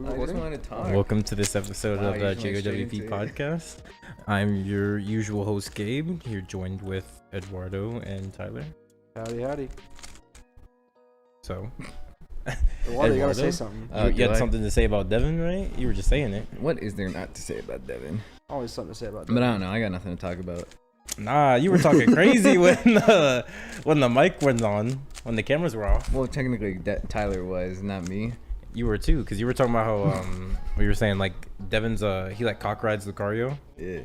I just wanted to talk. Welcome to this episode Wow, of the you just went JOWP straight into it. podcast. I'm your usual host, Gabe. Here joined with Eduardo and Tyler. Howdy. So, Eduardo, you gotta say Eduardo? something. you had something to say about Devin, right? You were just saying it. What is there not to say about Devin? Always something to say about that. But I don't know. I got nothing to talk about. Nah, you were talking crazy when the mic went on, when the cameras were off. Well, technically, Tyler was, not me. You were too, because you were talking about how what you were saying, like Devin's he like cock rides Lucario. Yeah.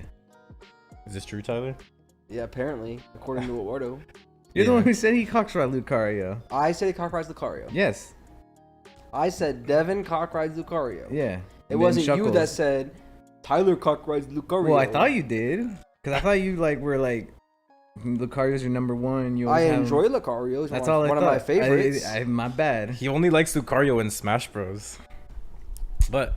Is this true, Tyler? Yeah, apparently, according to Eduardo. You're the Yeah. one who said he cocks ride Lucario. I said he cock rides Lucario. Yes. I said Devin cock rides Lucario. Yeah. It And wasn't then you Shuckles. that said Tyler cock rides Lucario. Well, I thought you did. Because I thought you were like, Lucario's your number one. You I always have enjoy him. Lucario. It's That's one, all I one thought. of my favorites. My bad. He only likes Lucario in Smash Bros. But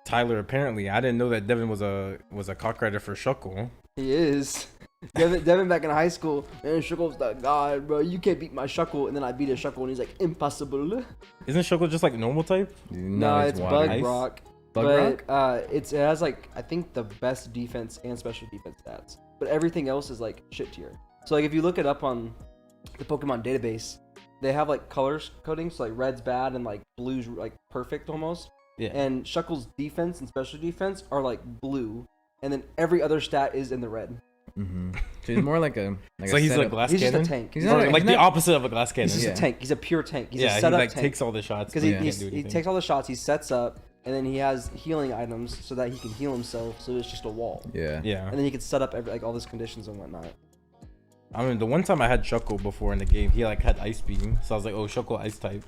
Tyler, apparently, I didn't know that Devin was a cock rider for Shuckle. He is. Devin back in high school, man, Shuckle's the god, bro. You can't beat my Shuckle. And then I beat a Shuckle, and he's like, impossible. Isn't Shuckle just like normal type? No, it's water. Bug Rock. Bug but it has like, I think the best defense and special defense stats. But everything else is like shit tier. So like if you look it up on the Pokemon database, they have like colors coding, so like red's bad and like blue's like perfect almost. Yeah. And Shuckle's defense and special defense are like blue, and then every other stat is in the red. Mm-hmm. So he's more like a. So he's a glass He's cannon. just a tank. He's He's, not like, a- Like the opposite of a glass cannon. he's just Yeah. a tank. He's a pure tank. He's Yeah, a he setup like tank. takes all the shots Because but he can't do anything. takes all the shots, he sets up, and then he has healing items so that he can heal himself. So it's just a wall. Yeah. Yeah. And then he can set up like all these conditions and whatnot. I mean, the one time I had Shuckle before in the game, he like had Ice Beam, so I was like, oh, Shuckle Ice type.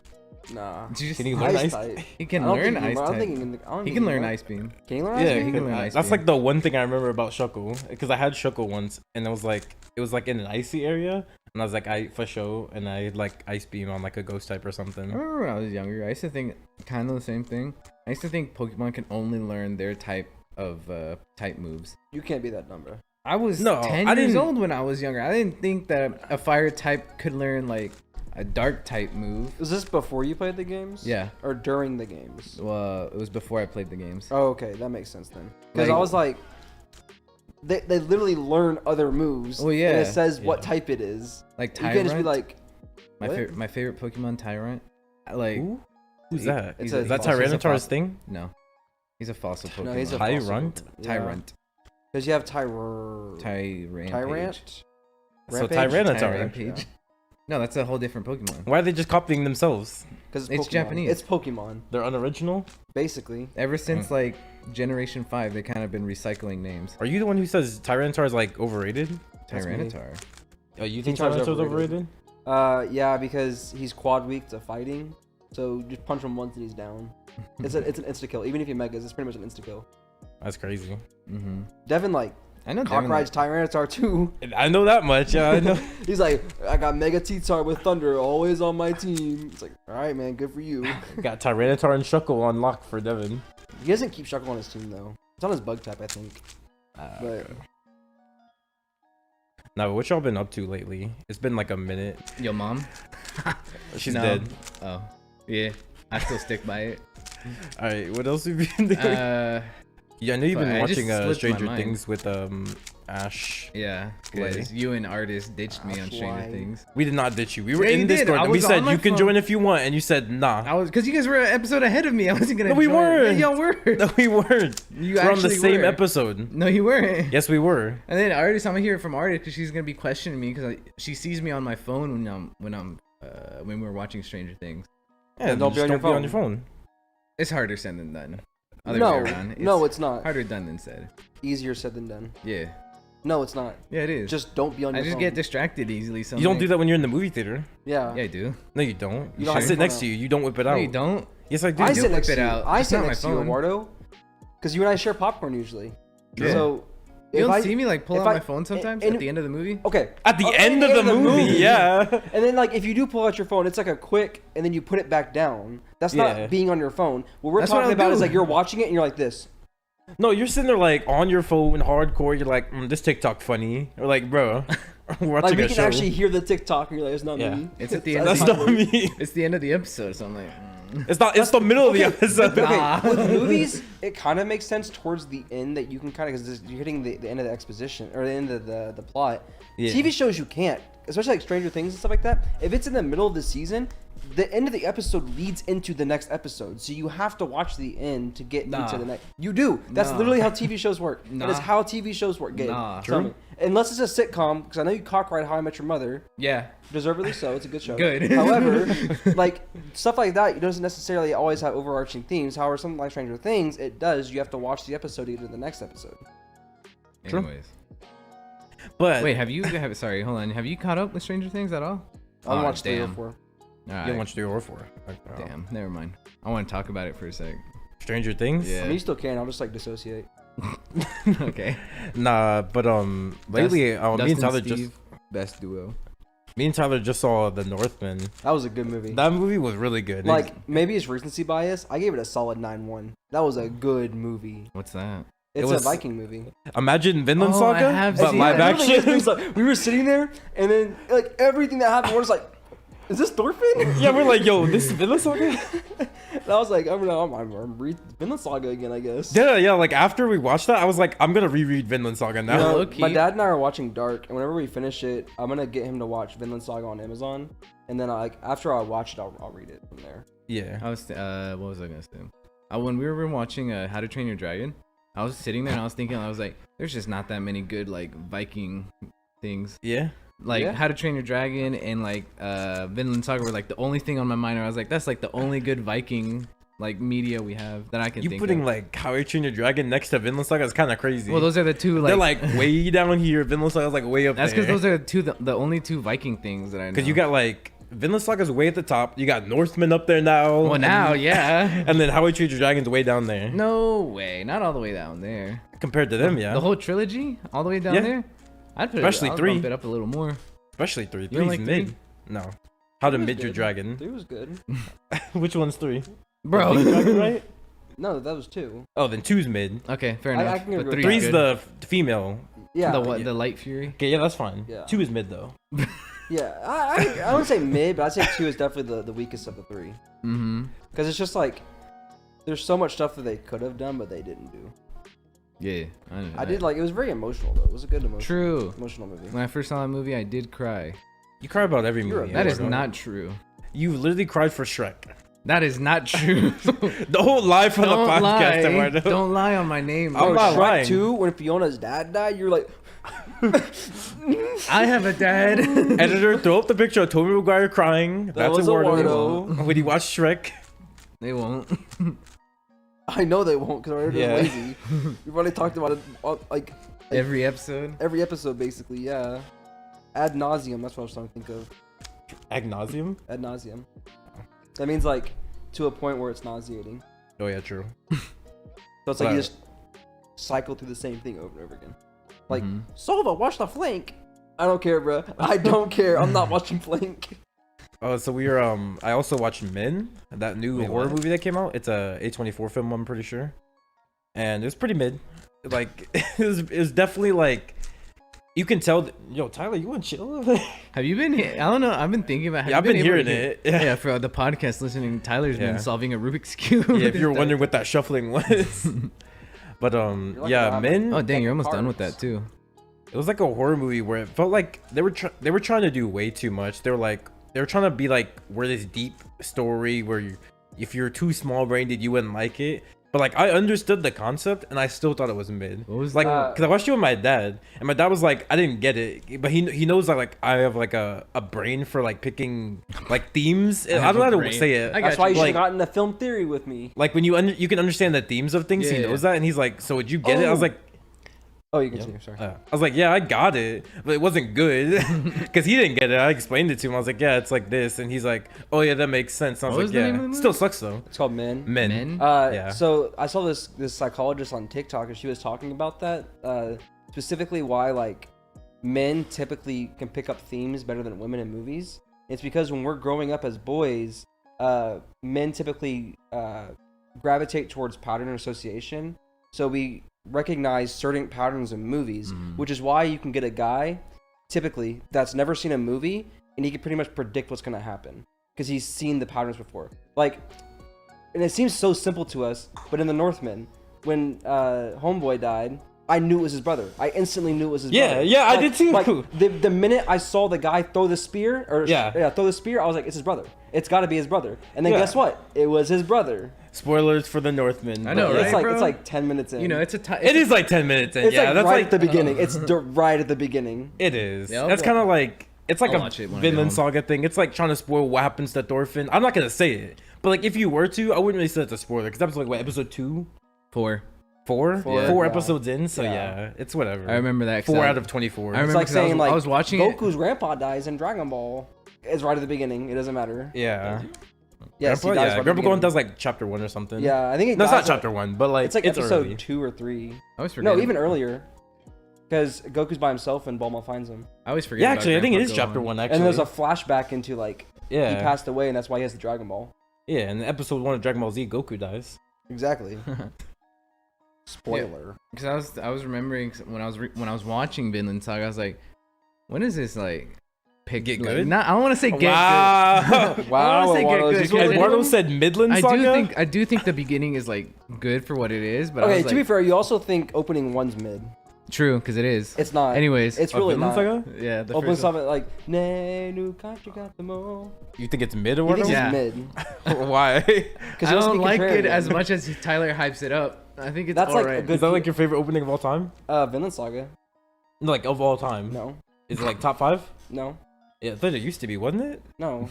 Nah. Did you just- Can he learn Ice? type. He can I don't learn think he Ice I don't type. think I don't He think can learn Ice Beam. Can he learn Ice Yeah, Beam? he can learn Ice That's Beam. like the one thing I remember about Shuckle, because I had Shuckle once, and it was like in an icy area, and I was like, I for sure, and I had like Ice Beam on like a Ghost type or I something. remember when I was younger, I used to think kind of the same thing. I used to think Pokemon can only learn their type of type moves. You can't be that number. I was No, 10 I years didn't- old when I was younger. I didn't think that a fire type could learn like a dark type move. Was this before you played the games? Yeah. Or during the games? Well, it was before I played the games. Oh, okay, that makes sense then. Because Like- I was like, they literally learn other moves. Well, yeah. And it says what Yeah. type it is. Like You can't just be Tyrant. like, my what? favorite, my favorite Pokemon, Tyrant. Who's Who's that? It's Is a that fossil. He's a Tyranitar's fossil. thing? No, he's a fossil Pokemon. no, he's a Tyrant? Tyrant. Because you have Tyrant. Tyrant. So Rampage? Tyranitar. Rampage. No, that's a whole different Pokemon. Why are they just copying themselves? Because It's Pokemon. Japanese. It's Pokemon, They're unoriginal? basically. Ever since like Generation 5, they kind of been recycling names. Are you the one who says Tyranitar is like overrated? That's me. Tyranitar. Oh, you think Tyranitar's Tyranitar's overrated? Yeah, because he's quad weak to fighting. So just punch him once and he's down. It's an insta kill. Even if he megas, it's pretty much an insta kill. That's crazy. Mm-hmm. Devin like I know cock Devin, rides Tyranitar too. I know that much. Yeah, I know. He's like, I got Mega T-Tar with Thunder always on my team. It's like, all right, man, good for you. Got Tyranitar and Shuckle on lock for Devin. He doesn't keep Shuckle on his team though. It's on his bug type, I think. But Now, what y'all been up to lately? It's been like a minute. Yo, mom. She's No. dead. Oh, yeah. I still stick by it. All right, what else have you been doing? Yeah, I know you've been I just watching slipped my Stranger mind. Things with Ash. Yeah, Play. because you and Artist ditched me on Stranger Why? Things. We did not ditch you. We were Yeah, in you did. Discord I and we was said on my you can phone. join if you want, and you said nah. I was because you guys were an episode ahead of me. I wasn't gonna. No, we join. weren't. Yeah, y'all were. No, we weren't. You We're on the actually same were. episode. No, you weren't. Yes, we were. And then Artist, I'm gonna hear it from Artist because she's gonna be questioning me because she sees me on my phone when we're watching Stranger Things. Yeah, And don't just be on your phone. It's harder said than done. Other no, way around. no, it's not. harder done than said. Easier said than done. Yeah, No, it's not. yeah, it is. Just don't be on your I just phone. get distracted easily. So You don't do that when you're in the movie theater. Yeah. Yeah, I do. No, you don't. You don't I have sit your next phone to you. You don't whip it No, out. you don't. Yes, I do. I do sit whip next it to you. out. I It's sit not my next to you, phone. Eduardo. Because you and I share popcorn usually. Yeah. So You if don't I- see me like pull if out I- my phone sometimes and- at the end of the movie. Okay. At the Oh, end of the movie, yeah. And then like if you do pull out your phone, it's like a quick, and then you put it back down. That's Yeah. not being on your phone. What we're That's what talking I'll about is do. like you're watching it and you're like this. No, you're sitting there like on your phone, hardcore. You're like, this TikTok funny. Or like, bro, we're Like watching we a can show. actually hear the TikTok, and you're like, it's not Yeah. me. It's at the end. That's of the, not me. It's the end of the episode, so I'm like, It's not. It's the middle of the Okay, episode. okay, with movies, it kind of makes sense towards the end that you can kind of because you're hitting the end of the exposition or the end of the plot. Yeah. TV shows you can't, especially like Stranger Things and stuff like that. If it's in the middle of the season, the end of the episode leads into the next episode, so you have to watch the end to get into the next. You do. That's literally how TV shows work. That is how TV shows work. Gabe. Tell me. Unless it's a sitcom, because I know you cockright How I Met Your Mother. Yeah. Deservedly so. It's a good show. Good. However, like stuff like that, it doesn't necessarily always have overarching themes. However, something like Stranger Things, it does. You have to watch the episode to get to the next episode. Anyways. But wait, sorry, hold on. Have you caught up with Stranger Things at all? I watched 3 or 4. All you right. didn't watch 3 or 4. Damn, never mind. I want to talk about it for a sec. Stranger Things. Yeah. I mean, you still can. I'll just like dissociate. Okay. Nah, but lately, me and Dustin, Tyler Steve, best duo. just saw the Northman. That was a good movie. That movie was really good. Like maybe it's recency bias. I gave it a solid 9-1. That was a good movie. What's that? It's was- a Viking movie. Imagine Vinland Oh, I Saga, have but seen live that. action. We were sitting there, and then like everything that happened, we're just like, "Is this Thorfinn?" Yeah, we're like, yo, this is Vinland Saga. And I was like, I'm read Vinland Saga again, I guess. Yeah. Like after we watched that, I was like, I'm gonna reread Vinland Saga now. You know, low-key. my dad and I are watching Dark, and whenever we finish it, I'm gonna get him to watch Vinland Saga on Amazon, and then after I watch it, I'll read it from there. Yeah. I was what was I gonna say? When we were watching How to Train Your Dragon, I was sitting there and I was thinking, I was like, there's just not that many good like Viking things. Yeah. Like Yeah. How to Train Your Dragon and like Vinland Saga were like the only thing on my mind. Where I was like, that's like the only good Viking like media we have that I can You think putting of. like How I Train Your Dragon next to Vinland Saga is kind of crazy. Well, those are the two like they're like way down here. Vinland Saga is like way up that's there. because those are the only two Viking things that I know. Because you got like Vinland Saga's way at the top. You got Northman up there now. well now and, yeah. and then How I Train Your Dragon's way down there. No way, not all the way down there. Compared to them, yeah. The whole trilogy, all the way down Yeah. there. I'd put Especially I'll 3. bump it up a little more. Especially 3. You 3's don't like mid. 3? No. How to Three was Mid Your good. Dragon. 3 was good. Which one's 3? Bro. Big Dragon, right? No, that was 2. Oh, then 2's mid. Okay, fair I enough. can agree But with 3's that. 3's good. the female. Yeah. The what? Yeah. The Light Fury. Okay, yeah, that's fine. Yeah. 2 is mid though. Yeah. I wouldn't say mid, but I'd say 2 is definitely the weakest of the 3. Mm-hmm. Because it's just like, there's so much stuff that they could have done, but they didn't do. Yeah, I know I that. did like, it was very emotional though. It was a good True. emotional movie. When I first saw that movie, I did cry. You cry about every You're a movie. That is Eduardo. not true. You literally cried for Shrek. That is not true. Don't lie for the Don't podcast, lie. Eduardo. Don't lie on my name. I'm bro. not Shrek lying. 2, when Fiona's dad died, you're like, I have a dad. Editor, throw up the picture of Tobey Maguire crying. That's was Eduardo. Eduardo. When you watch Shrek. They won't. I know they won't because we're Yeah. lazy. We've already talked about it like Every episode. every episode basically, yeah. Ad nauseum, that's what I was trying to think of. Agnosium? Ad nauseum. That means like to a point where it's nauseating. Oh yeah, true. So it's like you Wow. just cycle through the same thing over and over again. Like, Mhm. Sova, watch the flank. I don't care, bro. I don't care. I'm not watching flank. Oh, so we were I also watched Men, that new Wait, horror what? movie that came out. It's a A24 film, I'm pretty sure. And it's pretty mid. Like it was definitely like you can tell yo, Tyler, you want to chill? Have you been? I don't know. I've been thinking about. Have Yeah, you I've been able to hearing hear- it. Yeah. Yeah, for the podcast listening, Tyler's Yeah. been solving a Rubik's cube. Yeah, if you're wondering what that shuffling was. But like yeah, Robin. Men. Oh dang, you're almost done with Cards. that too. It was like a horror movie where it felt like they were trying to do way too much. They were trying to be like we're this deep story where if you're too small brained you wouldn't like it. But like I understood the concept and I still thought it was mid. What was Like that? because I watched it with my dad and my dad was like I didn't get it, but he knows that like I have like a brain for like picking like themes. I have don't know a how to brain. say it. I got That's why you should Like- have gotten a film theory with me. Like when you can understand the themes of things, he Yeah, knows yeah. that, and he's like, "So would you get it?" I was Oh. like, Oh, you continue. Sorry. I was like, "Yeah, I got it, but it wasn't good because he didn't get it." I explained it to him. I was like, "Yeah, it's like this," and he's like, "Oh yeah, that makes sense." And I What was was like, the name "Yeah, of the it still movie? sucks though." It's called Men. Men. Men? Yeah. So I saw this psychologist on TikTok, and she was talking about that specifically why like men typically can pick up themes better than women in movies. It's because when we're growing up as boys, men typically gravitate towards pattern association. So we recognize certain patterns in movies, which is why you can get a guy typically that's never seen a movie and he can pretty much predict what's going to happen because he's seen the patterns before. Like and it seems so simple to us, but in the Northman, when Homeboy died, I knew it was his brother. I instantly knew it was his brother. Yeah, I did too. Like, the minute I saw the guy throw the spear, throw the spear, I was like, it's his brother. It's got to be his brother. And then guess what? It was his brother. Spoilers for the Northman. I know, right, It's like 10 minutes in. You know, it is like 10 minutes in. It's yeah, like that's right like at the beginning. It's right at the beginning. It is. Yeah, That's kind of like it's like I'll a watch it when I get Vinland home. Saga thing. It's like trying to spoil what happens to Thorfinn. I'm not gonna say it, but like if you were to, I wouldn't really say it's a spoiler because that was like what episode 2, 4. 4, Yeah. 4 Yeah. episodes in. So yeah, it's whatever. I remember that. 'cause 4 I- out of 24. I It's remember like 'cause I was- saying like I was watching it. Goku's grandpa dies in Dragon Ball. It's right at the beginning. It doesn't matter. Yeah. Yes, he Grandpa, dies right at the Grandpa Gohan beginning. does like chapter 1 or something. Yeah, I think it No, it's dies not chapter 1, but like It's like episode early. 2 or 3. I always forget. No, even earlier. Because Goku's by himself and Bulma finds him. I always forget. Yeah, about actually, I think it Grandpa is chapter Gohan. 1. Actually, And there's a flashback into like yeah, he passed away and that's why he has the Dragon Ball. yeah. In episode 1 of Dragon Ball Z, Goku dies. Exactly. Spoiler. Because I was remembering when I was watching Vinland Saga, I was like, when is this like Get like, good? Not, I don't want to say get Wow. good. Wow, I don't want to say Eduardo, get is good. this 'cause what Eduardo said Midland Saga. I do think the beginning is like good for what it is, but I Okay, was to like, be fair, you also think opening 1's mid. true because it is. It's not. Anyways, It's Oh, really Vinland not. Saga? yeah, the Open first one. something like "Ne nu got them all." You think it's mid, You Eduardo? think Yeah. it's mid? Why? Because I don't like it as much as Tyler hypes it up. I think it's That's like alright. a good- Is that like your favorite opening of all time? Vinland Saga. No, like of all time. No, Is it like top 5? no, Yeah, I thought it used to be, wasn't it? no.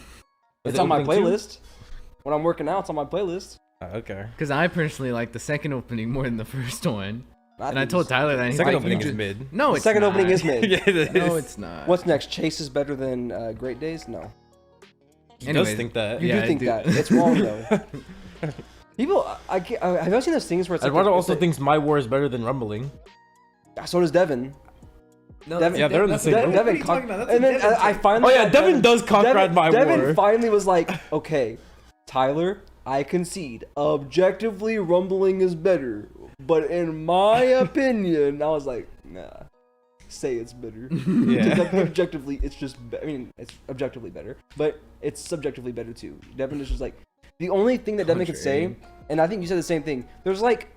Is It's it on my opening two? playlist. When I'm working out, it's on my playlist. Oh, okay. Because I personally like the second opening more than the first one, and I think told it's- Tyler that. and he's Second like, opening you is just- mid. No, The it's second not. opening is mid. Yeah, it is. No, it's not. What's next? Chase is better than Great Days? No. He Anyways, does think that. You Yeah, I do think do. that. It's wrong though. People, I can't, have you ever seen those things where it's Eduardo like, also thinks My War is better than Rumbling. so does Devin. No, Devin- Yeah, they're in the same boat. Devin, and then I finally. Oh yeah, Devin does Conrad My Devin War. finally was like, okay, Tyler, I concede. Objectively, Rumbling is better, but in my opinion, I was like, nah. Say it's better. Yeah. Like, objectively, it's just. I mean, it's objectively better, but it's subjectively better too. Devin is just like the only thing that Devin could say, and I think you said the same thing. There's like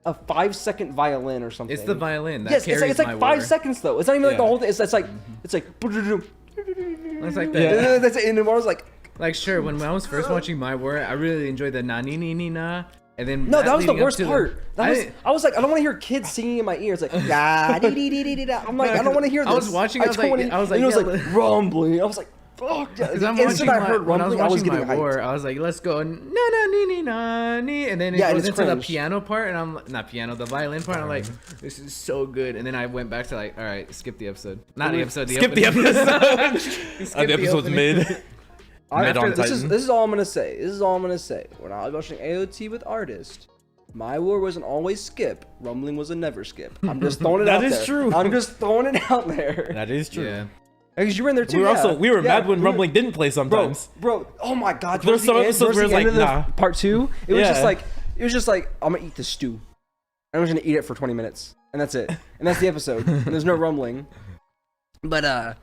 a 5-second violin or something. It's the violin that Yes, carries it's like my 5 war. seconds though. It's not even like the Yeah. whole thing. It's like It's like that. Yeah. that's it. And then I was like, Like sure, when I was first watching My War, I really enjoyed the na ni ni ni na, and then no, that was the leading up worst to part. I was like, I don't want to hear kids singing in my ear. It's like, da, dee, dee, dee, dee, dee, da. I'm like, I don't want to hear this. I was watching, I was don't like- wanna- I was like, and it was yeah, like rumbling. I was like, fuck. Yeah. Because The I'm instant watching I heard when I was rumbling, I was watching getting My hyped. War, I was like, let's go na na ni ni na ni, and then it Yeah, and goes it's into the cringe. piano part, and I'm not piano, the violin part. I'm like, this is so good, and then I went back to like, all right, skip the episode, not the episode, the Skip the opening. episode. Skip The episode's opening. mid. Mid on This Titan. is all I'm gonna say. This is all I'm gonna say. When I was watching AOT with Artist, My War was an always skip. Rumbling was a never skip. I'm just throwing it That out is there. true. I'm just throwing it out there. That is true. Yeah. Because you were in there too. We were yeah. also we were Yeah, mad when we were- Rumbling didn't play Bro, sometimes. oh my god. There's towards some the end- episodes towards where the it's end like, of the nah. part 2, it was just Yeah. like, I'm gonna eat the stew. I'm just gonna eat it for 20 minutes. And that's it. And that's the episode. And there's no rumbling. But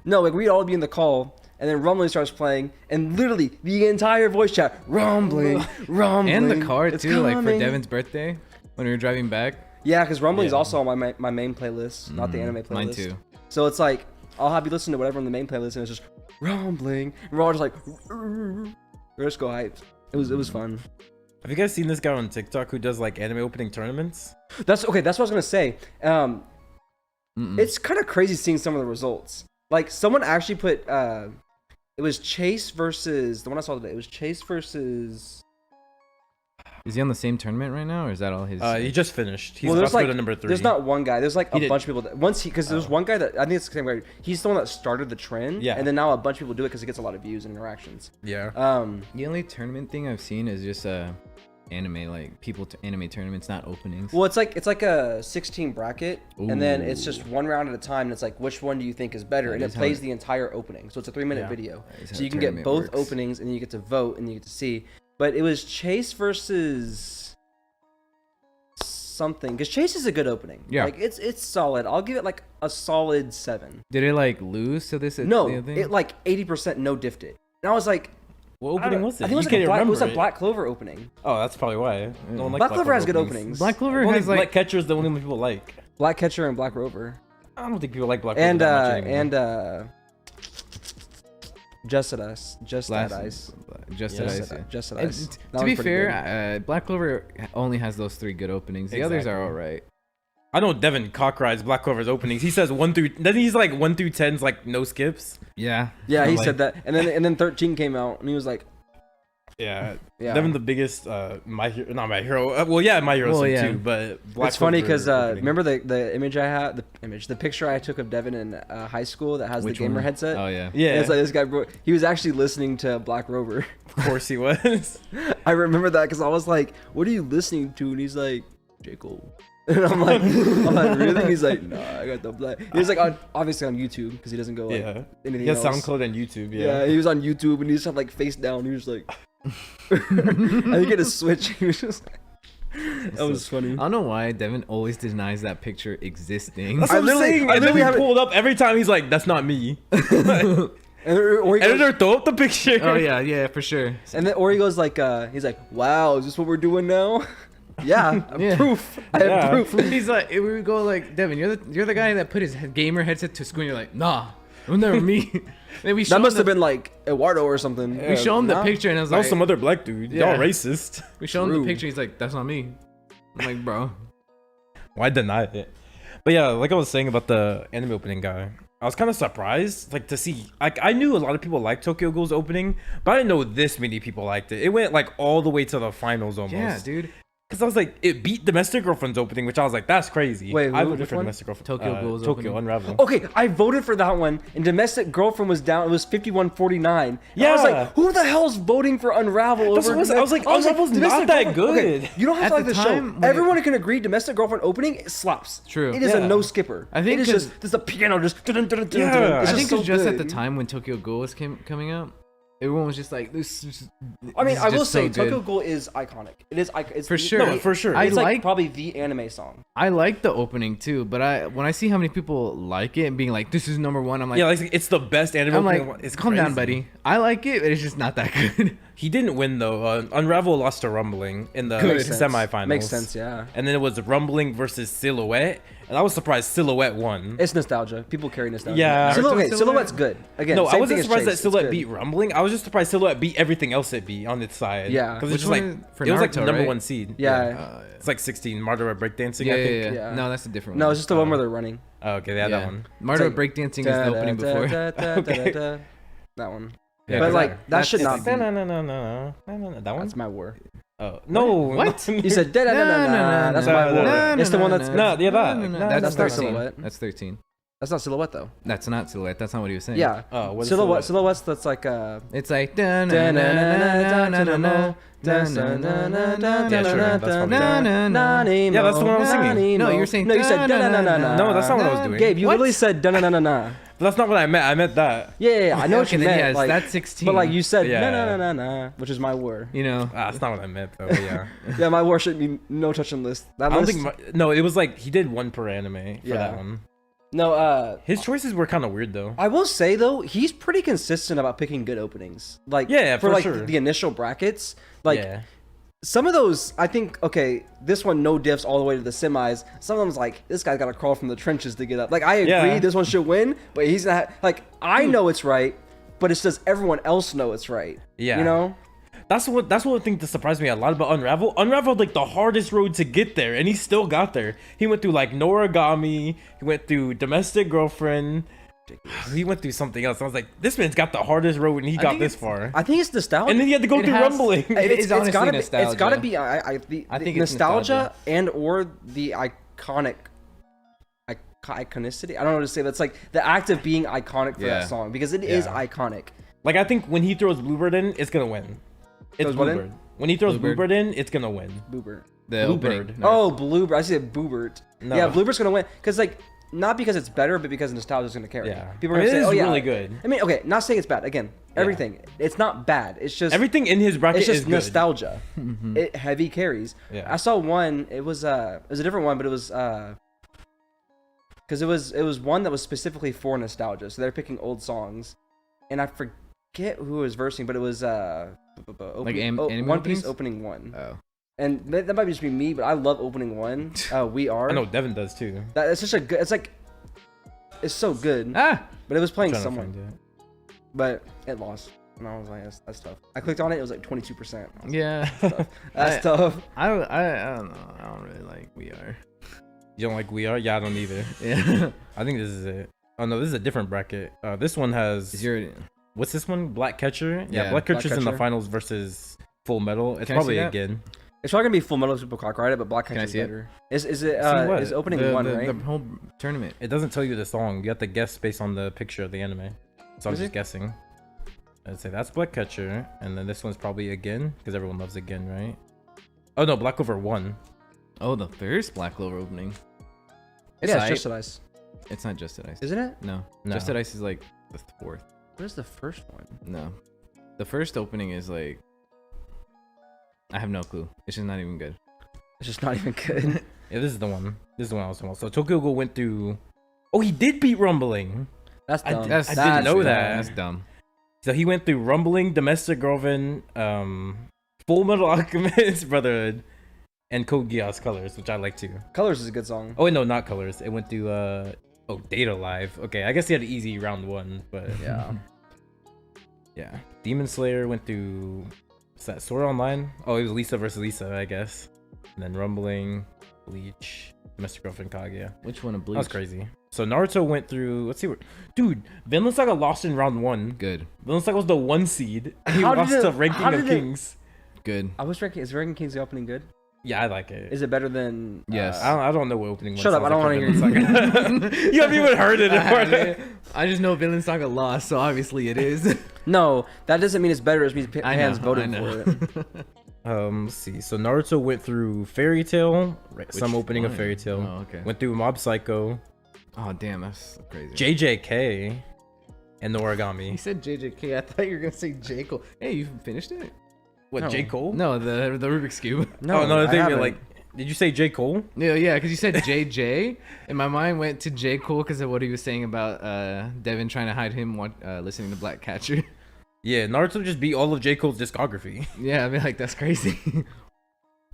no, like we'd all be in the call, and then rumbling starts playing, and literally the entire voice chat, rumbling. And the car it's too, like for coming. Devin's birthday when we were driving back. Yeah, because rumbling's Yeah. also on my main playlist, not the anime playlist. Mine too. So it's like I'll have you listen to whatever on the main playlist, and it's just rumbling. And we're all just like, we're just go hyped. It was fun. Have you guys seen this guy on TikTok who does like anime opening tournaments? That's okay. That's what I was gonna say. Mm-mm. It's kind of crazy seeing some of the results. Like someone actually put, it was Chase versus the one I saw today. It was Chase versus. Is he on the same tournament right now, or is that all his? He just finished. He's Well, about there's to go like to number 3. there's not one guy. There's like He a did- bunch of people. That, once he because there's one guy that I think it's the same guy. He's the one that started the trend. Yeah. And then now a bunch of people do it because it gets a lot of views and interactions. Yeah. The only tournament thing I've seen is just anime, like people to anime tournaments, not openings. Well, it's like a 16 bracket, and then it's Ooh. just one round at a time. And it's like which one do you think is better, That and it is how plays it- the entire opening. So it's a 3-minute Yeah. video, That is so how you a can get tournament both works. openings, and then you get to vote, and you get to see. But it was Chase versus something, because Chase is a good opening. Yeah. Like it's solid. I'll give it like a solid 7. Did it like lose to this? No, the thing? it like 80% no diffed it. And I was like, What opening was it? I think it was, You like can't it was a remember it. Black Clover opening. Oh, that's probably why. No one likes Black Clover has good openings. Black Clover Only has like Black Catcher is the only one people like. Black Catcher and Black Rover. I don't think people like Black Clover And that much anymore. Just at Ice. Just at Ice. Just at Ice. Just at And Ice. to be fair, Black Clover only has those 3 good openings. The others are all right. I know Devin cockrides Black Clover's openings. He says 1 through. Doesn't he's like 1 through 10's like no skips? Yeah. Yeah, So, he like, said that, and then 13 came out, and he was like, Yeah. yeah. Devin the biggest my hero, not my hero. Well, yeah, my hero too. But Black It's funny Clover because opening. remember the image I had, the picture I took of Devin in high school that has Which the gamer one? headset. Oh yeah. Yeah, And it's like this guy, he was actually listening to Black Rover. of course he was. I remember that because I was like, "What are you listening to?" And he's like, "J. Cole." And I'm like, really? And he's like, "Nah, I got the black." He was like, obviously on YouTube because he doesn't go like Yeah, anything he has else. SoundCloud and YouTube. Yeah, he was on YouTube and he just had like face down. He was like, I think he had a switch. He was just. That was funny. I don't know why Devin always denies that picture existing. That's what I'm saying. I And then literally we have it- pulled up every time. He's like, "That's not me." Or he goes, Editor, throw up the picture. Oh yeah, for sure. and then or he goes like, he's like, "Wow, is this what we're doing now?" Yeah, Yeah. proof. I have Yeah. proof. He's like, we would go like, Devin, you're the guy that put his gamer headset to screen. You're like, nah, it was never me. Then we show That him must the- have been like Eduardo or something. We show him the Nah. picture and I was That like, was some other black dude. Yeah. Y'all racist. we show him True. the picture. He's like, that's not me. I'm like, bro. Why deny it? But yeah, like I was saying about the anime opening guy, I was kind of surprised, like to see. Like I knew a lot of people liked Tokyo Ghoul's opening, but I didn't know this many people liked it. It went like all the way to the finals almost. Yeah, dude. Because I was like, it beat Domestic Girlfriend's opening, which I was like, that's crazy. Wait, I who- voted which for one? Domestic Girlfriend. Tokyo Ghoul's Tokyo opening. Unravel. Okay, I voted for that one, and Domestic Girlfriend was down. It was 51-49. I was Yeah. like, who the hell's voting for Unravel That's over? what I was like, Unravel's Domestic not that Girlfriend- good. you don't have At to like the the time, show. when Everyone can agree, Domestic Girlfriend opening it slaps. True. It is Yeah. a no skipper. I think it is 'cause- just there's a piano just. Yeah. It's I think so it's just at the good. time when Tokyo Ghoul was coming out. Everyone was just like, this. I mean, this is I will just so say good. Tokyo Ghoul is iconic. It is iconic. For sure. No, for sure. I It's like like probably the anime song. I like the opening too, but when I see how many people like it and being like, this is number one, I'm like, Yeah, like it's the best anime I'm opening. like, It's calm down, crazy. buddy. I like it, but it's just not that good. He didn't win though. Unravel lost to Rumbling in the Good. semifinals. Makes sense, yeah. And then it was Rumbling versus Silhouette, and I was surprised Silhouette won. It's nostalgia. People carry nostalgia. Yeah. Silhouette, Silhouette? Silhouette's good. Again, No, I same wasn't thing as surprised that Chase. It's Silhouette good. beat Rumbling. I was just surprised Silhouette beat everything else it beat on its side. Yeah. because Which it's just like one? For it was like Naruto, number right? one seed. Yeah. It's like 16. Martyr at breakdancing. yeah, I think. yeah. Yeah. No, that's a different one. No, it's just the one where they're running. Oh, okay, they had that one. Martyr It's like- breakdancing is the opening before. That one. Yeah, But 'cause like that that's- should not it's- be. That one. That's my war. Oh no! What? You said da da da da da. That's no, my no, war. no, It's the one that's. No, yeah, that. No, No, that's that's not 13. Silhouette. That's 13. That's not Silhouette though. That's not Silhouette. That's not what he was saying. Yeah. Oh, what is Silhouette. Silhouette? Silhouette's that's like It's like dun na na na na na na Yeah, sure, that's probably it. Yeah, that's the one I was singing. No, you were saying No, you said da na na na na. No, that's not what I was doing. Gabe, you What? literally said da na na na na. But that's not what I meant. I meant that. Yeah, I know what Okay, you then meant. yes, like, that's 16. But like you said Yeah. na na na na na, which is my war. You know. That's not what I meant though. But yeah. Yeah, my war should be no touching list. That I don't list. think. No, it was like he did one per anime for Yeah. that one. No, His choices were kind of weird though. I will say though, he's pretty consistent about picking good openings. Like Yeah, for for like sure. the initial brackets, like yeah. some of those, I think, okay, this one no diffs all the way to the semis. Some of them's like, this guy's got to crawl from the trenches to get up. Like, I agree, Yeah. this one should win, but he's not, like, I know it's right, but it's does everyone else know it's right? Yeah. You know? That's what I think that surprised me a lot about Unravel. Unravel like the hardest road to get there, and he still got there. He went through like Noragami. He went through Domestic Girlfriend. He went through something else. I was like, this man's got the hardest road, and he got think this it's- far. I think it's nostalgia. And then he had to go It through has- Rumbling. It is honestly gotta be, nostalgia. It's got to be, I the think it's nostalgia nostalgia. and or the iconicity. I don't know what to say. That's like the act of being iconic for Yeah. that song because it is Yeah. iconic. Like I think when he throws Bluebird in, it's gonna win. It's Throws what in? Bluebird. When he throws Bluebird? Bluebird in, it's gonna win. Boobert. The Bluebird. opening. Oh, Bluebird. I said Boobert. No. Yeah, Bluebird's gonna win because like not because it's better, but because nostalgia's gonna carry. Yeah. People are I mean, gonna it say, is "Oh yeah, really good." I mean, okay, not saying it's bad. Again, everything. It's not bad. It's just Everything in his bracket It's just is good. nostalgia. It heavy carries. Yeah. I saw one. It was a different one, but it was because it was one that was specifically for nostalgia. So they're picking old songs, and I forget. forget who was versing, but it was anime One Piece openings? opening 1. Oh. And that might just be me, but I love opening 1. We are. I know Devin does too. It's such a good. It's like, it's so good. Ah. But it was playing Trying to someone, find it. but it lost, and I was like, that's tough. I clicked on it. It was like 22%. Yeah. That's tough. I don't know. I don't really like We Are. You don't like We Are? Yeah, I don't either. Yeah. I think this is it. Oh no, this is a different bracket. This one has. Is your What's this one? Black Catcher? Yeah, Yeah. Black Catcher's in the Catcher. finals versus Full Metal. It's Can I see probably that? again. It's probably gonna be Full Metal Super Cockrider, but Black Can I Catcher's see it? better. Is it what? is opening 1, right? The whole tournament. It doesn't tell you the song. You have to guess based on the picture of the anime. So I'm Is just it? guessing. I'd say that's Black Catcher, and then this one's probably again because everyone loves again, right? Oh no, Black Clover won. Oh, the first Black Clover opening. Yeah, it's aight. Just Ice, It's not Just Ice. isn't it? No. No. Just Ice is like the 4th. What is the first one? No. The first opening is like. I have no clue. It's just not even good. It's just not even good. Yeah, this is the one. This is the one I was talking about. So Tokyo Ghoul went through. Oh, he did beat Rumbling. That's I dumb. did- That's, I didn't know dumb. that. That's dumb. So he went through Rumbling, Domestic Girlfriend, Full Metal Alchemist Brotherhood, and Code Geass Colors, which I like too. Colors is a good song. Oh wait, no, not Colors. It went through Data Live. Okay, I guess he had an easy round 1, but Yeah. yeah. Demon Slayer went through. Is that Sword Online? Oh, it was Lisa versus Lisa, I guess. And then Rumbling, Bleach, Domestic Girlfriend, Kaguya. Which one of Bleach? That was crazy. So Naruto went through. Let's see where. Dude, Vinland Saga lost in round 1. Good. Vinland Saga was the 1 seed. He How did lost it- to how Ranking did of it- Kings. Good. I was ranking. Is Ranking Kings the opening good? Yeah, I like it. Is it better than? Yes. I don't know what opening. Shut up, I don't want wanna to hear. You haven't even heard it. I just know Vinland Saga lost, so obviously it is. No, that doesn't mean it's better. It means I fans know, voted I know. for it. Let's see. So Naruto went through Fairy Tale, some Which opening of one? Fairy Tale. Oh, okay. Went through Mob Psycho, Oh, damn, that's crazy. JJK, and the He Origami. said JJK. I thought you were gonna say J Cole. Hey, you finished it? What, No. J Cole? No, the Rubik's cube. No, no, I I think you're haven't. like. Did you say J Cole? Yeah, because you said JJ, and my mind went to J Cole because of what he was saying about Devin trying to hide him listening to Black Catcher. Yeah, Naruto just beat all of J Cole's discography. Yeah, I mean, like that's crazy.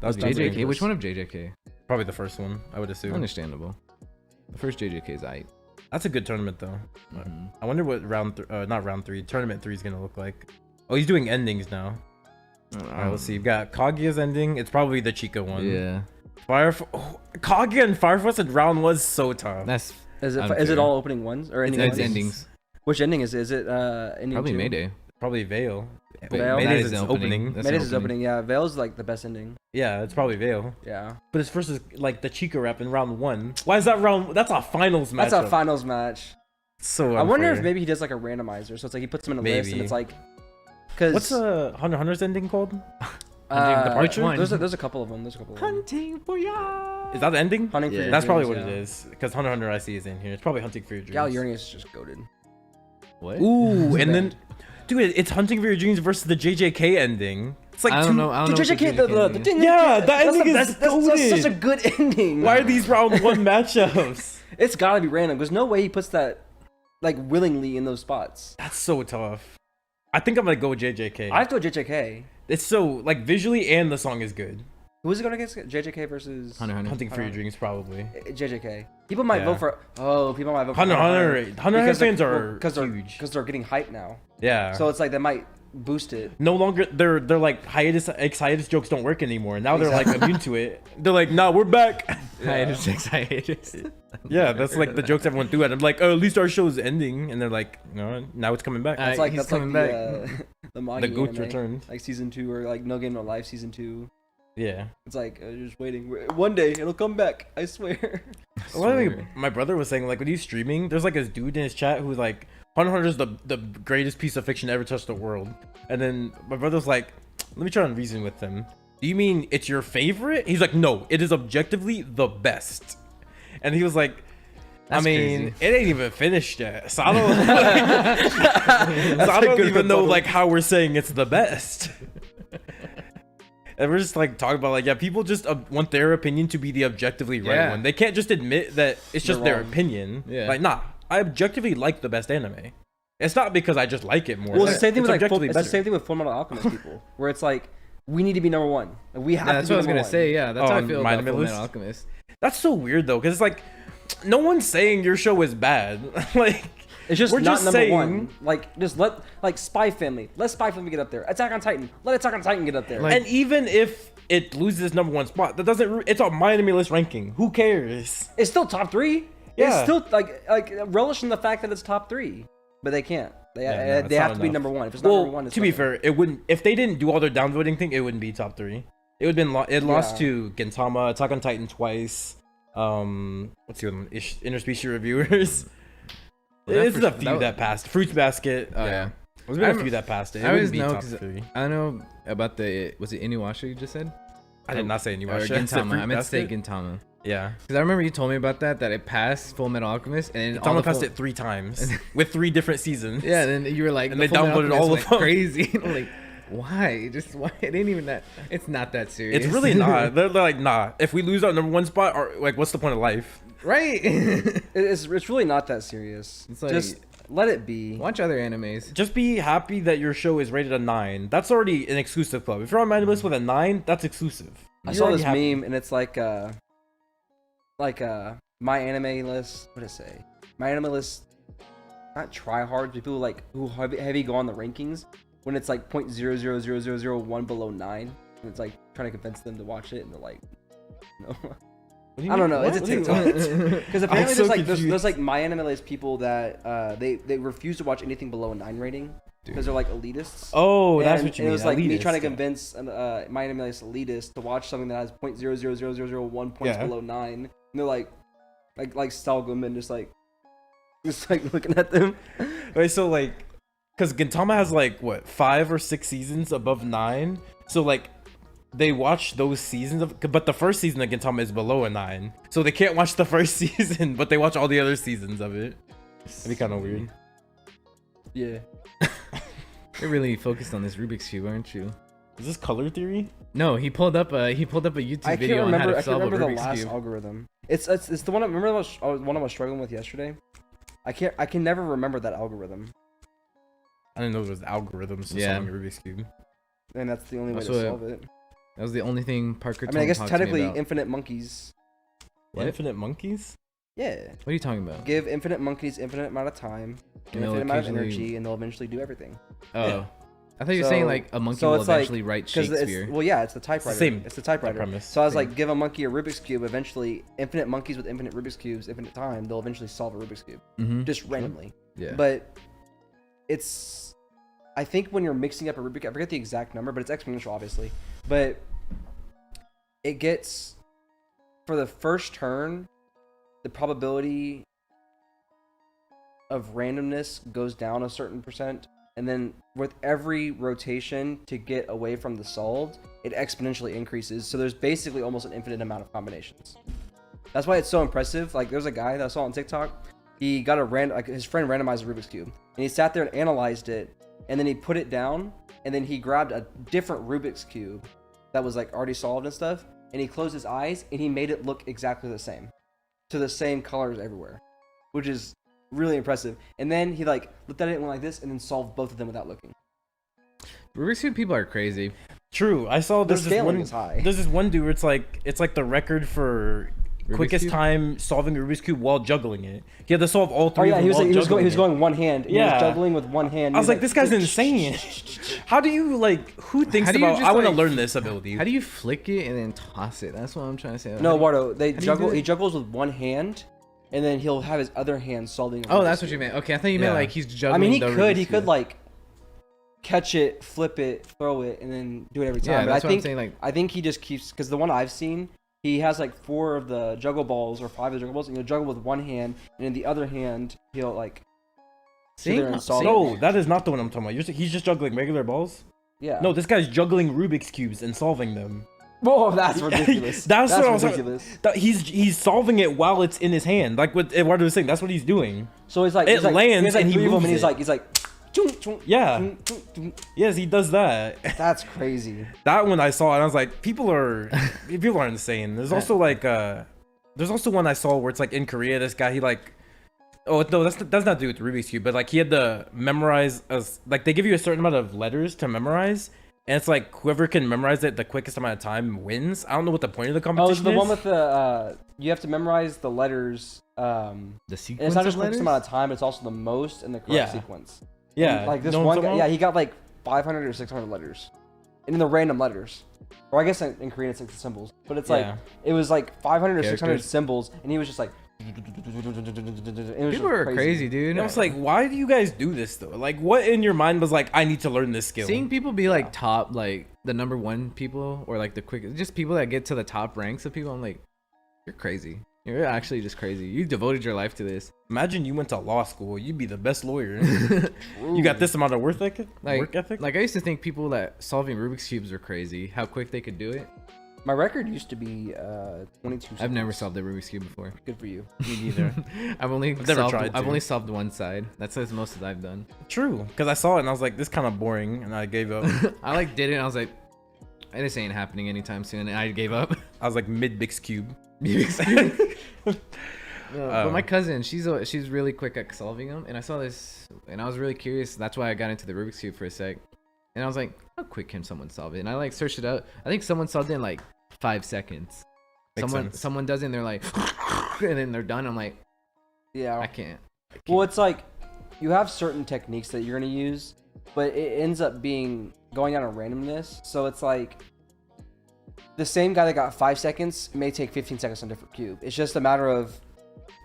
That was That's JJK. ridiculous. Which one of JJK? probably the first one, I would assume. Understandable. The first JJK is aight. That's a good tournament though. Mhm. I wonder what not round 3, tournament 3 is gonna look like. Oh, he's doing endings now. All right, let's see. You've got Kaguya's ending. It's probably the Chica one. Yeah, Kaguya and Fire Force in round was so tough. that's Is unfair. it all opening ones or ending It's ones? endings. Which ending is it? Is it ending Probably 2? Mayday. Probably Veil. Veil? Mayday That is is its the opening. That's Mayday the is opening. Yeah, Veil's like the best ending. Yeah, it's probably Veil. Yeah. But it's versus like the Chica rap in round 1. Why is that round? That's a finals match. That's a finals match. So I wonder if unfair. maybe he does like a randomizer, so it's like he puts them in a list and Maybe. it's like, because What's Hunter x Hunter's ending called? Which one? There's a couple of them. There's a couple of them. Hunting for ya. Is that the ending? Hunting for Yeah. your That's probably dreams, what yeah. it is. Because Hunter x Hunter I see is in here. It's probably Hunting for Your Dreams. Gal Uranus is just goaded. What? Ooh, It's and bad. then, dude, it's Hunting for Your Dreams versus the JJK ending. It's like I two. don't know. I don't know. what the JJK is. Yeah, that ending is that's such a goated. good ending. Why are these round 1 matchups? It's gotta be random. There's no way he puts that like willingly in those spots. That's so tough. I think I'm gonna go with JJK. I have to go JJK. It's so like visually and the song is good. Who is it going against? JJK versus Hunter x Hunter. Hunting for Your Dreams probably. JJK. People might Yeah. vote for. Oh, people might vote for Hunter x Hunter. Hunter x Hunter Because they're- fans are because they're huge. because they're getting hyped now. Yeah. So it's like they might boost it. no longer they're like hiatus jokes don't work anymore. Now they're like immune to it. They're like, nah, we're back. Hiatus, hiatus. Yeah, that's like the jokes everyone threw at them. Like, oh, at least our show's ending, and they're like, no, now it's coming back. That's like he's that's like coming the the manga The Goats anime, returned. like season 2 or like No Game No Life season 2. Yeah. It's like just waiting. One day it'll come back. I swear. My brother was saying like when he's streaming, there's like this dude in his chat who's like, Hunter x Hunter is the greatest piece of fiction ever touched the world. And then my brother's like, let me try and reason with him. Do you mean it's your favorite? He's like, no, it is objectively the best. And he was like, I That's mean, crazy. it ain't even finished yet. So I don't, so I don't even know like how we're saying it's the best. And we're just like talking about like, yeah, people just want their opinion to be the objectively right Yeah. one. They can't just admit that it's just They're their wrong. opinion. Yeah. Like, nah, I objectively like the best anime. It's not because I just like it more. Well, it's the same thing with like objectively it's the better. same thing with Full Metal Alchemist people, where it's like we need to be number one. Like, we have That's to what be I was number gonna one. say. Yeah, that's how I on feel My about Full List? Metal Alchemist. That's so weird though, because it's like no one's saying your show is bad. Like It's just we're not just number saying, one. Like just let Spy Family. Let Spy Family get up there. Attack on Titan. Let Attack on Titan get up there. Like- and even if it loses its number one spot, that doesn't. It's on My Enemy List ranking. Who cares? It's still top 3. Yeah. It's still like relish in the fact that it's top 3, but they can't. They it's they not have to be enough. number one. If it's not Well, number one, it's to not be number fair, it wouldn't. If they didn't do all their downvoting thing, it wouldn't be top 3. It would been. It lost Yeah. to Gintama, Attack on Titan twice. What's the other one? Interspecies Reviewers. Was that This for- is a few that passed. Fruits Basket. Oh yeah. There's been a I'm- few that passed it. It I always wouldn't be know top 'cause 3. I know about the was it Inuyasha you just said? I did not say any Or Gintama. I meant to say Gintama. Yeah. Because I remember you told me about that it passed Full Metal Alchemist and then all Gintama the passed full- it 3 times with 3 different seasons. Yeah, and then you were like, And the they Full Metal downloaded Alchemist all of went them. crazy. And I'm like, why? Just why? It ain't even that. It's not that serious. It's really not. They're like, nah. If we lose our number 1 spot, or like, what's the point of life? right. It's really not that serious. It's like- Just let it be. Watch other animes. Just be happy that your show is rated a 9. That's already an exclusive club. If you're on my list with a 9, that's exclusive. I You're saw already this happy. meme and it's like my anime list. What did it say? My anime list. Not try hard. People like who heavy go on the rankings when it's like 0.000001 below 9, and it's like trying to convince them to watch it, and they're like, no. I don't know. It's a TikTok. Because apparently so there's like my anime list people that they refuse to watch anything below a 9 rating because they're like elitists. Oh, that's And what you mean. it was like me elitist, trying to yeah. convince my anime list elitist to watch something that has 0.000001 points Yeah. below 9, and they're like Sal Goodman just like looking at them. Wait, so like, because Gintama has like what 5 or 6 seasons above 9, so like they watch those seasons of, but the first season of Gintama is below a 9, so they can't watch the first season, but they watch all the other seasons of it. That'd be kind of weird. Yeah. You're really focused on this Rubik's cube, aren't you? Is this color theory? No, he pulled up a YouTube I can't video on how remember. to I can't solve a remember the Rubik's last cube. algorithm. It's the one. Remember the one I was struggling with yesterday. I can never remember that algorithm, I didn't know there was algorithms to Yeah. solving a Rubik's cube. and that's the only way That's to what- solve it. That was the only thing Parker I told mean, I guess talked to me technically about. infinite monkeys. What? Infinite monkeys? Yeah. What are you talking about? Give infinite monkeys infinite amount of time, And they'll infinite amount of occasionally- energy, and they'll eventually do everything. Oh. Yeah. I thought you were saying So- like a monkey so will it's like- eventually write Because Shakespeare. it's the typewriter. same It's the typewriter. premise. So I was Same. like, give a monkey a Rubik's cube. Eventually, infinite monkeys with infinite Rubik's cubes, infinite time, they'll eventually solve a Rubik's cube Mm-hmm. just randomly. Yeah. But it's, I think when you're mixing up a Rubik, I forget the exact number, but it's exponential, obviously. But it gets, for the first turn, the probability of randomness goes down a certain percent, and then with every rotation to get away from the solved, it exponentially increases. So there's basically almost an infinite amount of combinations. That's why it's so impressive. Like, there's a guy that I saw on TikTok. He got his friend randomized a Rubik's cube, and he sat there and analyzed it, and then he put it down, and then he grabbed a different Rubik's cube that was like already solved and stuff, and he closed his eyes, and he made it look exactly the same, to the same colors everywhere, which is really impressive. And then he like looked at it and went like this, and then solved both of them without looking. Rubik's cube people are crazy. True. I saw Their there's this scaling one. is high. There's this one dude where it's like the record for Rubik's quickest cube? time solving a Rubik's cube while juggling it. He had to solve all Oh 3 yeah, of he them was while he was juggling going one hand. And He Yeah. was juggling with one hand. I was He like, this guy's insane. How do you like? Who thinks How do you about? just, I want to like- learn this ability. How do you flick it and then toss it? That's what I'm trying to say. No, How do you- Eduardo, they how do you juggle. do He it? juggles with one hand, and then he'll have his other hand solving. a Oh, Rubik's that's what cube. you meant. Okay, I thought you meant Yeah. like he's I juggling. mean, he the could. Rubik's He could cube. like catch it, flip it, throw it, and then do it every time. Yeah, But that's I what I'm think saying. Like, I think he just keeps, because the one I've seen, he has like 4 of the juggle balls or 5 of the juggle balls, and he'll juggle with one hand, and in the other hand he'll like sit there and solve it. No, that is not the one I'm talking about. He's just juggling regular balls. Yeah. No, this guy's juggling Rubik's cubes and solving them. Whoa, that's ridiculous. That's what I was ridiculous. He's solving it while it's in his hand, like what Eduardo was saying. That's what he's doing. So he's like, It lands he has like and he 3 of them, moves and it. he's like, chung, chung, Yeah. chung, chung, chung. Yes, he does that. That's crazy. That one I saw and I was like, people are insane. There's also like there's also one I saw where it's like in Korea, this guy he like Oh no, that's not to do with Rubik's Cube, but like he had to memorize as like they give you a certain amount of letters to memorize, and it's like whoever can memorize it the quickest amount of time wins. I don't know what the point of the Oh, competition it's the is. one with the you have to memorize the letters. The And sequence it's not just of quickest letters? amount of time; it's also the most in the correct Yeah. sequence. Yeah, And, like this you know what one I'm guy, talking yeah, about? he got like 500 or 600 letters, and in the random letters, or I guess in Korean it's like the symbols, but it's like Yeah. it was like 500 or 600 Characters. symbols, and he was just like. It was People just are crazy, dude. And I was like, why do you guys do this though? Like, what in your mind was like, I need to learn this skill? seeing people be like top, like the number one people, or like the quickest, just people that get to the top ranks of people. I'm like, you're crazy. You're actually just crazy. You devoted your life to this. Imagine you went to law school. You'd be the best lawyer. You got this amount of work ethic. Like I used to think people that solving Rubik's cubes were crazy. How quick they could do it. My record used to be 22 I've never seconds. solved a Rubik's cube before. Good for you. Me neither. I've only never solved, tried I've to. only solved one side. That's as most as I've done. True, because I saw it and I was like, this kind of boring, and I gave up. I like did it. And I was like, this ain't happening anytime soon. And I gave up. I was like mid Bix Cube. But my cousin, she's really quick at solving them, and I saw this, and I was really curious. That's why I got into the Rubik's cube for a sec, and I was like, how quick can someone solve it? And I like searched it out. I think someone solved it in like 5 seconds. Makes sense. Someone does it, and they're like, and then they're done. I'm like, Yeah. I can't. Well, it's like you have certain techniques that you're gonna use, but it ends up being going out of randomness. So it's like the same guy that got 5 seconds may take 15 seconds on a different cube. It's just a matter of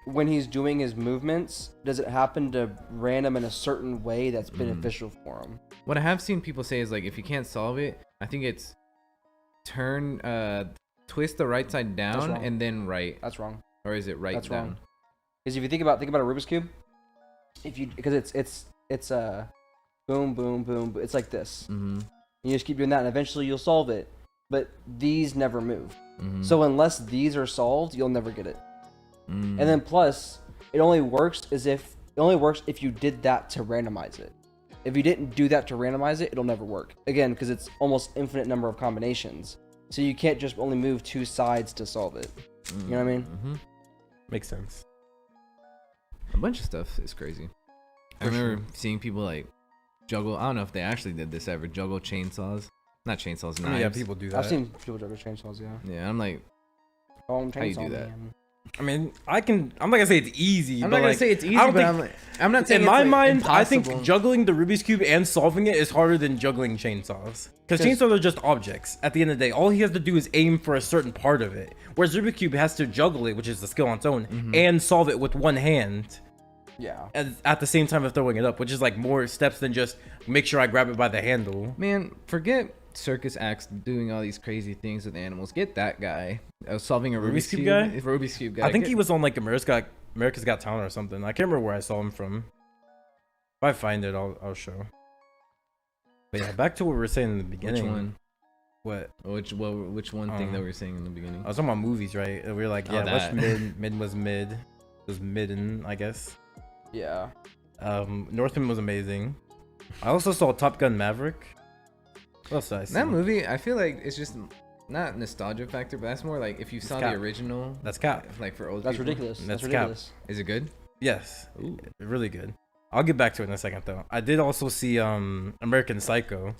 when he's doing his movements, does it happen to random in a certain way that's beneficial for him? What I have seen people say is like, if you can't solve it, I think it's twist the right side down wrong. and then right, That's wrong. or is it right That's down? wrong. Because if you think about a Rubik's cube, because it's boom boom boom, it's like this. Mm-hmm. You just keep doing that, and eventually you'll solve it. But these never move. Mm-hmm. So unless these are solved, you'll never get it. Mm. And then plus, it only works if you did that to randomize it. If you didn't do that to randomize it, it'll never work. Again, because it's almost infinite number of combinations. So you can't just only move 2 sides to solve it. You know what I mean? Mm-hmm. Makes sense. A bunch of stuff is crazy. I remember seeing people like juggle. I don't know if they actually did this ever. Juggle chainsaws, not chainsaws, knives. Yeah, people do that. I've seen people juggle chainsaws, yeah. Yeah, I'm like, Oh, I'm How you chainsaw do that? man. I mean, I'm not gonna say it's easy. I'm but not gonna like, say it's easy, I don't but think, I'm not saying in it's, my like, mind, I impossible. think juggling the Rubik's Cube and solving it is harder than juggling chainsaws. Because chainsaws are just objects. At the end of the day, all he has to do is aim for a certain part of it. Whereas Rubik's Cube has to juggle it, which is the skill on its own, and solve it with one hand Yeah. at the same time of throwing it up, which is like more steps than just make sure I grab it by the handle. Man, forget circus acts doing all these crazy things with animals. Get that guy solving a Rubik's Cube guy? Rubik's cube guy. I think he was on like America's Got Talent or something. I can't remember where I saw him from. If I find it, I'll show. But yeah, back to what we were saying in the beginning. Which one? What? Which one thing that we were saying in the beginning? I was talking about movies, right? We were like, Oh, yeah, what's that. mid was mid. It was midden, I guess. Yeah. Northman was amazing. I also saw Top Gun Maverick. What else did I see? That movie, I feel like it's just not nostalgia factor, but that's more like if you saw cap. the original, That's cap. like for old That's people. ridiculous. That's That's cap. ridiculous. Is it good? Yes. Ooh. Really good. I'll get back to it in a second though. I did also see American Psycho.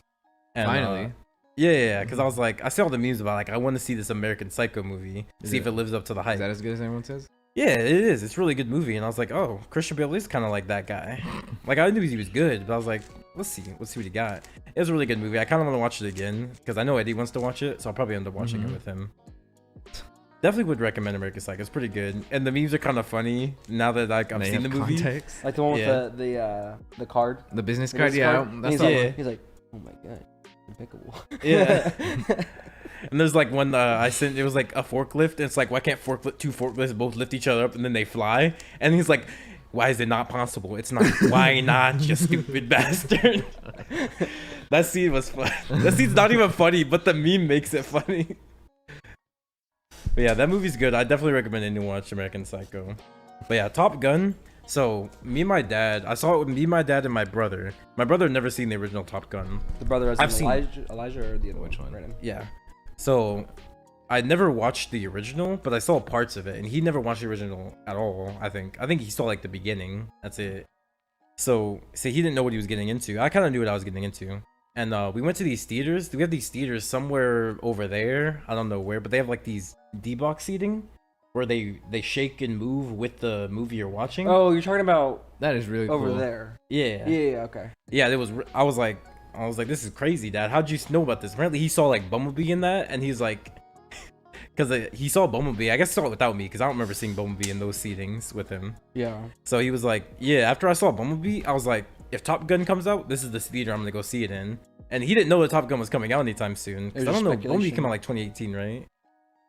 And, Finally. Yeah, because I was like, I see all the memes about like I want to see this American Psycho movie, Is see if it- it lives up to the hype. Is that as good as everyone says? Yeah, it is. It's a really good movie, and I was like, oh, Christian Bale is kind of like that guy. Like I knew he was good, but I was like, let's see what he got. It was a really good movie. I kind of want to watch it again because I know Eddie wants to watch it, so I'll probably end up watching it with him. Definitely would recommend American Psycho. It's pretty good, and the memes are kind of funny now that like I've They seen the have movie. context. Like the one with Yeah. the card. The business The card, business yeah. card? And That's he's all. Yeah. like, he's like, oh my god, impeccable. Yeah. And there's like one I sent. It was like a forklift. And it's like, why can't two forklifts both lift each other up and then they fly? And he's like, why is it not possible? It's not. Why not, you stupid bastard? That scene was fun. That scene's not even funny, but the meme makes it funny. But yeah, that movie's good. I definitely recommend anyone watch American Psycho. But yeah, Top Gun. So me and my dad, I saw it with me, my dad, and my brother. My brother had never seen the original Top Gun. The brother has I've seen- Elijah or the other Which one? Random. Yeah. So I never watched the original, but I saw parts of it, and he never watched the original at all. I think he saw like the beginning. That's it. So he didn't know what he was getting into. I kind of knew what I was getting into. And we went to these theaters. We have these theaters somewhere over there. I don't know where, but they have like these D-box seating where they shake and move with the movie you're watching. Oh, you're talking about That is really over cool. there. Yeah. Yeah, okay. Yeah, it was. I was like, this is crazy, Dad. How'd you know about this? Apparently, he saw like Bumblebee in that, and he's like, because he saw Bumblebee. I guess he saw it without me, because I don't remember seeing Bumblebee in those seatings with him. Yeah. So he was like, yeah. After I saw Bumblebee, I was like, if Top Gun comes out, this is the theater I'm gonna go see it in. And he didn't know that Top Gun was coming out anytime soon. 'Cause I don't know. Bumblebee came out like 2018, right?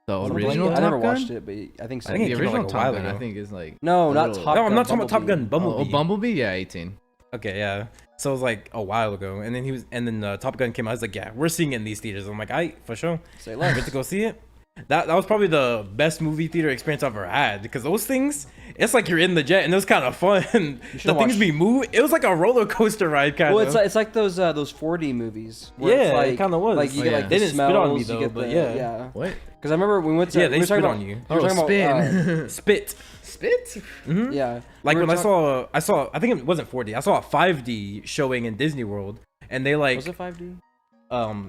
The Something original like Top that. I never Gun? watched it, but I think so. I think The it came out, original like, a Top while Gun, ago. I think, is like No, a not little- Top No, Gun. I'm not talking about Top Gun. Bumblebee. Oh, Bumblebee, yeah, 18. Okay, yeah. So it was like a while ago, and then Top Gun came out. I was like, yeah, we're seeing it in these theaters. I'm like, for sure. Say I'm less. good to go see it. That was probably the best movie theater experience I've ever had, because those things, it's like you're in the jet, and it was kind of fun. The should've things watched- be move. It was like a roller coaster ride, kind Well, of. it's like those 4D movies. Where Yeah, it's like, it kinda was. Like you Oh, get yeah. like They the didn't spit smells. on me, You though, get but the, yeah. What? Because I remember we went to. Yeah, they we were talking spit about, on you. We were talking spin. Spit. Spit? Mhm. yeah. Like we were when talk- I saw, I think it wasn't 4D. I saw a 5D showing in Disney World, and they like, Was it 5D?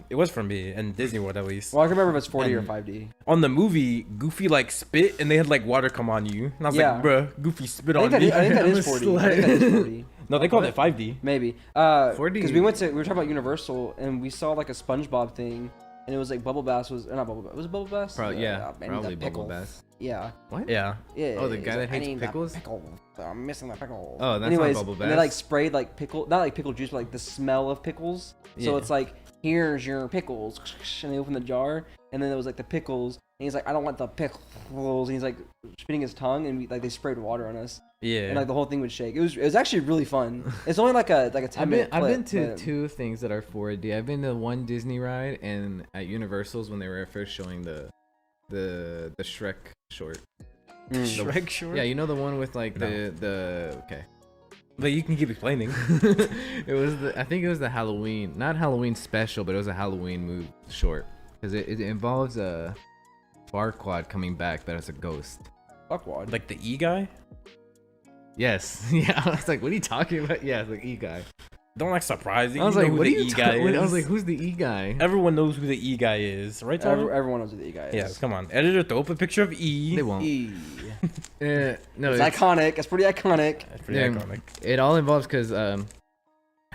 it was for me in Disney World at least. Well, I can remember if it's 4D or And- 5D. On the movie, Goofy like spit, and they had like water come on you, and I was Yeah. like, bruh, Goofy spit I on think, me. that I'm is a 4D. I think that is 4D. No, they called it 5D. Maybe. 4D. Because we were talking about Universal and we saw like a SpongeBob thing, and it was like Bubble Bass was not Bubble Bass. Was it Bubble Bass? Probably, yeah. I need Probably that pickle. Bubble Bass. Yeah. What? Yeah. Yeah. Oh, the he's guy that like, I hates need that pickles? pickle. I'm missing that pickle. Oh, that's Anyways, not Bubble and they like Bass. sprayed like pickle, not like pickle juice, but like the smell of pickles. So Yeah. it's like, here's your pickles, and they open the jar, and then there was like the pickles, and he's like, I don't want the pickles, and he's like spitting his tongue, and they sprayed water on us, Yeah. and like the whole thing would shake. It was actually really fun. It's only like a 10-minute I've been clip, to but- two things that are 4D. I've been to one Disney ride and at Universal's when they were first showing the Shrek short. Shrek short. Yeah, you know the one with like No. the okay. But you can keep explaining. It was I think it was the Halloween, not Halloween special, but it was a Halloween move short because it involves a Farquaad coming back, but as a ghost. Fuckwad. Like the E guy. Yes, yeah. I was like, what are you talking about? Yeah, it's like E guy. Don't act surprised. I was You know like, who what are the you E guy talking? I was is. like, who's the E guy? Everyone knows who the E guy is, right? Tyler? Everyone knows who the E guy is. Yeah, come on. Editor, throw up a picture of E. They won't. E. No, It's iconic. It's pretty iconic. That's pretty Yeah. iconic. It all involves because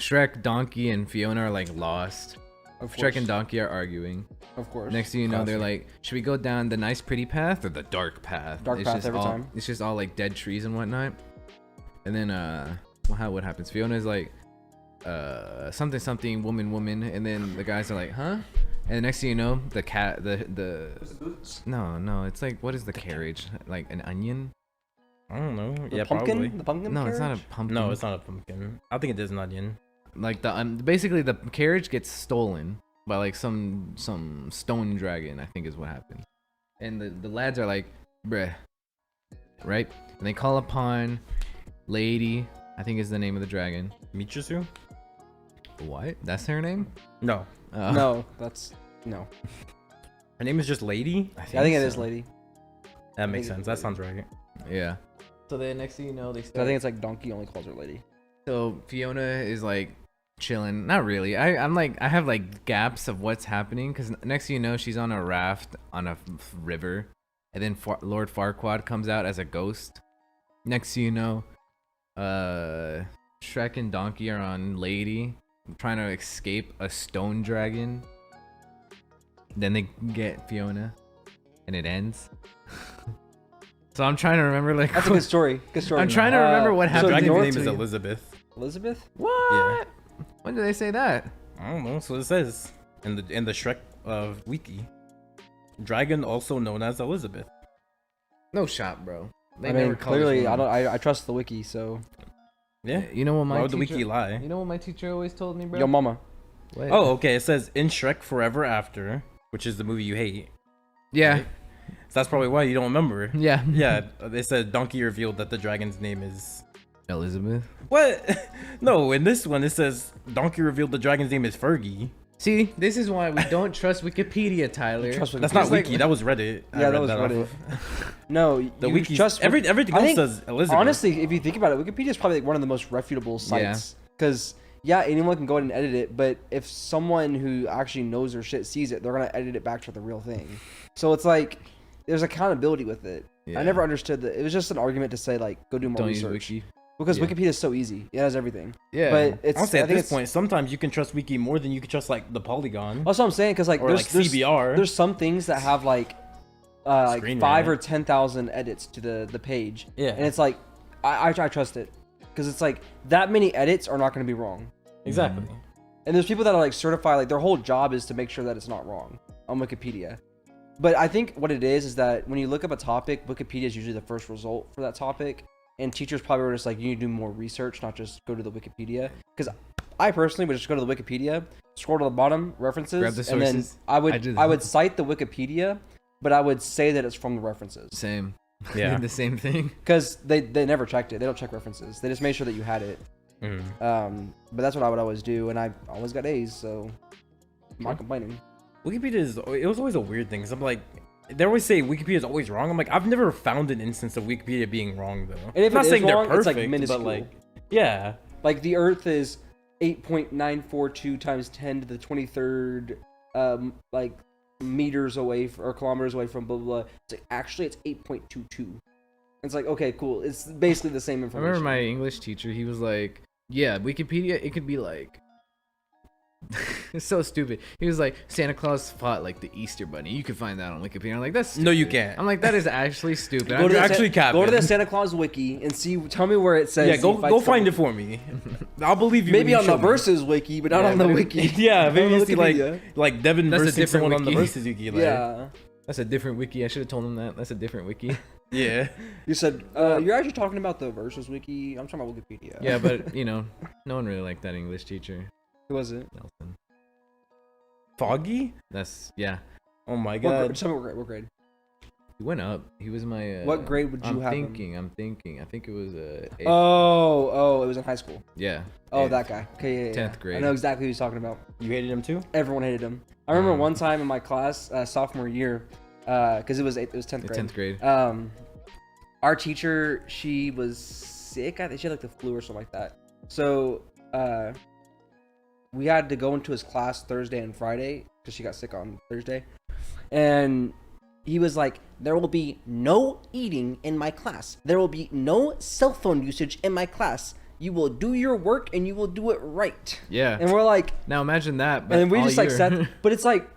Shrek, Donkey, and Fiona are like lost. Of course. Shrek and Donkey are arguing. Of course. Next thing you know, they're Classic. like, should we go down the nice pretty path or the dark path? Dark It's path just every all, time. It's just all like dead trees and whatnot. And then what happens? Fiona's like something woman, and then the guys are like, huh? And the next thing you know, the cat the no, it's like, what is the carriage? Like an onion? I don't know. The Yeah, pumpkin? probably. The pumpkin No, it's not carriage? a pumpkin. No, it's not a pumpkin. I think it is an onion. Like the basically the carriage gets stolen by like some stone dragon, I think is what happened. And the lads are like, bruh, right? And they call upon Lady, I think is the name of the dragon. Michisu? What? That's her name? No. No, that's no. Her name is just Lady? I think it is so. Lady. That makes think sense. it's That Lady. sounds right. Yeah. So then next thing you know, they I start. think it's like Donkey only calls her Lady. So Fiona is like chilling. Not really. I'm like, I have like gaps of what's happening because next thing you know, she's on a raft on a river, and then Lord Farquaad comes out as a ghost. Next thing you know, Shrek and Donkey are on Lady trying to escape a stone dragon. Then they get Fiona, and it ends. So I'm trying to remember like. That's a good story. Good story. I'm trying to remember what The happened. dragon's North- name is Elizabeth. Elizabeth? What? When did they say that? I don't know. That's what it says in the Shrek wiki. Dragon, also known as Elizabeth. No shot, bro. They I never mean, call this clearly, woman. I trust the wiki, so. Yeah. You know what my Why would the teacher, wiki lie? You know what my teacher always told me, bro? Yo, mama. What? Oh, okay. It says in Shrek Forever After, which is the movie you hate. yeah, Right? So that's probably why you don't remember. yeah, Yeah, they said Donkey revealed that the dragon's name is. Elizabeth. What? No, in this one it says Donkey revealed the dragon's name is Fergie. See, this is why we don't trust Wikipedia, Tyler. Trust Wikipedia. That's not Just like- Wiki. That was Reddit. I Yeah, that read was off Reddit. of. No, The you Wiki. trust Everything I else think, says Elizabeth. Honestly, if you think about it, Wikipedia is probably like one of the most reputable sites. Because yeah, anyone can go ahead and edit it, but if someone who actually knows their shit sees it, they're gonna edit it back to the real thing. So it's like there's accountability with it. Yeah. I never understood that. It was just an argument to say like go do more Don't use research Wiki. because Yeah. Wikipedia is so easy. It has everything. Yeah. But it's Honestly, I at think this point, sometimes you can trust Wiki more than you can trust like the Polygon that's what I'm saying because like or like there's CBR. there's some things that have like Screen 5 rant. or 10,000 edits to the page. Yeah. And it's like I trust it because it's like that many edits are not going to be wrong. Exactly. And there's people that are like certified, like their whole job is to make sure that it's not wrong on Wikipedia. But I think what it is that when you look up a topic, Wikipedia is usually the first result for that topic. And teachers probably were just like, you need to do more research, not just go to the Wikipedia. Because I personally would just go to the Wikipedia, scroll to the bottom, references, Grab the and then sources. I I would do I that. would cite the Wikipedia, but I would say that it's from the references. Same. Yeah. The same thing. Because they never checked it. They don't check references. They just made sure that you had it. Mm. But that's what I would always do, and I always got A's, so I'm not complaining. Wikipedia it was always a weird thing. Cause I'm like, they always say Wikipedia is always wrong. I'm like, I've never found an instance of Wikipedia being wrong though. And if I'm not it is saying wrong, they're it's, like, perfect, minuscule. but like, yeah, Like the Earth is 8.942 times 10 to the 23rd, like meters away or kilometers away from blah blah blah. It's like actually it's 8.22. It's like okay, cool. It's basically the same I information. remember my English teacher. He was like, "Yeah, Wikipedia. It could be like." It's so stupid. He was like, Santa Claus fought like the Easter Bunny. You can find that on Wikipedia. I'm like, that's stupid. No, you can't. I'm like, that is actually stupid. Go I'm to the actually Go to the capping. Santa Claus wiki and see. Tell me where it says. yeah. he Go fights find the- it for me. I'll believe you. when Maybe you on the show me. versus wiki, but not Yeah, on the but- wiki. Yeah, maybe On you see Wikipedia. like Devin That's a versus different someone on the wiki. versus Yuki. Like, Yeah. That's a different wiki. I should have told him that. That's a different wiki. yeah. You said you're actually talking about the versus wiki. I'm talking about Wikipedia. Yeah, but you know, no one really liked that English teacher, Who was it? Nelson. Foggy. That's yeah. Oh my What god. grade? Tell me what grade. He went up. He was my. What grade would you I'm have him? thinking. I'm thinking. I think it was eighth. Oh, it was in high school. Yeah. Oh, eighth. that guy. Okay, yeah, 10th grade. I know exactly who he's talking about. You hated him too? Everyone hated him. I remember Mm. one time in my class, sophomore year, because it was 10th The grade. 10th grade. Our teacher, she was sick. I think she had like the flu or something like that. So we had to go into his class Thursday and Friday because she got sick on Thursday, and he was like, "There will be no eating in my class. There will be no cell phone usage in my class. You will do your work and you will do it right." Yeah. And we're like, Now imagine that. But and we all just like year. sat, but it's like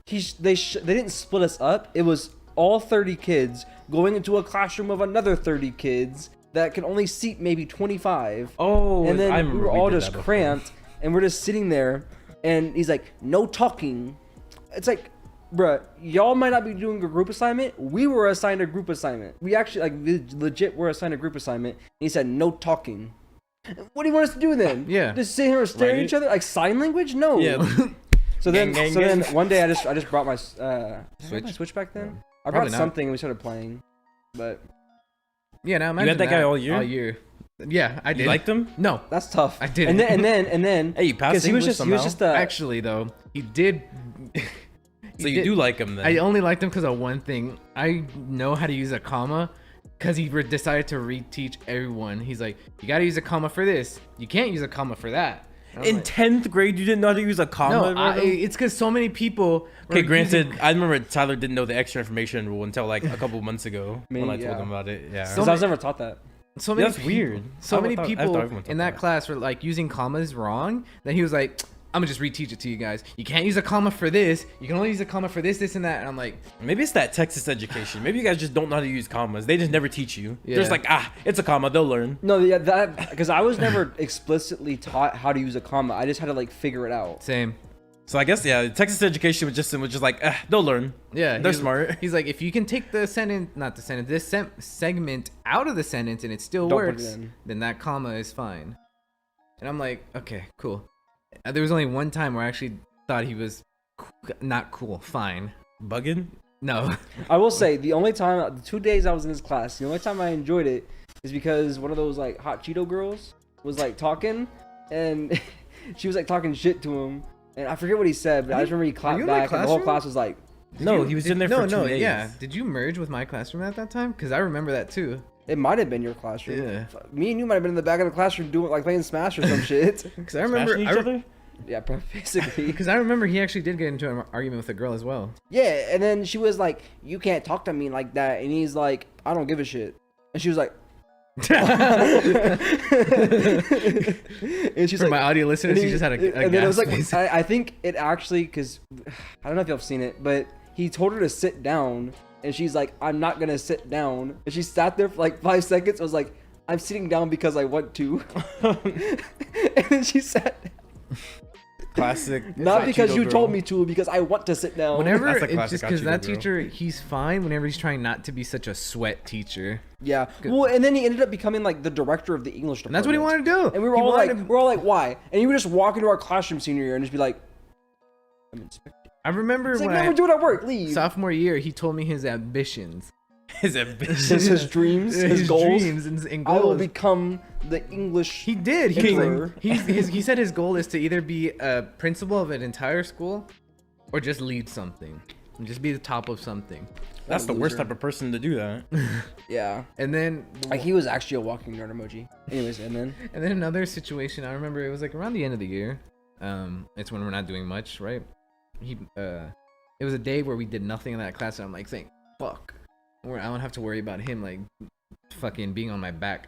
they didn't split us up. It was all 30 kids going into a classroom of another 30 kids that could only seat maybe 25. Oh, And then I we remember were all did just that before. cramped, and we're just sitting there, and he's like, "No talking." It's like, bruh, y'all might not be doing a group assignment. We were assigned a group assignment. We actually legit were assigned a group assignment. And he said, "No talking." What do you want us to do then? Yeah. Just sit here and stare at Right. each other like sign language? No. Yeah. So then, Gang, gang, so then gang. one day I just brought my did I have my Switch? Switch back then. I Probably brought not. something and we started playing, but Yeah. Now imagine had that guy all year? All year. Yeah, I did. You liked him? No. that's tough. I didn't. And then Hey, you passed because he was English just somehow? Actually, though, he did. So you do like him then? I only liked him because of one thing. I know how to use a comma because he decided to reteach everyone. He's like, you got to use a comma for this. You can't use a comma for that. And I'm In like, 10th grade, you didn't know how to use a comma? no, Eduardo? it's because so many people. Okay, were granted, using- I remember Tyler didn't know the extra information rule until like a couple months ago when I Me, told yeah. him about it. Yeah. So because I was never taught that. so many That's people- weird. So I many thought- I people thought everyone taught in that that. class were like using commas wrong. That he was like, I'm gonna just reteach it to you guys. You can't use a comma for this. You can only use a comma for this, this, and that. And I'm like, Maybe it's that Texas education. Maybe you guys just don't know how to use commas. They just never teach you. They're just Yeah. like, it's a comma. They'll learn. No, yeah, that because I was never explicitly taught how to use a comma. I just had to like figure it out. same. So I guess yeah, Texas education was just like, they'll learn. Yeah, They're he's- smart. He's like, if you can take the sentence, not the sentence, this segment out of the sentence and it still Don't put it works, in. then that comma is fine. And I'm like, okay, cool. There was only one time where I actually thought he was not cool. Fine. Buggin? No. I will say the only time, the 2 days I was in his class, the only time I enjoyed it is because one of those like hot Cheeto girls was like talking, and she was like talking shit to him, And I forget what he said, but I just remember he clapped back, and the whole class was like, No, he was in there for 2 days. Yeah. Did you merge with my classroom at that time? Because I remember that too. it might have been your classroom. Yeah. Me and you might have been in the back of the classroom doing like playing Smash or some shit. Because I remember Smashing each other? Yeah, basically. Because I remember he actually did get into an argument with a girl as well. Yeah, and then she was like, "You can't talk to me like that," and he's like, "I don't give a shit," and she was like. And she's For like, my audio listeners, he just had a and then it was like, face. I think it actually, because I don't know if y'all have seen it, but he told her to sit down, and she's like, "I'm not gonna sit down," and she sat there for like 5 seconds. I was like, "I'm sitting down because I want to," and then she sat down. Classic. Not because Cheeto you girl. told me to, because I want to sit down. Whenever That's a it's classic just because Cheeto that girl. teacher, he's fine whenever he's trying not to be such a sweat teacher. Yeah. Well, and then he ended up becoming like the director of the English And department. that's what he wanted to do. And we were all like, why? And he would just walk into our classroom senior year and just be like, I'm inspecting. I remember It's like, when no, we're doing our work. Leave. sophomore year, he told me his ambitions. His ambition. his dreams, his goals. dreams and I will goals. become the English. He did. He, Hitler. he said his goal is to either be a principal of an entire school or just lead something. And just be the top of something. That's the worst loser. type of person to do that. Yeah. And then Like he was actually a walking nerd emoji. Anyways, and then another situation, I remember it was like around the end of the year. It's when we're not doing much, right? It was a day where we did nothing in that class, and I'm like saying, fuck. I don't have to worry about him like fucking being on my back.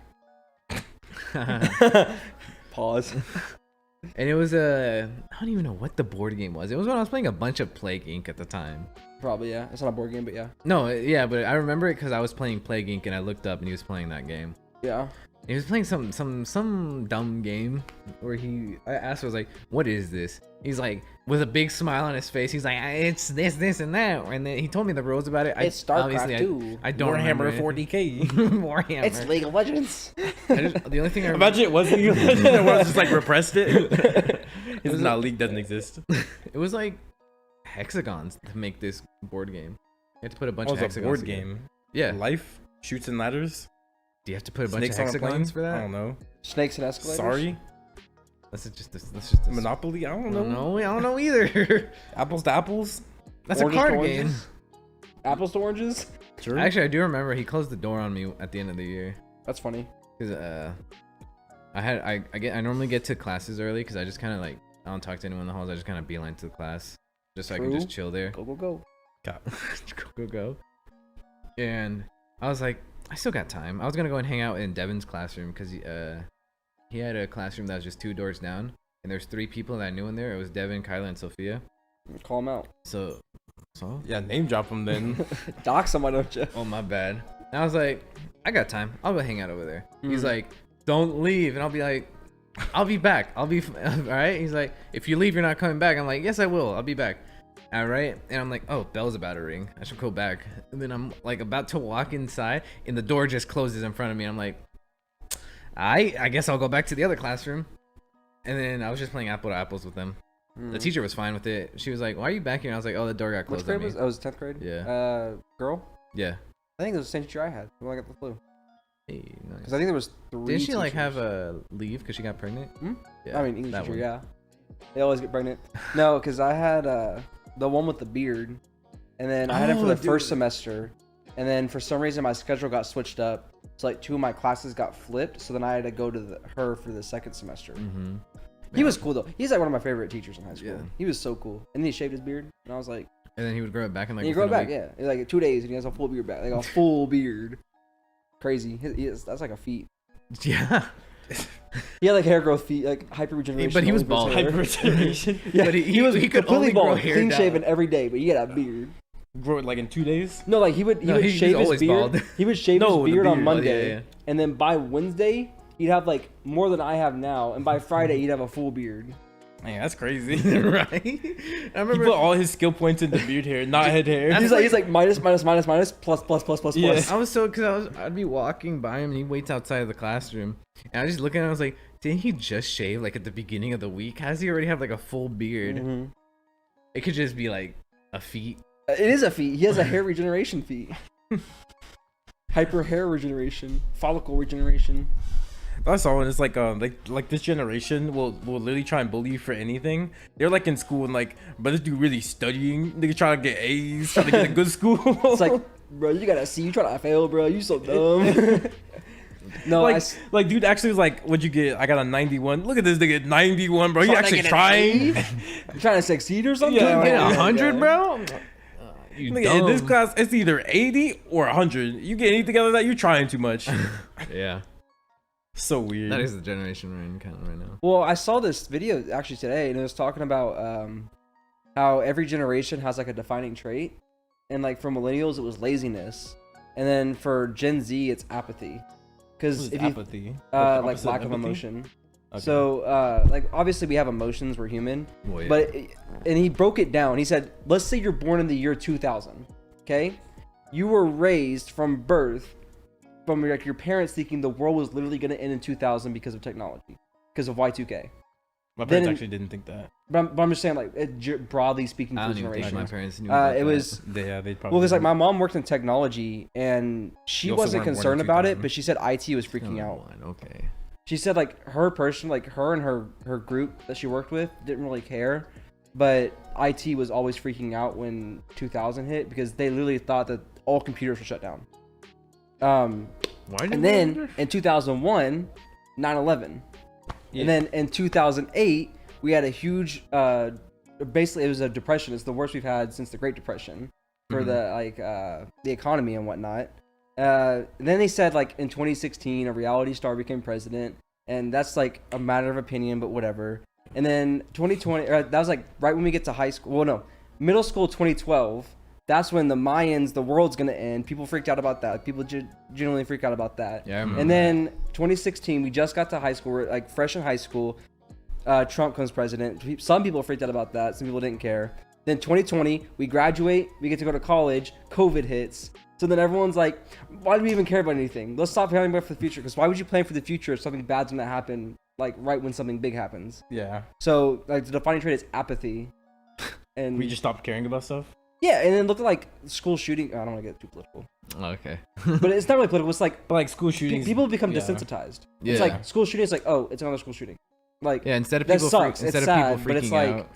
pause. And it was I don't even know what the board game was. It was when I was playing a bunch of Plague Inc. at the time. Probably, yeah. It's not a board game, but yeah. No, yeah, but I remember it because I was playing Plague Inc. and I looked up and he was playing that game. Yeah. He was playing some dumb game where I asked, I was like, "What is this?" He's like, with a big smile on his face, he's like, "It's this, and that." And then he told me the rules about it. It's StarCraft 2. I don't remember Warhammer it. 40k. Warhammer. It's League of Legends. The only thing I remember, Imagine it wasn't you. It was just like repressed it. It's not league doesn't exist. it was like hexagons to make this board game. You had to put a bunch Oh, of it's a hexagons board together. game. Yeah. Life, shoots and ladders. Do you have to put a bunch Snakes of on a plane. hexagons for I that? don't know. Snakes and escalators. Sorry. Let's just Monopoly. I I don't don't know. know. I don't know either. Apples to apples. That's Oranges a to card oranges? game. Apples to oranges. Sure. Actually, I do remember he closed the door on me at the end of the year. That's funny. Cause I normally get to classes early because I just kind of like I don't talk to anyone in the halls. I just kind of beeline to the class just so I can True. just chill there. Go, go, go. go. And I was like, I still got time. I was gonna go and hang out in Devin's classroom because he had a classroom that was just 2 doors down, and there's 3 people that I knew in there. It was Devin, Kyla, and Sophia. Call him out. So Yeah, name drop them then. Dock someone, don't you? oh my bad. And I was like, I got time. I'll go hang out over there. He's Mhm. like, don't leave, and I'll be like, I'll be back. All right. He's like, if you leave, you're not coming back. I'm like, yes, I will. I'll be back. All right. And I'm like, oh, bell's about to ring. I should go back. And then I'm like about to walk inside, and the door just closes in front of me. I'm like, I guess I'll go back to the other classroom. And then I was just playing apple to apples with them. The teacher was fine with it. She was like, why are you back here? And I was like, oh, the door got Which closed grade on me. was? I was 10th grade. Yeah. Girl. Yeah. I think it was the same teacher I had. The one I got the flu. Hey, nice. Because I think there was 3. Didn't she like teachers. have a leave because she got pregnant? Hmm? Yeah, I mean, English that teacher, one. yeah. They always get pregnant. No, because I had the one with the beard, and then I had him for Oh, the dude. first semester, and then for some reason my schedule got switched up. So like 2 of my classes got flipped, so then I had to go to her for the second semester. Mm-hmm. He was cool though. He's like one of my favorite teachers in high school. Yeah. He was so cool. And then he shaved his beard, and I was like, And then he would grow it back in like. and you grow it within a back, week. yeah. Like 2 days, and he has a full beard back, like a full beard. Crazy. That's like a feat. Yeah. He had like hair growth feet, like hyper regeneration. But he was only for bald. his hair. Hyperregeneration. Yeah, But he was he could completely only grow bald, hair clean down. shaven every day, but he had a beard. Grow it like in 2 days. No, like he would he's shave his always beard. bald. He would shave No, his the beard on beard. Monday, Yeah. and then by Wednesday he'd have like more than I have now, and by Friday he'd have a full beard. Man, that's crazy. Right. I He remember. put all his skill points into beard hair, not head hair. He's like minus plus plus. Yeah. I was so because I'd be walking by him and he waits outside of the classroom, and I was just looking at him. I was like, didn't he just shave like at the beginning of the week? How does he already have like a full beard? Mhm. It could just be like a feet. It is a feat. He has a hair regeneration feat. Hyper hair regeneration, follicle regeneration. I saw one. It's like this generation will literally try and bully you for anything. They're like in school and like, but this dude really studying. They try to get A's, trying to get a good school. It's like, bro, you gotta see. You try to fail, bro. You so dumb. No, like dude actually was like, what'd you get? I got a 91. Look at this nigga, 91, bro. You actually trying? Trying to succeed or something? Yeah, Like, 100, bro. You Nigga, in this class, it's either 80 or 100. You get anything other than that, you're trying too much. Yeah, So weird. that is the generation we're in kind of right now. Well, I saw this video actually today, and it was talking about how every generation has like a defining trait, and like for millennials it was laziness, and then for Gen Z it's apathy, because if you apathy, like lack of emotion. Okay. So like obviously we have emotions, we're human, Well, yeah. but and he broke it down. He said, let's say you're born in the year 2000, okay? You were raised from birth from like your parents thinking the world was literally going to end in 2000 because of technology, because of Y2K. My then- parents actually didn't think that. But I'm just saying, like, broadly speaking, I for don't even think my generations. parents knew about It that. was Yeah, they probably. well, because like my mom worked in technology, and she You also wasn't weren't born in concerned about it, 2000. but she said IT was freaking out. Okay. She said like her person, like her and her group that she worked with didn't really care, but IT was always freaking out when 2000 hit because they literally thought that all computers were shut down. Why did And then in 2001, 9/11. Yeah. And then in 2008, we had a huge, basically it was a depression. It's the worst we've had since the Great Depression for the economy and whatnot. And then they said like in 2016, a reality star became president, and that's like a matter of opinion, but whatever. And then 2020, that was like right when we get to high school. Well, no, middle school 2012. That's when the Mayans, the world's gonna end. People freaked out about that. People genuinely freak out about that. Yeah, I remember and then 2016, we just got to high school. We're like fresh in high school. Trump comes president. Some people freaked out about that. Some people didn't care. Then 2020, we graduate. We get to go to college. COVID hits. So then everyone's like, why do we even care about anything? Let's stop planning for the future. Because why would you plan for the future if something bad's gonna happen, like right when something big happens? Yeah. So like the defining trait is apathy. And We just stopped caring about stuff. yeah, and then look at like school shooting. I don't want to get too political, Okay. but it's not really political. It's like But like school shootings, people become yeah. desensitized. Yeah. It's like school shooting. It's like, oh, it's another school shooting. Like Yeah, instead of that people sucks. instead It's of sad, people but it's freaking like out.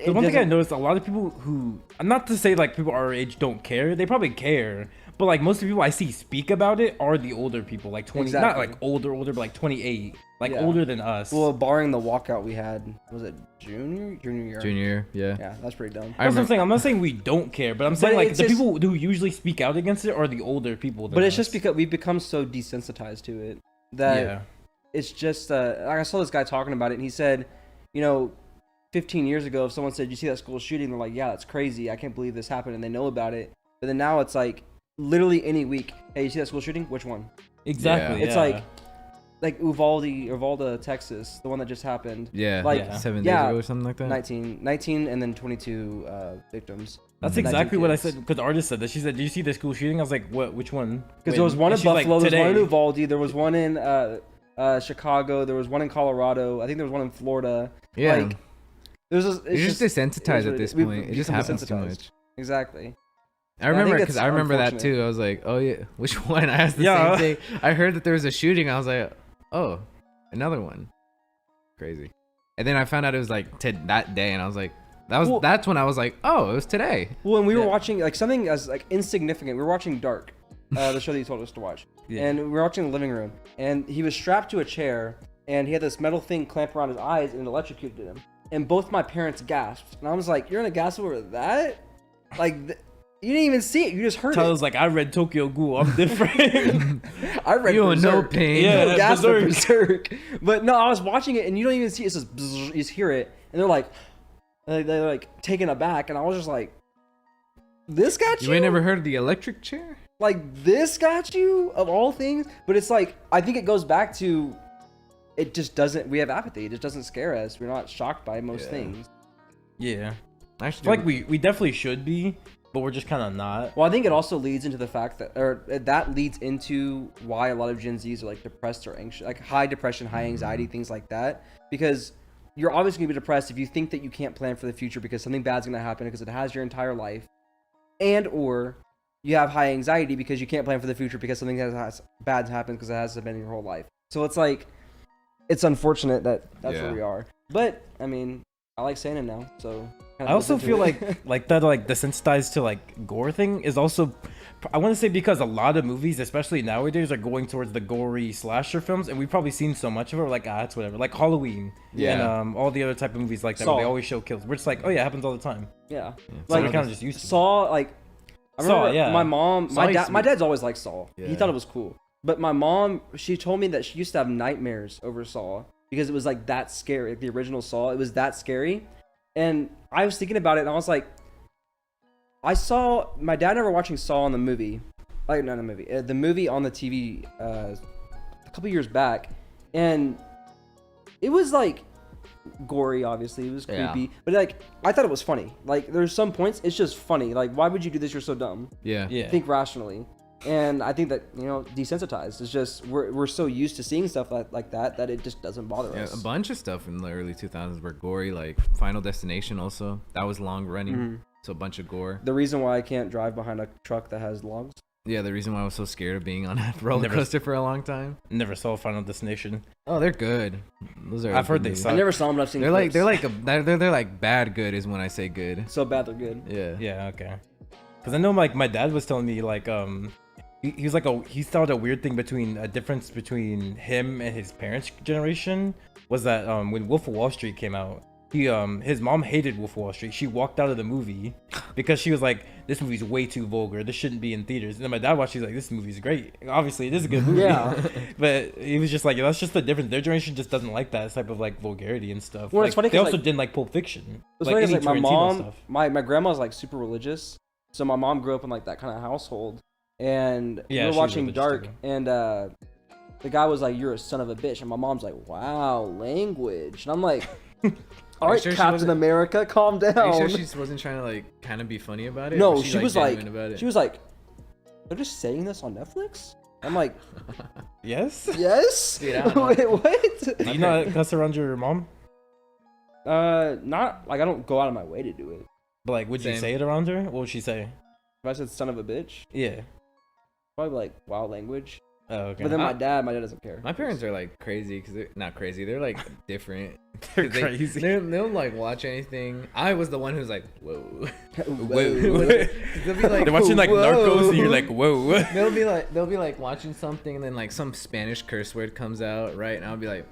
The one thing I noticed, a lot of people who, not to say like people our age don't care, they probably care, but like most of the people I see speak about it are the older people, like 20, not Exactly. like older, but like 28, like Yeah. older than us. Well, barring the walkout we had, was it junior year? Junior, yeah. Yeah, that's pretty dumb. That's what I'm saying. I'm not saying we don't care, but I'm saying like it's the just- people who usually speak out against it are the older people. Than But it's us. just because we've become so desensitized to it that yeah, it's just like I saw this guy talking about it, and he said, you know, 15 years ago, if someone said, you see that school shooting, they're like, yeah, that's crazy. I can't believe this happened, and they know about it. But then now it's like literally any week, hey, you see that school shooting? Which one? exactly. It's yeah. like Uvalde, Texas, the one that just happened. Yeah. Like, Yeah. 7 days yeah, ago or something like that. 19 and then 22 victims. That's and 19 exactly what I kids. said. Because the artist said that. She said, "Did you see the school shooting?" I was like, "What? Which one?" Because there was one in And she's like, Buffalo, there was one in "Today." Uvalde, there was one in Chicago, there was one in Colorado, I think there was one in Florida. Yeah. Like, there's just, You're just desensitized what at it this is. We've point. It just become happens too desensitized. much. Exactly. I think remember that's because I remember that unfortunate. too. I was like, oh yeah, which one? I asked the Yeah. same thing. I heard that there was a shooting. I was like, oh, another one. Crazy. And then I found out it was like that day, and I was like, Well- that's when I was like, oh, it was today. Well, and we were Yeah. watching like something as like insignificant. We were watching Dark, the show that you told us to watch, Yeah. and we were watching in the living room, and he was strapped to a chair, and he had this metal thing clamped around his eyes, and it electrocuted him. And both my parents gasped, and I was like, "You're gonna gasp over that? Like, you didn't even see it. You just heard Tell it." us like, "I read Tokyo Ghoul. I'm different." I read You don't know Berserk. pain. Yeah. No, gasp for Berserk. Berserk. But no, I was watching it, and you don't even see it. It's just bzzz, you just hear it, and they're like taken aback, and I was just like, "This got you? You ain't never heard of the electric chair? Like this got you of all things?" But it's like I think it goes back to it just doesn't. We have apathy. It just doesn't scare us. We're not shocked by most Yeah. things. Yeah, I Actually, feel like we definitely should be, but we're just kind of not. Well, I think it also leads into the fact that leads into why a lot of Gen Zs are like depressed or anxious, like high depression, high anxiety, things like that. Because you're obviously gonna be depressed if you think that you can't plan for the future because something bad's gonna happen because it has your entire life, and or you have high anxiety because you can't plan for the future because something bad's happened because it has been your whole life. So it's like, it's unfortunate that that's Yeah. where we are. But I mean, I like saying it now, so. I also feel like that like desensitized to like gore thing is also, I want to say, because a lot of movies, especially nowadays, are going towards the gory slasher films, and we've probably seen so much of it. We're like, it's whatever. Like Halloween, Yeah. and all the other type of movies like that, Saw. where they always show kills. We're just like, oh yeah, it happens all the time. Yeah. So Like, we're kind of just used to it. Saw, like, I remember Saw, yeah. my mom, Saw used to my be- dad's always liked Saw. He Yeah. thought it was cool. But my mom, she told me that she used to have nightmares over Saw because it was like that scary. Like the original Saw, it was that scary. And I was thinking about it, and I was like, I saw my dad never watching Saw on the movie, like not a movie, the movie on the TV a couple years back, and it was like gory. Obviously, it was Yeah. creepy, but like I thought it was funny. Like there's some points it's just funny. Like why would you do this? You're so dumb. Yeah. Yeah. Think rationally. And I think that, you know, desensitized. It's just we're so used to seeing stuff like that it just doesn't bother Yeah, us. a bunch of stuff in the early 2000s were gory, like Final Destination also. That was long running, Mhm. so a bunch of gore. The reason why I can't drive behind a truck that has logs. Yeah, the reason why I was so scared of being on a roller Never- coaster for a long time. Never saw Final Destination. Oh, they're good. Those are. I've heard good they movies. suck. I never saw them, but I've seen They're like clips. they're like bad good is when I say good. So bad they're good. Yeah. Yeah, okay. Because I know like my dad was telling me like he was like he thought a weird thing between a difference between him and his parents' generation was that when Wolf of Wall Street came out, his mom hated Wolf of Wall Street. She walked out of the movie because she was like, this movie's way too vulgar. This shouldn't be in theaters. And then my dad watched. He's like, this movie's great. Obviously, it is a good movie. Yeah. But he was just like, that's just the difference. Their generation just doesn't like that type of like vulgarity and stuff. Well, Like, it's funny they 'cause, also like- didn't like Pulp Fiction. It's funny 'cause, any like my Tarantino mom, stuff. my grandma's like super religious, so my mom grew up in like that kind of household, and Yeah, we were she's watching religious Dark, too. and the guy was like, "You're a son of a bitch," and my mom's like, "Wow, language," and I'm like, "All right, sure she Captain wasn't- America, calm down." Are you sure she wasn't trying to like kind of be funny about it? No, Or she was like, genuine about it? she was like, "They're just saying this on Netflix." I'm like, Yes? "Yes." Dude, I don't know. Wait, what? Do you not cuss around your mom? Not like I don't go out of my way to do it. But like, would you Same. say it around her? What would she say? If I said "son of a bitch," Yeah. probably like "wow language." Oh, okay. But then my dad doesn't care. My parents are like crazy because they're not crazy. They're like different. They're 'Cause crazy. They don't like watch anything. I was the one who's like, whoa. Whoa. They'll be like, They're watching like whoa. Narcos, and you're like, whoa. They'll be like watching something, and then like some Spanish curse word comes out, right? And I'll be like,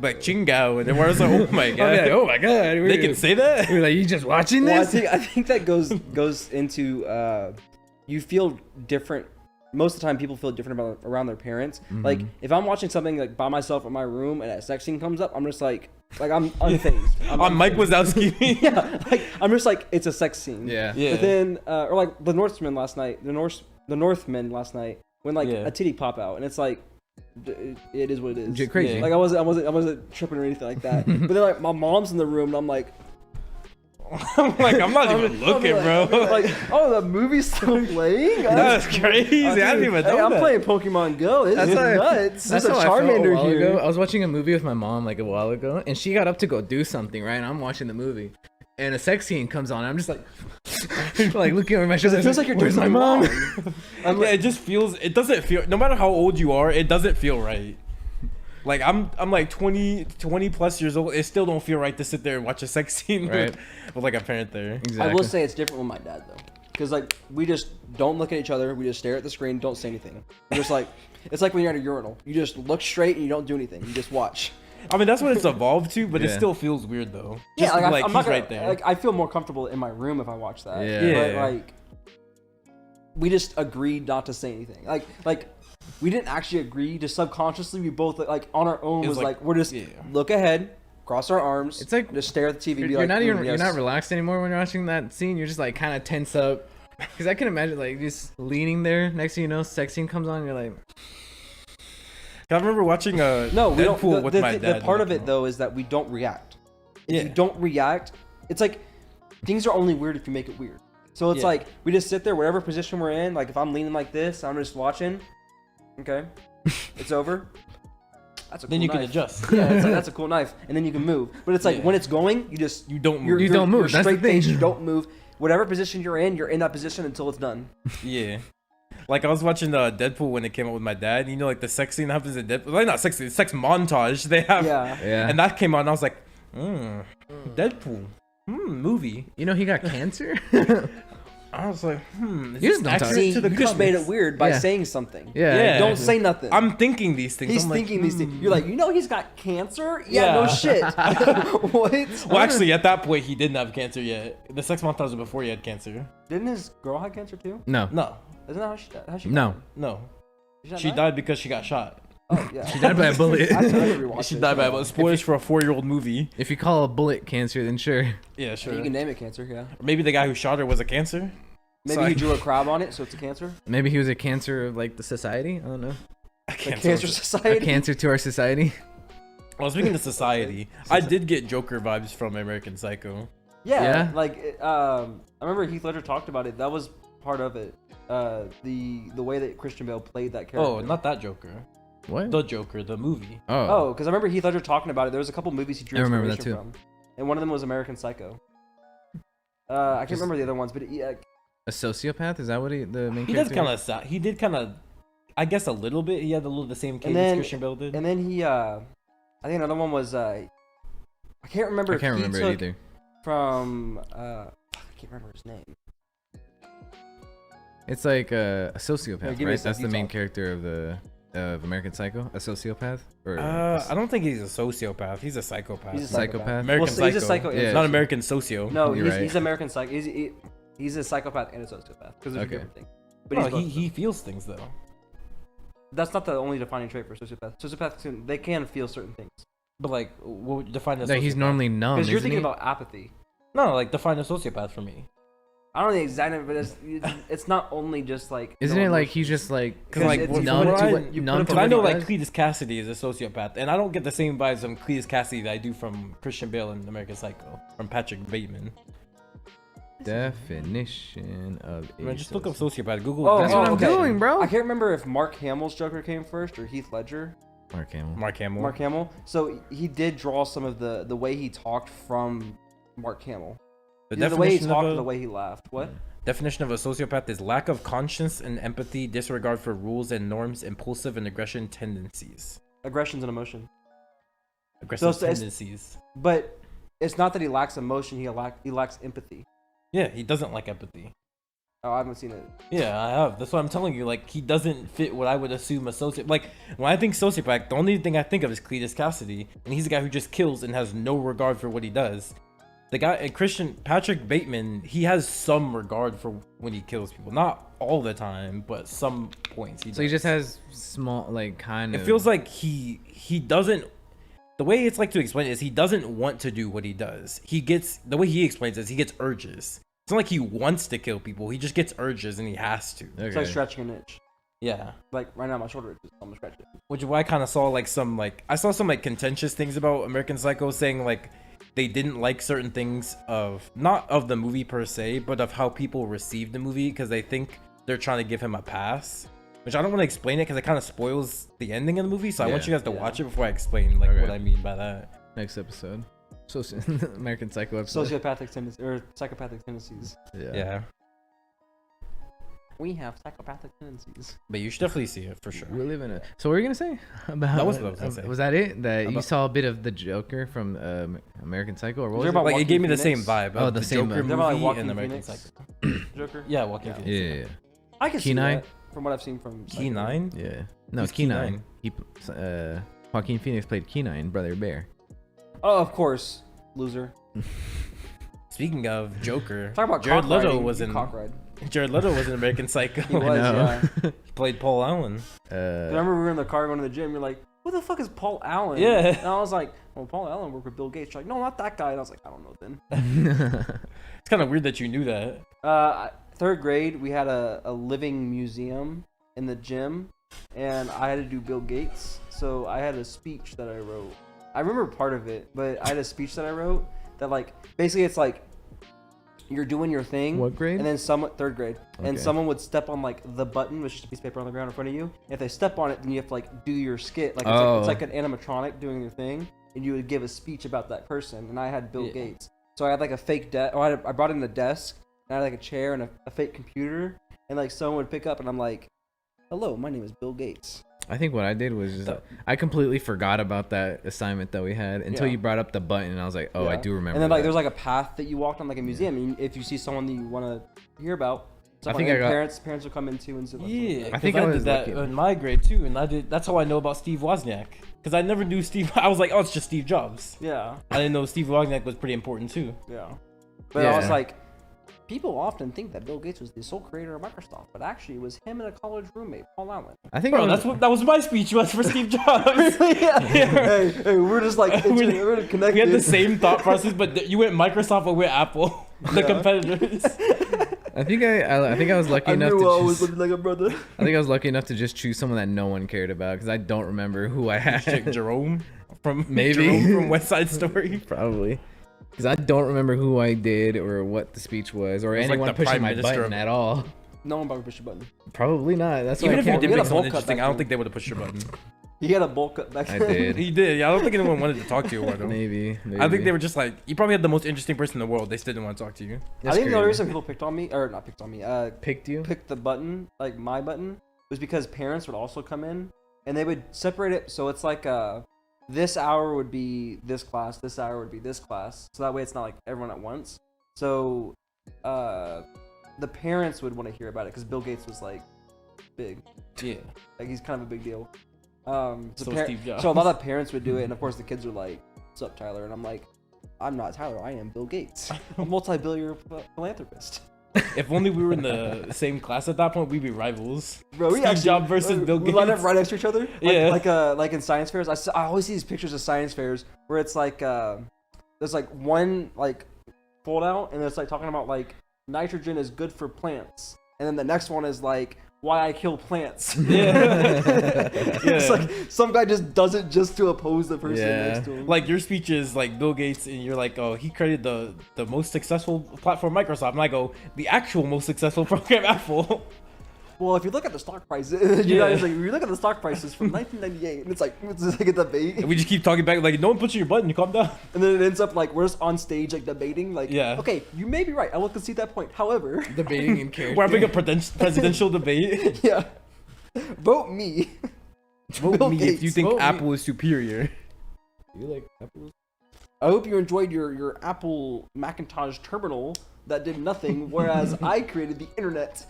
Like chingao, and everyone's like, oh my I'll be god. like, oh my god, They can say that? We're like, you just watching Well, this? I think that goes into you feel different. Most of the time, people feel different around their parents. Mm-hmm. Like if I'm watching something like by myself in my room and a sex scene comes up, I'm just like I'm unfazed. On Mike Wazowski. Yeah, like I'm just like it's a sex scene. Yeah. Yeah. But then or like the Northman last night, the Northman last night when like Yeah. a titty pop out and it's like it is what it is. You're crazy. Yeah. Like I wasn't tripping or anything like that. But then like my mom's in the room and I'm like. I'm like, I'm not even looking, bro. Like, oh, the movie's still playing? That's crazy. I didn't even know Hey, I'm that. playing Pokemon Go. This is nuts. That's There's a how I felt a Charmander while here. ago. I was watching a movie with my mom like a while ago, and she got up to go do something, right? And I'm watching the movie, and a sex scene comes on. And I'm just like, like looking over my shoulder. It feels like you're Where's doing my mom? something wrong. Yeah, it just feels. It doesn't feel. No matter how old you are, it doesn't feel right. Like I'm like 20 plus years old. It still don't feel right to sit there and watch a sex scene Right. with like a parent there. Exactly. I will say it's different with my dad though, because like we just don't look at each other. We just stare at the screen, don't say anything. We're just like it's like when you're at a urinal. You just look straight and you don't do anything. You just watch. I mean, that's what it's evolved to, but it Yeah. still feels weird though. Yeah, Just like, I'm he's not gonna, right there. Like I feel more comfortable in my room if I watch that. Yeah. But Yeah. like we just agreed not to say anything. Like we didn't actually agree. Just subconsciously, we both like on our own It was was like like- we're just yeah. look ahead, cross our arms. It's like- just stare at the TV. And be You're like, not even "Mm, you're yes." not relaxed anymore when you're watching that scene. You're just like kind of tense up. Because I can imagine like just leaning there. Next thing you know, sex scene comes on. You're like, I remember watching No, we don't. Deadpool with my dad. The part of it though is that we don't react. If Yeah. you don't react, it's like things are only weird if you make it weird. So it's Yeah. like we just sit there, whatever position we're in. Like if I'm leaning like this, I'm just watching. Okay, it's over. That's a cool Then you can knife. adjust. Yeah, it's like, that's a cool knife, and then you can move. But it's like Yeah. when it's going, you just You don't you're, move. You don't move, You're that's the straight faced. thing. You don't move. Whatever position you're in that position until it's done. Yeah. Like I was watching Deadpool when it came out with my dad. You know, like the sex scene that happens in Deadpool. Like not sex scene, sex montage they have. Yeah. And that came out, and I was like, Deadpool, movie. You know he got cancer. I was like, You just don't talk. See, to the you just made it comics? weird by Yeah. saying something. Yeah. Don't say nothing. I'm thinking these things. He's I'm like, thinking these things. You're like, you know, he's got cancer. Yeah, no Yeah. shit. What? Well, actually, at that point, he didn't have cancer yet. The sex montage was before he had cancer. Didn't his girl have cancer too? No. No, Isn't that how she died? How she No. died? no. Did not She die? died because she got shot. Oh yeah. She died by a bullet. I have to rewatch She it. died by a bullet. Spoilers for a 4-year-old movie. If you call a bullet cancer, then sure. Yeah, sure. You can name it cancer. Yeah. Or maybe the guy who shot her was a cancer. Maybe Sorry. he drew a crab on it, so it's a cancer. Maybe he was a cancer of like the society. I don't know. A The cancer A society. cancer to our society. Well, speaking of society, I did get Joker vibes from American Psycho. Yeah. Yeah. Like, I remember Heath Ledger talked about it. That was part of it. The way that Christian Bale played that character. Oh, not that Joker. What? The Joker, the movie. Oh, because I remember Heath Ledger talking about it. There was a couple movies he drew I remember that inspiration too. from, and one of them was American Psycho. I can't remember the other ones, but yeah, A sociopath? Is that what the main He does character? kind of. He did kind of. I guess a little bit. He had a little the same cadence then- Christian Bale did. and then he, I think another one was, I can't remember. I can't if he remember it took either. From, I can't remember his name. It's like a Here, sociopath, give me a right? sec, That's you the main talk. character of American Psycho. A sociopath? Or I don't think he's a sociopath. He's a psychopath. He's a psychopath. American Well, so he's a Psycho. psycho. Yeah. Not American Socio. No, You're right. he's American Psycho. He's a psychopath and a sociopath because there's Okay. a different thing. But No, he's both. he feels things though. That's not the only defining trait for sociopaths. Sociopaths they can feel certain things. But like, what would you define as? No, he's sociopath? normally numb. Because you're isn't thinking he? about apathy. No, like define a sociopath for me. I don't know the exact name, but it's not only just like. Isn't no it like emotion. he's just like Because like, it's what- numb what to I- what you numb put to up Because I what know he like does? Cletus Cassidy is a sociopath, and I don't get the same vibes from Cletus Cassidy that I do from Christian Bale in American Psycho, from Patrick Bateman. Definition of a Man, just look up sociopath. sociopath. Google. Oh, That's what I'm okay. doing, bro. I can't remember if Mark Hamill's Joker came first or Heath Ledger. Mark Hamill. Mark Hamill. Mark Hamill. So he did draw some of the way he talked from Mark Hamill. Either the way he talked or the way he laughed. What? Definition of a sociopath is lack of conscience and empathy, disregard for rules and norms, impulsive and aggression tendencies. Aggression's an emotion. Aggressive So it's- tendencies. But it's not that he lacks emotion. He lacks empathy. Yeah, he doesn't like empathy. Oh, I haven't seen it. Yeah, I have. That's what I'm telling you. Like, he doesn't fit what I would assume a sociopath. Like, when I think sociopath, the only thing I think of is Cletus Cassidy, and he's a guy who just kills and has no regard for what he does. The guy, Patrick Bateman, he has some regard for when he kills people. Not all the time, but some points he does. So he just has small, like, kind of. It feels like he doesn't. The way it's like to explain it is he doesn't want to do what he does. He gets the way he explains it is he gets urges. It's not like he wants to kill people. He just gets urges and he has to. It's like Okay. stretching an itch. Yeah. Like right now, my shoulder itches. I'm gonna scratch it. Which is why I kind of saw like some I saw some like contentious things about American Psycho saying like they didn't like certain things of not of the movie per se, but of how people received the movie because they think they're trying to give him a pass. Which I don't want to explain it because it kind of spoils the ending of the movie. So I want you guys to watch it before I explain like Okay. what I mean by that. Next episode. So American Psycho episode. Sociopathic tendencies or psychopathic tendencies. Yeah. We have psychopathic tendencies. But you should definitely see it for sure. We live in a. So what were you gonna say about? That was what I was gonna say. Was that it? That you About- saw a bit of the Joker from American Psycho, or what Is was there it? about Like it Joaquin gave me the Phoenix? same vibe. Oh, of the the same Joker vibe. They're about, like, movie Joaquin and American Phoenix? Psycho. Joker. Yeah, Joaquin Yeah. Phoenix. Yeah, I can see Kenai? that from what I've seen from Psycho. Kenine? yeah. No, Who's Kenine. He, Joaquin Phoenix played Kenine, Brother Bear. Oh, of course, loser. Speaking of Joker, Talk about Jared cock Leto riding, was you in cock ride. Jared Leto was in American Psycho. He was, know. yeah. He played Paul Allen. Remember we were in the car going to the gym. You're like, "Who the fuck is Paul Allen?" Yeah. And I was like, "Well, Paul Allen worked with Bill Gates." You're like, "No, not that guy." And I was like, "I don't know." Then, It's kind of weird that you knew that. third grade, we had a living museum in the gym, and I had to do Bill Gates. So I had a speech that I wrote. I remember part of it, but I had a speech that I wrote that like basically it's like you're doing your thing. What grade? And then third grade, and Okay. someone would step on like the button, which is a piece of paper on the ground in front of you. If they step on it, then you have to like do your skit. Like it's like an animatronic doing their thing, and you would give a speech about that person. And I had Bill Yeah. Gates, so I had like a fake desk. I brought in the desk, and I had like a chair and a fake computer, and like someone would pick up, and I'm like, Hello, my name is Bill Gates. I think what I did was just I completely forgot about that assignment that we had until you brought up the button, and I was like, oh, I do remember. And then like that. there's like a path that you walked on, like a museum. And if you see someone that you want to hear about, I think parents will come into and stuff. Yeah, I think I did that in my grade too, and that's how I know about Steve Wozniak. Because I never knew Steve. I was like, oh, it's just Steve Jobs. Yeah. I didn't know Steve Wozniak was pretty important too. Yeah. But I was like, people often think that Bill Gates was the sole creator of Microsoft, but actually it was him and a college roommate, Paul Allen. I think that was my speech was for Steve Jobs. Yeah. Hey, we're just like we're connected. We had the same thought process, but you went Microsoft or went Apple, the competitors. I think I was lucky enough to always looking like a brother. I think I was lucky enough to just choose someone that no one cared about because I don't remember who I had. Jerome from Maybe from West Side Story, probably. Because I don't remember who I did or what the speech was or anyone like pushing my button at all. No one probably pushed your button. Probably not. That's even why if you did You make had a something bowl cut interesting, back I don't then. think they would have pushed your button. You had a bowl cut back I then. did. He did. Yeah, I don't think anyone wanted to talk to you, Eduardo. Maybe. I think they were just like, you probably had the most interesting person in the world. They still didn't want to talk to you. I think the only reason people picked on me, or not picked on me, picked you. picked the button, like my button, was because parents would also come in and they would separate it. So it's like this hour would be this class, this hour would be this class. So that way it's not like everyone at once. So the parents would want to hear about it because Bill Gates was like big. Yeah. Like he's kind of a big deal. So Steve Jobs. So a lot of parents would do it, and of course the kids are like, "What's up, Tyler?" And I'm like, "I'm not Tyler. I am Bill Gates, a multi-billionaire philanthropist." If only we were in the same class at that point, we'd be rivals. Bro, we Steve actually Jobs versus Bill we line up Gates. right next to each other. Like, Yeah. like in science fairs. I always see these pictures of science fairs where it's like there's like one like fold out, and it's like talking about like nitrogen is good for plants, and then the next one is like why I kill plants. Yeah. It's like some guy just does it just to oppose the person Yeah. next to him. Like your speech is like Bill Gates, and you're like, oh, he created the most successful platform, Microsoft, and I go, the actual most successful program, Apple. Well, if you look at the stock prices, you guys like you look at the stock prices from 1998, and it's just like a debate, And we just keep talking back, like, no one pushing your button, calm down. and then it ends up like we're just on stage like debating, like, Yeah. okay, you may be right, I will concede that point. However, Debating in character. We're having a presidential debate. yeah, vote me. Vote Bill me if you Gates, think vote me. Apple is superior. You like Apple? I hope you enjoyed your Apple Macintosh terminal that did nothing, whereas I created the internet.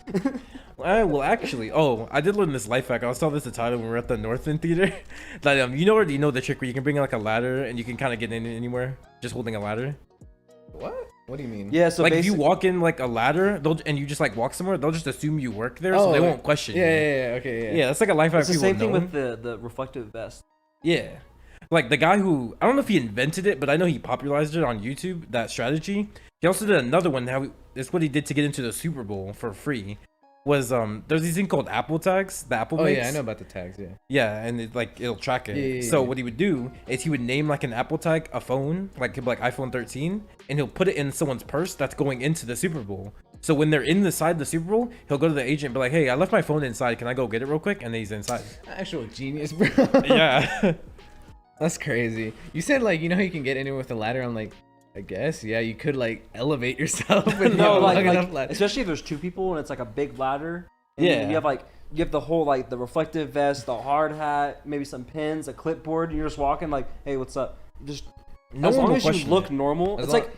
Well, actually, I did learn this life hack. I was telling this to Tyler when we were at the Northman theater. That you know the trick where you can bring like a ladder and you can kind of get in anywhere just holding a ladder. What? What do you mean? Yeah, so Like if you basic- walk in like a ladder, and you just like walk somewhere, they'll just assume you work there, so they won't question you. Yeah. Okay. Yeah. Yeah, that's like a life hack. it's the people same thing know. with the reflective vest. Yeah. Like the guy who, I don't know if he invented it, but I know he popularized it on YouTube, that strategy. He also did another one. That's what he did to get into the Super Bowl for free. Was there's these thing called Apple tags, the Apple Oh makes. yeah, I know about the tags. Yeah. Yeah, and it'll track it. Yeah. So what he would do is he would name like an Apple tag, a phone, like he'd be like iPhone 13, and he'll put it in someone's purse that's going into the Super Bowl. So when they're inside the Super Bowl, he'll go to the agent and be like, "Hey, I left my phone inside. Can I go get it real quick?" And then he's inside. Actual genius, bro. Yeah. That's crazy. You said like you can get anywhere with a ladder. I'm like, I guess yeah, you could like elevate yourself. With No, a long like enough ladder. especially if there's two people and it's like a big ladder. And Yeah. you have the whole like the reflective vest, the hard hat, maybe some pins, a clipboard, and you're just walking like, hey, what's up? Just No as one long will as you question look it. normal, As it's long- like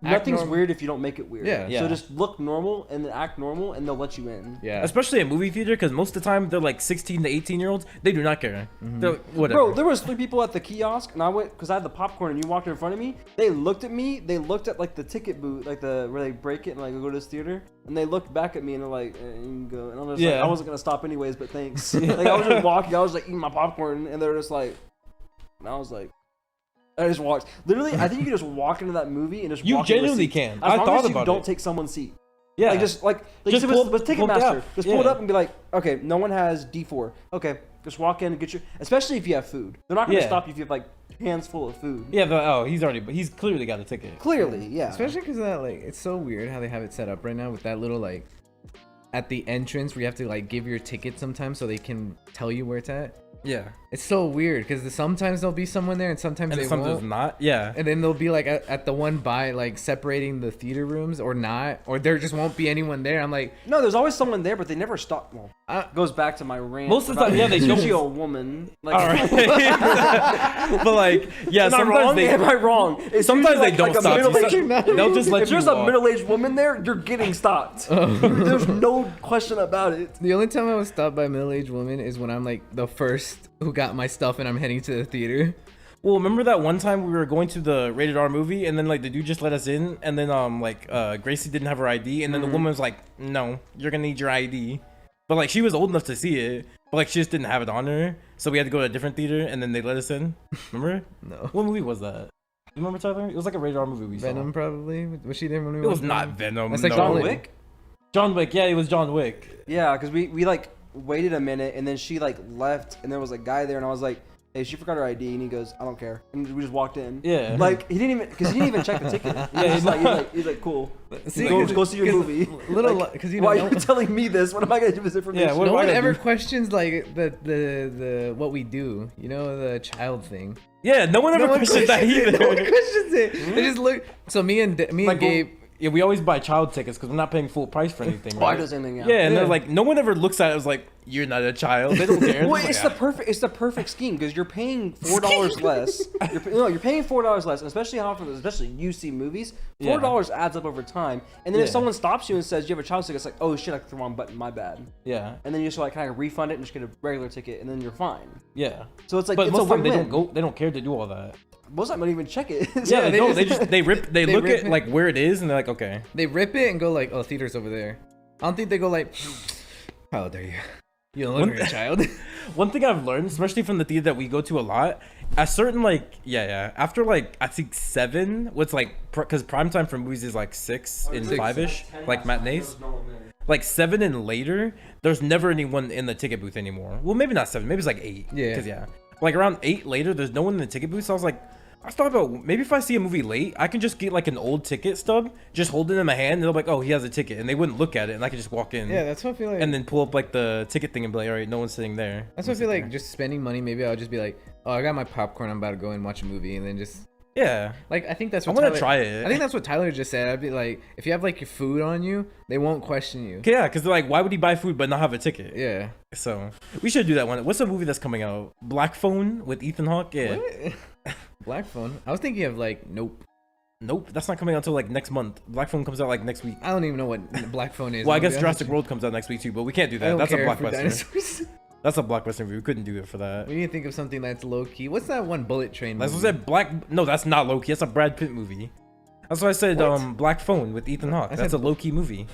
act nothing's normal. weird if you don't make it weird. Yeah. Yeah. So just look normal and then act normal, and they'll let you in. Yeah. Especially a movie theater, because most of the time they're like 16 to 18-year-olds. They do not care. They're like, whatever. Bro, there was 3 people at the kiosk, and I went because I had the popcorn, and you walked in front of me. They looked at me. They looked at like the ticket booth, like where they break it and like go to this theater, and they looked back at me and they're like, you can go. And I was like, Yeah. I wasn't gonna stop anyways, but thanks. Like I was just walking, I was like eating my popcorn, and they were just like, and I was like. I just walked. Literally, I think you can just walk into that movie and just You walk into a genuinely seat. can. As I long thought as you about don't it. take someone's seat. Yeah. Like just Just with pull it Ticketmaster. up. Just pull it Yeah. up and be like, okay, no one has D4. Okay, just walk in and get your. Especially if you have food, they're not gonna Yeah. stop you if you have like hands full of food. Yeah, but he's clearly got a ticket. Clearly, yeah. Especially because that like it's so weird how they have it set up right now with that little like at the entrance where you have to like give your ticket sometimes so they can tell you where it's at. Yeah. It's so weird because sometimes there'll be someone there and sometimes And they sometimes won't. not. Yeah. And then they'll be like at the one by like separating the theater rooms or not, or there just won't be anyone there. I'm like, No, there's always someone there, but they never stop. Well, I- goes back to my rant. Most of the about time, yeah, they don't. usually a woman. Like, All right. But like, yeah, am I sometimes wrong? they. Am I wrong? It's Sometimes usually they don't a stop you. middle-aged- They'll just let if you there's a walk. middle-aged woman there, you're getting stopped. There's no question about it. the only time I was stopped by a middle-aged woman is when I'm like the first who got my stuff and I'm heading to the theater. Well, remember that one time we were going to the rated R movie, and then like the dude just let us in, and then Gracie didn't have her ID, and then the woman was like, "No, you're gonna need your ID," but like she was old enough to see it, but like she just didn't have it on her, so we had to go to a different theater, and then they let us in. Remember? No. What movie was that? You remember, Tyler? It was like a rated R movie we Venom saw. probably. Was she there when we It was went? not Venom. That's like no. John John Wick? John Wick. Yeah, it was John Wick. Yeah, because we like waited a minute, and then she like left, and there was a guy there, and I was like, "Hey, she forgot her ID," and he goes, "I don't care," and we just walked in. Yeah. Like he didn't even check the ticket. Yeah, He's like, cool. See, Go see your movie. Little because you know. Why no- are you telling me this? What am I gonna do with this information? Yeah, what- no do I one gotta ever do? questions like the what we do. You know, the child thing. Yeah, no one ever questioned that either. No one questions it. They just look. So me and Like, Gabe. Yeah, we always buy child tickets because we're not paying full price for anything. Why Right? does anything? Yeah, and Yeah. they're like, no one ever looks at it as like, you're not a child. They don't care. Well, They're it's like, the perfect scheme because you're paying $4 less. You're paying $4 less, and especially how often, especially you see movies. $4 adds up over time, and then if Yeah. someone stops you and says you have a child ticket, it's like, oh shit, I clicked the wrong button, my bad. yeah, And then you just like kind of refund it and just get a regular ticket, and then you're fine. yeah. So it's like But it's most a of the time they win-win. don't go. They don't care to do all that. Most of them don't even check it. Yeah, they don't. just- They look rip at it. like where it is, and they're like, okay. They rip it and go like, oh, theater's over there. I don't think they go like, how old are you? You don't look like a child. One thing I've learned, especially from the theater that we go to a lot, at certain like after like I think 7, what's like because prime time for movies is like 6 and 5ish, like matinees. Like 7 and later, there's never anyone in the ticket booth anymore. Well, maybe not 7, maybe it's like 8. Yeah. Because like around 8 later, there's no one in the ticket booth. So I was thought about maybe if I see a movie late, I can just get like an old ticket stub, just hold it in my hand, and they're like, oh, he has a ticket, and they wouldn't look at it, and I could just walk in. Yeah, that's what I feel like. And then pull up like the ticket thing and be like, all right, no one's sitting there. That's what I feel like. Just spending money. Maybe I'll just be like, oh, I got my popcorn. I'm about to go and watch a movie, and then just Yeah. like I think that's I what want to Tyler- try it. I think that's what Tyler just said. I'd be like, if you have like your food on you, they won't question you. Yeah, because they're like, why would he buy food but not have a ticket? Yeah. So we should do that one. What's a movie that's coming out? Black Phone with Ethan Hawke? Yeah. What? Black Phone. I was thinking of like Nope. Nope, that's not coming out until like next month. Black Phone comes out like next week. I don't even know what Black Phone is. Well, I I'm gonna guess be Jurassic honest World comes out next week too, but we can't do with you. I that. don't That's a care for blockbuster. dinosaurs. That's a blockbuster movie. We couldn't do it for that. We need to think of something that's low key. What's that one Bullet Train That's movie? what I said. Black. No, that's not low key. That's a Brad Pitt movie. That's why I said What? Black Phone with Ethan Hawke. I That's a said- low key movie.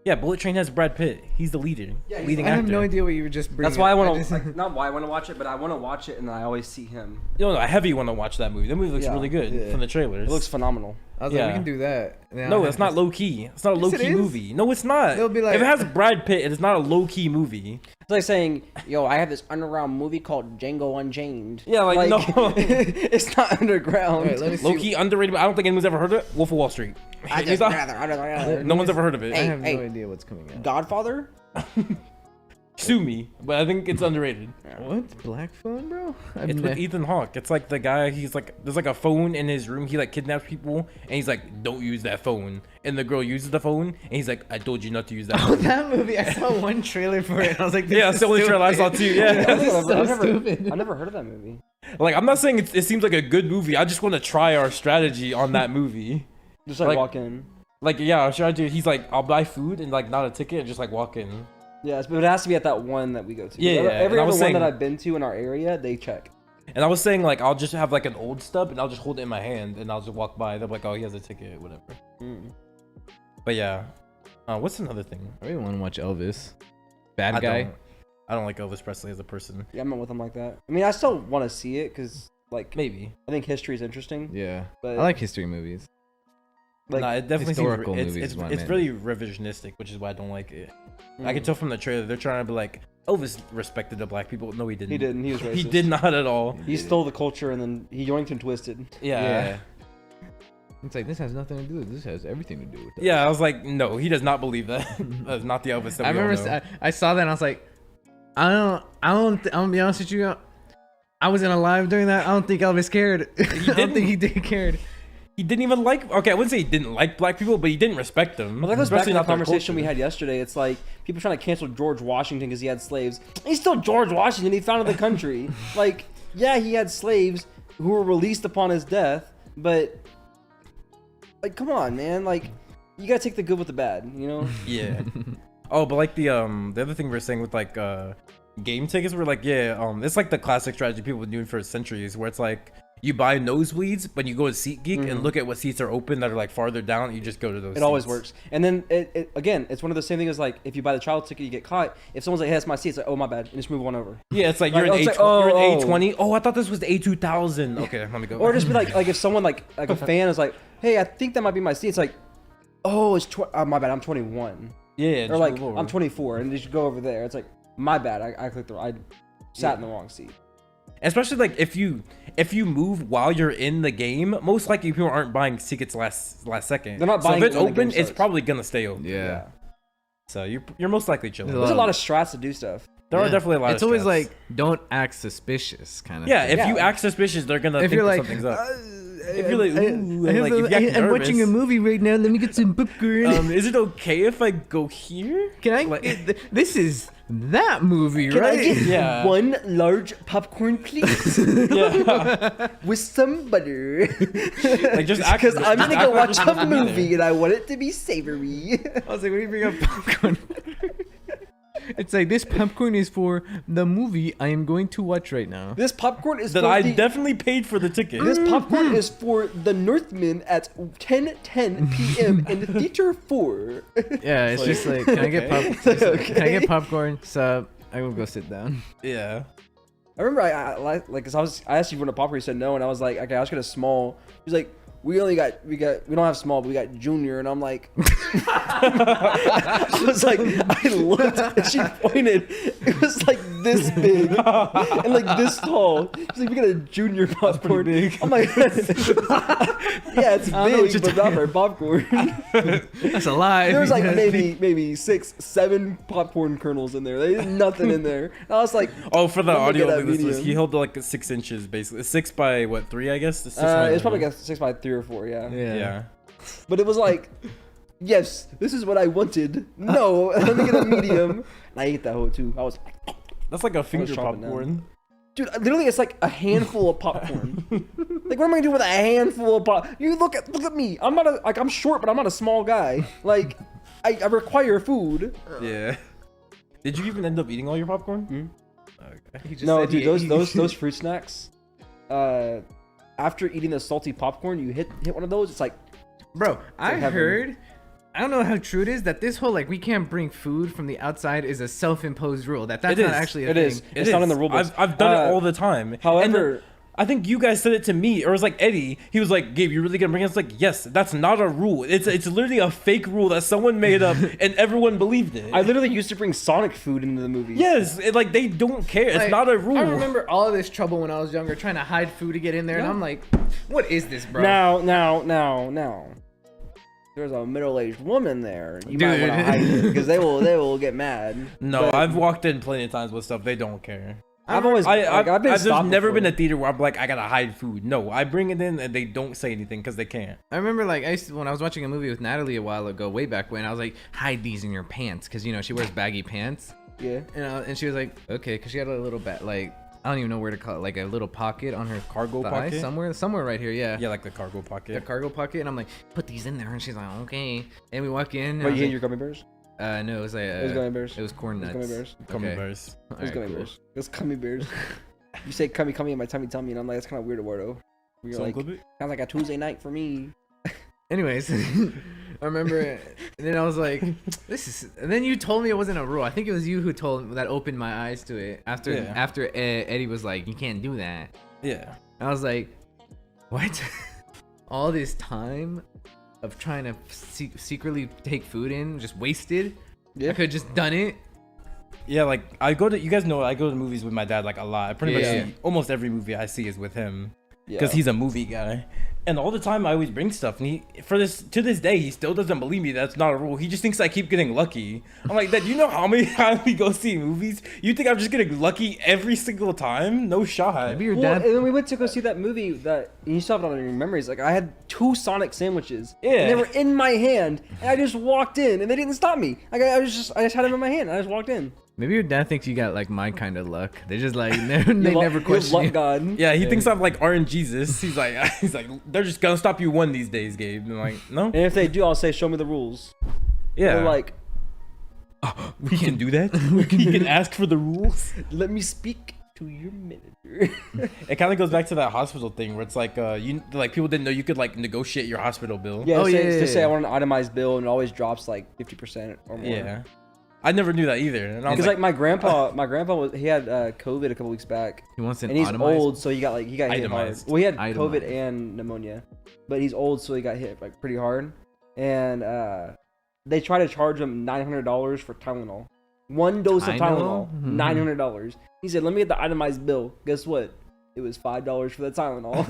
Yeah, Bullet Train has Brad Pitt. He's the leader. Yeah, he's leading I actor. have no idea what you were just bringing That's why I up. want just- to like, not why I want to watch it, but I want to watch it, and then I always see him. No, I heavy want to watch that movie. That movie looks Yeah, really good yeah. from the trailers. It looks phenomenal. I was like, we Yeah. can do that. And then No, I'll that's have not to- low key. It's not a Yes, low it key is. movie. No, it's not. They'll be like- if it has Brad Pitt, it is not a low key movie. It's like saying, "Yo, I have this underground movie called Django Unchained." Yeah, like, no. it's not underground. Alright, let me see. Low key underrated. But I don't think anyone's ever heard of it. Wolf of Wall Street. I It's just not- rather. no one's ever heard of I it. Hey, have hey. no idea what's coming out. Godfather. Sue me, but I think it's underrated. What? Black Phone, bro? It's with Ethan Hawke. It's like the guy. He's like, there's like a phone in his room. He like kidnaps people, and he's like, "Don't use that phone." And the girl uses the phone, and he's like, "I told you not to use that." Oh, phone. that movie! I saw one trailer for it. And I was like, this Yeah, is it's the only trailer I saw stupid. too. Yeah. This is so I've never, stupid. I've never heard of that movie. Like, I'm not saying it seems like a good movie. I just want to try our strategy on that movie. Just like, Like- walk in. Like, yeah, I'll try to. He's like, I'll buy food and like not a ticket, and just like walk in. Yeah, but it has to be at that one that we go to. Yeah, Every- yeah, Every and I other was one saying- that I've been to in our area, they check. And I was saying like, I'll just have like an old stub, and I'll just hold it in my hand, and I'll just walk by. They're like, oh, he has a ticket, whatever. But yeah, what's another thing? I really want to watch Elvis. Bad I guy. I don't like Elvis Presley as a person. Yeah, I'm not with them like that. I mean, I still want to see it because, like, Maybe. I think history is interesting. Yeah. But I like history movies. like, Nah, it definitely historical seems movies it's is what I it's meant. really revisionistic, which is why I don't like it. I can tell from the trailer they're trying to be like, Elvis respected the black people. No, he didn't. he didn't. He was racist. He did not at all. He stole the culture and then he yoinked and twisted. Yeah. It's like, this has nothing to do with this. Has everything to do with it. Yeah, I was like, no, he does not believe that. That's not the Elvis that I we all remember know. I saw that and I was like, I'm gonna be honest with you. I wasn't alive during that. I don't think Elvis cared. I don't think he did cared. He didn't even like. Okay, I wouldn't say he didn't like black people, but he didn't respect them. Well, that goes back to especially the not their conversation we culture. had yesterday. It's like people trying to cancel George Washington because he had slaves. He's still George Washington. He founded the country. Like, yeah, he had slaves who were released upon his death, but like, come on, man. Like, you gotta take the good with the bad, you know? Yeah. Oh, but like the other thing we are saying with like game tickets, we're like, yeah, it's like the classic strategy people have been doing for centuries, where it's like you buy nosebleeds, but you go to SeatGeek and look at what seats are open that are like farther down. You just go to those. It always works. And then again, it's one of the same things as like if you buy the child ticket, you get caught. If someone's like, "Hey, that's my seat," it's like, "Oh, my bad," and just move one over. Yeah, it's like Like, you're oh, in it's like, you're in oh. A20. Oh, I thought this was the A2000. Okay, let me go. Or just be like if someone like a fan is like, "Hey, I think that might be my seat," it's like, "Oh, it's my bad, I'm 21." yeah, Or just like move over. I'm 24, and you should go over there. It's like, my bad, I clicked I sat in the wrong seat. Especially like if you move while you're in the game, most likely people aren't buying tickets last second. They're not so buying if it's it when the game open, it's starts. probably gonna stay open. Yeah. So you're most likely chilling. There's There's a lot of strats to do stuff. There are Yeah. definitely a lot. It's of always strats. like, don't act suspicious, kind of. yeah, thing. if you Yeah. act suspicious, they're gonna If think you're that like, something's up. if you're like, ooh, and like, if you act I'm watching a nervous- movie right now. Let me get some popcorn. Is it okay if I go here? Can I? Like- This is that movie, Can right? I get Yeah. one large popcorn, please, Yeah, with some butter? like just act. Because I'm just gonna act go like watch you're a supposed to be movie there. and I want it to be savory. I was like, when you bring up popcorn, it's like this popcorn is for the movie I am going to watch right now. This popcorn is That for I the, definitely paid for the ticket. This popcorn is for the Northman at 10:10 p.m. in theater 4. Yeah, it's like, just like, can I get Okay. Can I get popcorn? Sub. I will go sit down. Yeah. I remember like, cause I asked you for a popcorn, you said no, and I was like, okay, I'll just get a small. He was like, we don't have small, but we got junior, and I'm like, I was like, I looked, and she pointed, it was like this big, and like this tall. She's like, we got a junior popcorn. big. I'm like, yeah, it's I don't know what big, you're but not for popcorn. That's a lie. There was like because- maybe 6, 7 popcorn kernels in there. There's nothing in there. And I was like, Oh, for the I'm gonna audio get a listeners, medium. he held like 6 inches, basically 6 by what 3, I guess. 6 by it's probably like a 6 by 3 or 4, yeah. yeah. But it was like, yes, this is what I wanted. No, let me get a medium. And I ate that whole too. I was, That's like a finger chomping down. popcorn. dude, literally, it's like a handful of popcorn. Like, what am I gonna do with a handful of pop? You look at me. I'm not I'm short, but I'm not a small guy. Like, I require food. Yeah. Did you even end up eating all your popcorn? Okay. He just No, said he dude, ate- those fruit snacks. After eating the salty popcorn, you hit one of those. It's like, Bro, I heaven. heard. I don't know how true it is that this whole like we can't bring food from the outside is a self-imposed rule. That's It not is. actually a It thing. is. It's not in the rule books. I've done it Uh, all the time. however- And I think you guys said it to me, or it was like Eddie. He was like, "Gabe, you really gonna bring it?" It's like, yes, that's not a rule. It's literally a fake rule that someone made up, and everyone believed it. I literally used to bring Sonic food into the movie. Yes, like they don't care. It's Like, not a rule. I remember all of this trouble when I was younger, trying to hide food to get in there, and Yeah. I'm like, "What is this, bro?" Now. There's a middle-aged woman there. You might Dude. want to hide it because they will get mad. No, But I've walked in plenty of times with stuff they don't care. I've always I've been there's stopped never before. been a theater where I'm like, I gotta hide food. No, I bring it in and they don't say anything because they can't. I remember like when I was watching a movie with Natalie a while ago, way back when, I was like, hide these in your pants, because she wears baggy pants, Yeah. and she was like, okay, because she had a little like I don't even know where to call it, like a little pocket on her Cargo thigh, pocket? somewhere right here, yeah. Yeah, like the cargo The pocket. cargo pocket, and I'm like, put these in there, and she's like, okay. And we walk in. And I Wait, was you ate like, your gummy bears? no, it was like It was gummy bears. It was corn It was nuts. gummy bears. Gummy Okay. bears. It was Alright, gummy cool. bears. It was gummy bears. You say cummy in my tummy, and I'm like, that's kind of weird, Eduardo. You're Someone like, clip it? sounds like a Tuesday night for me. Anyways, I remember, and then I was like, "This is." And then you told me it wasn't a rule. I think it was you who that opened my eyes to it. After Eddie was like, "You can't do that." Yeah. I was like, "What?" All this time of trying to secretly take food in, just wasted. Yeah. I could have just done it. Yeah, like you guys know I go to movies with my dad like a lot. I pretty much Yeah. see almost every movie I see is with him. because he's a movie guy. And all the time I always bring stuff, and to this day he still doesn't believe me. That's not a rule. He just thinks I keep getting lucky. I'm like, Dad, you know how many times we go see movies? You think I'm just getting lucky every single time? No shot. Maybe your Well, dad. and then we went to go see that movie that you still have it on your memories. Like I had 2 Sonic sandwiches, Yeah. and they were in my hand, and I just walked in, and they didn't stop me. Like I just had them in my hand, and I just walked in. Maybe your dad thinks you got like my kind of luck. They just like they never question luck you. God. Yeah, he thinks I'm like RNG Jesus. He's like, they're just gonna stop you one these days, Gabe. And I'm like, no. And if they do, I'll say, show me the rules. Yeah. They're like, we can do that. You can ask for the rules. let me speak to your manager. It kind of goes back to that hospital thing where it's like, people didn't know you could like negotiate your hospital bill. Yeah, Oh, just say yeah. I want an itemized bill, and it always drops like 50% or more. Yeah. I never knew that either. And I was Because like my grandpa he had COVID a couple weeks back, He wants an and he's itemized- old, so he got hit hard. Itemized. Well, he had Itemized. COVID and pneumonia, but he's old, so he got hit like pretty hard. And they tried to charge him $900 for Tylenol. 1 dose of Tylenol? Tylenol, $900. He said, "Let me get the itemized bill." Guess what? It was $5 for the Tylenol,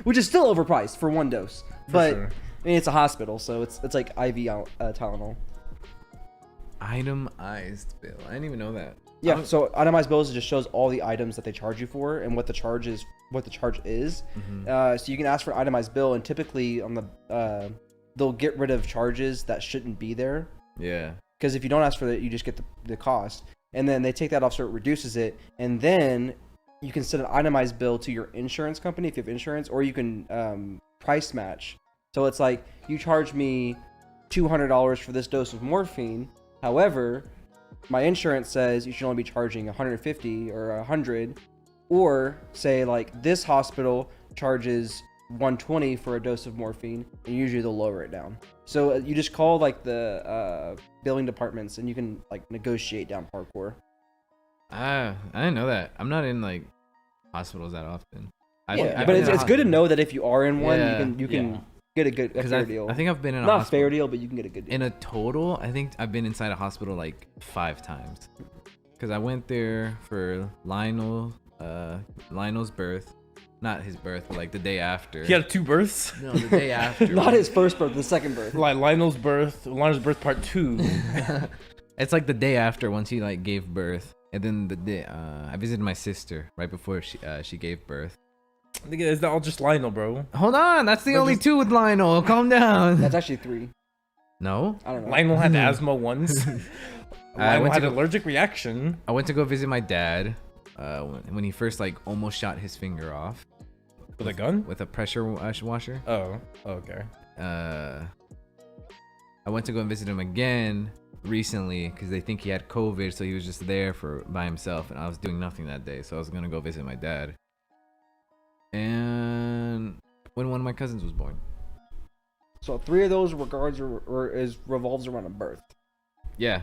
which is still overpriced for 1 dose. But sure. I mean, it's a hospital, so it's like IV Tylenol. Itemized bill. I didn't even know that. Yeah, so itemized bills just shows all the items that they charge you for and what the charge is. Mm-hmm. So you can ask for an itemized bill, and typically on the they'll get rid of charges that shouldn't be there. Yeah. Because if you don't ask for that, you just get the cost, and then they take that off, so it reduces it, and then you can send an itemized bill to your insurance company if you have insurance, or you can price match. So it's like, you charge me $200 for this dose of morphine. However, my insurance says you should only be charging $150 or $100, or say like this hospital charges $120 for a dose of morphine, and usually they'll lower it down. So you just call like the billing departments, and you can like negotiate down parkour. I didn't know that. I'm not in like hospitals that often. I've But been in a it's good to hospital. know that if you are in one, Yeah. you can get a fair deal. I think I've been in a Not a hospital. fair deal, but you can get a good deal. In a total, I think I've been inside a hospital like 5 times. Because I went there for Lionel's birth. Not his birth, but like the day after. He had 2 births. No, the day after. Not his first birth, the second birth. Like Lionel's birth part 2. It's like the day after once he like gave birth. And then the day I visited my sister right before she gave birth. Nigga, it's not all just Lionel, bro. Hold on, that's the only 2 with Lionel. Calm down. That's actually 3. No? I don't know. Lionel had asthma once. I Lionel went had to an allergic reaction. I went to go visit my dad when he first like almost shot his finger off With a gun? with a pressure washer. Oh, okay. I went to go and visit him again recently because they think he had COVID, so he was just there by himself, and I was doing nothing that day, so I was gonna go visit my dad. And when one of my cousins was born. So 3 of those revolves around a birth. Yeah.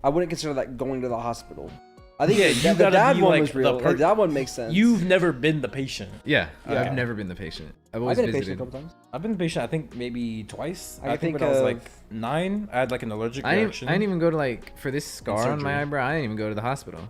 I wouldn't consider that going to the hospital. I think Yeah, the you gotta dad be, one like, was real. the Like, that one makes sense. You've never been the patient. Yeah. Yeah. I've never been the patient. I've I've always been a visited. patient a couple times. I've been the patient, I think maybe twice. I I think think when I was of- like 9, I had like an allergic I reaction. didn't even go to like for this scar on my surgery. eyebrow. I didn't even go to the hospital.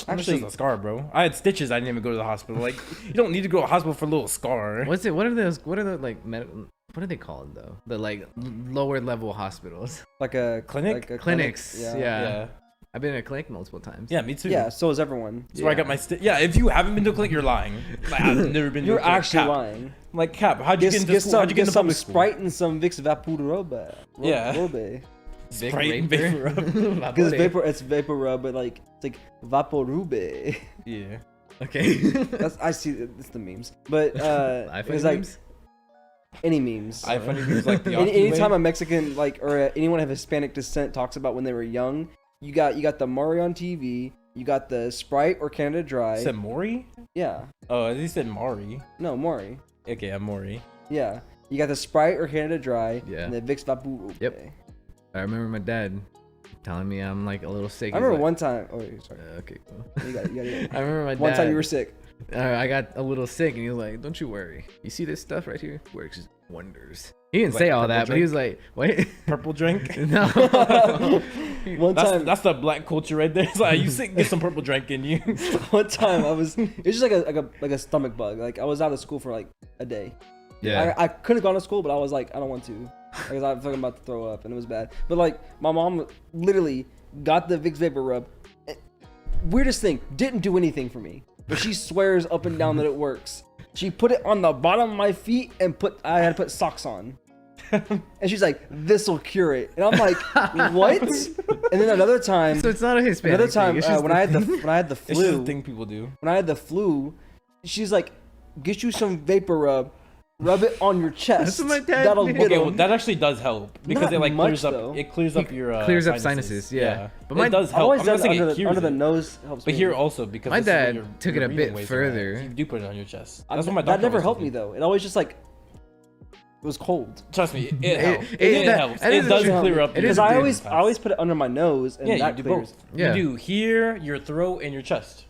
Actually, Actually, a scar, bro. I had stitches. I didn't even go to the hospital. Like, you don't need to go to the hospital for a little scar. What's it? What are those? What are the like medical? What are they called though? The like lower level hospitals. like a Clinic? like a Clinics. clinic, Yeah. Yeah. I've been in a clinic multiple times. Yeah, me too. Yeah, so is everyone. That's where I got my Yeah, if you haven't been to a clinic, you're lying. Like, I've never been to You're a clinic. actually Cap. lying. Like, Cap, how'd you get into school? How'd you get into some public school? Sprite and some Vicks VapoRub. Yeah. Rube. Big Sprite and raper. VapoRub. Because it's VapoRub, but like it's like VapoRube. Yeah. Okay. I see it's the memes, but iPhone it's like memes? any memes. iPhone memes like the Anytime a Mexican or anyone of Hispanic descent talks about when they were young, you got the Mario on TV, you got the Sprite or Canada Dry. said Maury? Yeah, Oh, he said Maury. no Maury. Okay, I'm Maury. Yeah, you got the Sprite or Canada Dry. Yeah. And the Vicks VapoRub. Yep. I remember my dad telling me I'm like a little sick. I remember one time. Oh, sorry. Okay, cool. You got it. I remember my dad. One time you were sick. I got a little sick, and he was like, "Don't you worry. You see this stuff right here? wonders. He didn't Like say all purple that, but he was drink? like, "Wait, Purple drink. no." One time, That's the black culture right there. It's like you sick, get some purple drink in you. one time it was just like a stomach bug. Like I was out of school for like a day. Yeah. I could have gone to school, but I was like, I don't want to, because I was fucking about to throw up, and it was bad. But like, my mom literally got the Vicks VapoRub. Weirdest thing, didn't do anything for me, but she swears up and down that it works. She put it on the bottom of my feet and I had to put socks on. And she's like, "This'll cure it," and I'm like, "What?" And then another time, So it's not a Hispanic. another time thing, it's just when I had the It's just a flu, thing people do. when I had the flu, she's like, "Get you some VapoRub, rub it on your chest. That's what my dad That'll did. get Okay, 'em." well, that actually does help because Not it like much, clears up. though. It clears up your clears up sinuses, yeah. But But it does I help. always I'm done not saying it it cures under the it. nose helps But me. here also because My this is what dad your took it a breathing bit ways are at. further. You do put it on your chest. I- That's what my that doctor never always helped told me though. It always just like it was cold. Trust me, it helps. it- It that- helps. that It is does true. clear up. It your is Because I a breathing always paths. put it under my nose and Yeah, that you do clears. both. Yeah. You do here, your throat, and your chest,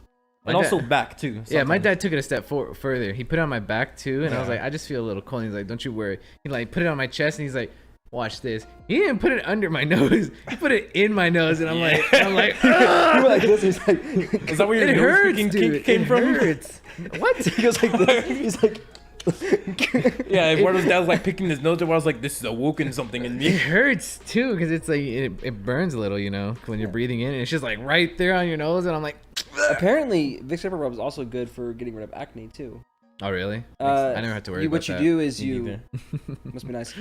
My and dad- also back too. Yeah, my sometimes. dad took it a step further. He put it on my back too, and I was Yeah. like, I just feel a little cold. And he's like, "Don't you worry." He like put it on my chest, and he's like, "Watch this." He didn't put it under my nose. He put it in my nose, and I'm like, You were like this. He's like, Is that where your "It nose hurts, picking dude. kink came It from? hurts." What? he goes like this. He's like, Yeah, Eduardo's dad was like picking his nose, and I was like, "This is awoken something in It me." hurts too, because it's like it burns a little, when you're breathing in, and it's just like right there on your nose, and I'm like, apparently Vicks VapoRub is also good for getting rid of acne too. "Oh really?" I never have to worry about What that. you do is Me you neither. must be nice.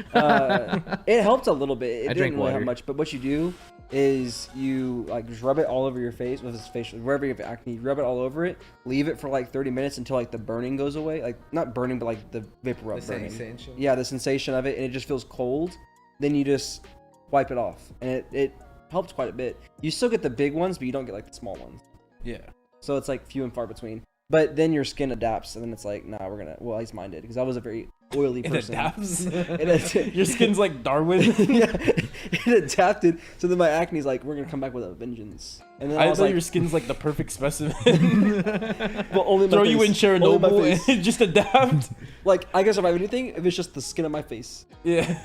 It helped a little bit. It I didn't drink really water. have much, but what you do is you like just rub it all over your face with this facial, wherever you have acne, you rub it all over it. Leave it for like 30 minutes until like the burning goes away, like not burning, but like the VapoRub burning. Yeah, the sensation of it, and it just feels cold. Then you just wipe it off, and it helps quite a bit. You still get the big ones, but you don't get like the small ones. Yeah. So it's like few and far between. But then your skin adapts, and then it's like, nah, we're gonna. Well, at least mine did, because I was a very oily It person. adapts. It Your skin's like Darwin. yeah, it adapted. So then my acne's like, we're gonna come back with a vengeance. And then I I was thought like, your skin's like the perfect specimen. well, only my Throw you in face. Only my Chernobyl face. and just adapt. Like I can survive anything if it's just the skin of my face. Yeah.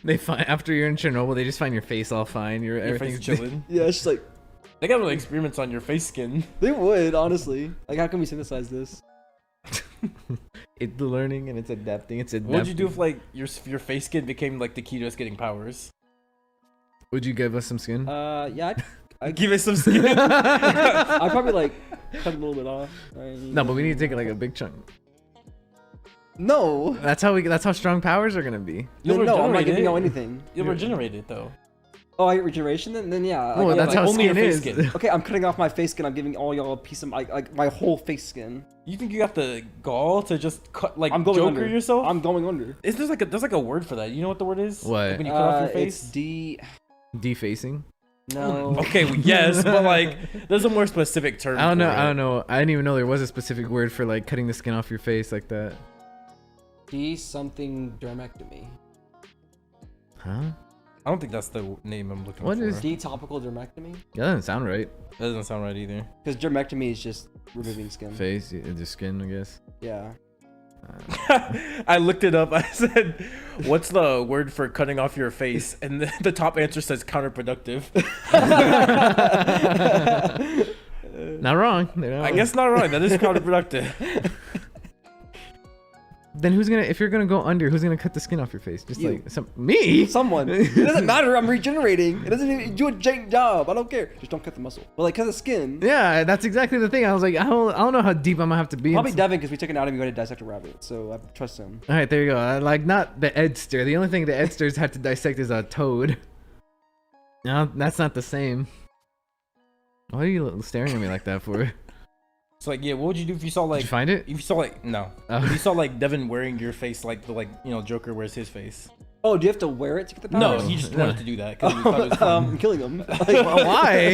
They find after you're in Chernobyl, they just find your face all fine. Your face Everything's chilling. Yeah, it's just like They got really experiments on your face skin. they would honestly. Like, how can we synthesize this? It's learning and it's adapting. What would you do if like your face skin became like the key to us getting powers? Would you give us some skin? Yeah, Give us some skin. I'd probably like cut a little bit off. No, but we need to take like a big chunk. No. That's how strong powers are gonna be. You'll No, I'm not regenerate giving it. you anything. You'll regenerate it though. Oh, I get regeneration then? Then yeah. Well, like, that's yeah, how like, only skin your face is. skin. okay, I'm cutting off my face skin. I'm giving all y'all a piece of like my whole face skin. You think you got the gall to just cut like I'm going Joker under. yourself? I'm going under. Is there's like a word for that? You know what the word is? What? Like when you cut off your It's face. Defacing. No. Okay, well, yes, but like there's a more specific term. I don't know. for I it. don't know. I didn't even know there was a specific word for like cutting the skin off your face like that. Something dermectomy. Huh? I don't think that's the name I'm looking What for. is- Topical dermectomy? That doesn't sound right. That doesn't sound right either. Because dermectomy is just removing skin. Face, the skin, I guess. Yeah. I looked it up. I said, "What's the word for cutting off your face?" And the top answer says counterproductive. Not wrong. They're not I wrong. guess not right. That is counterproductive. Then if you're gonna go under, who's gonna cut the skin off your face? Just You. like me? Someone. It doesn't matter. I'm regenerating. It doesn't even do a jank job. I don't care. Just don't cut the muscle. But like cut the skin. Yeah, that's exactly the thing. I was like, I don't know how deep I'm gonna have to be. Probably Devin, because we took anatomy going to dissect a rabbit, so I trust him. All right, there you go. Like not the Edster. The only thing the Edsters had to dissect is a toad. No, that's not the same. Why are you staring at me like that for? It's like, yeah, what would you do if you saw like Did you find it? if you saw like no, Oh. if you saw like Devin wearing your face like the Joker wears his face. Oh, do you have to wear it to get the No, powers? he just No. wanted to do that because he thought it was fun. I'm killing him. Why?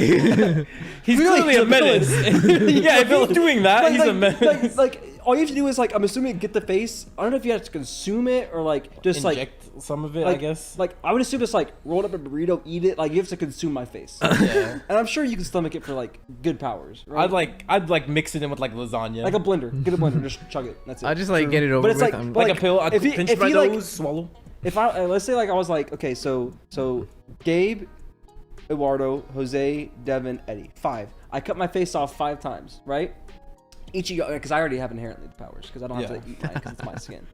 He's Really? clearly a menace. Yeah, if he's doing that, he's a menace. Like all you have to do is like, I'm assuming get the face. I don't know if you have to consume it or like just inject some of it, like, I guess. Like I would assume it's like rolled up a burrito, eat it. Like you have to consume my face. Yeah. And I'm sure you can stomach it for like good powers. Right? I'd like mix it in with like lasagna. Like a blender. Get a blender, just chug it. That's it. I just like get it over But it's with. like- I'm- but like a pill. I'd pinch my like- nose, swallow. If I let's say like I was like, okay, so Gabe, Eduardo, Jose, Devin, Eddie, 5. I cut my face off 5 times, right? Each of y'all, because I already have inherently the powers, because I don't have to eat mine because it's my skin.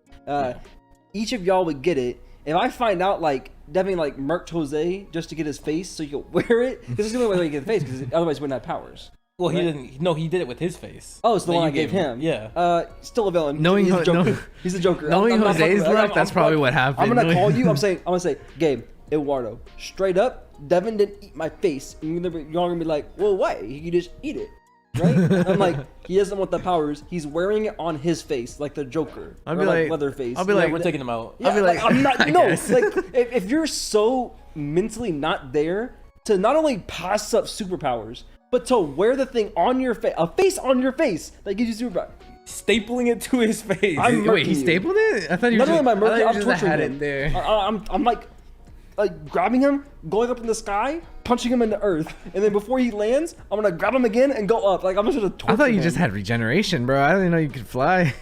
Each of y'all would get it. If I find out like Devin like murked Jose just to get his face, so you'll wear it, because it's the only way to get the face, because otherwise he wouldn't have powers. Well, he Right? didn't. No, he did it with his face. Oh, it's the That one you I gave him. Yeah. Still a villain. Knowing he's a Ho- Joker. no- He's a Joker. Knowing I'm not Jose's fucking- luck, that's probably what happened. I'm gonna call you. I'm gonna say, Gabe, Eduardo, straight up, Devin didn't eat my face. And you're gonna be like, well, why? He just eat it, right? I'm like, he doesn't want the powers. He's wearing it on his face, like the Joker. I'll or be like- Leatherface. I'll be Yeah, like, we're taking him out. Yeah, I'll be like, I'm not. I No, guess. like if you're so mentally not there to not only pass up superpowers, but to wear the thing on your face, a face on your face that gives you superpowers. Stapling it to his face. I'm Wait, he murking you. stapled it? I thought you Not only am I I thought murking, you I'm just torturing had him. it there. I'm like grabbing him, going up in the sky, punching him in the earth, and then before he lands, I'm gonna grab him again and go up. Like I'm just gonna torture I thought you him. just had regeneration, bro. I didn't know you could fly.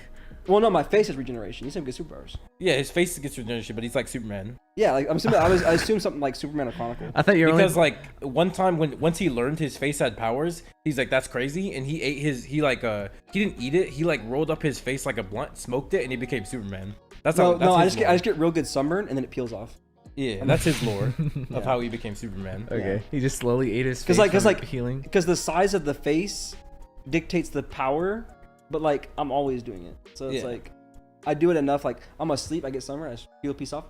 Well, no, my face has regeneration. You said get superpowers. Yeah, his face gets regeneration, but he's like Superman. Yeah, like I'm assuming. I assume something like Superman or Chronicle. I thought you were Because only... like one time once he learned his face had powers, he's like, that's crazy, and he ate he didn't eat it. He like rolled up his face like a blunt, smoked it, and he became Superman. That's how. That's I his just lore. get real good sunburn and then it peels off. Yeah, and that's his lore of how he became Superman. Okay, he just slowly ate his face Because from healing. because the size of the face dictates the power, but like I'm always doing it. So it's Yeah. like I do it enough. Like I'm asleep, I get sunburn, I just peel a piece off.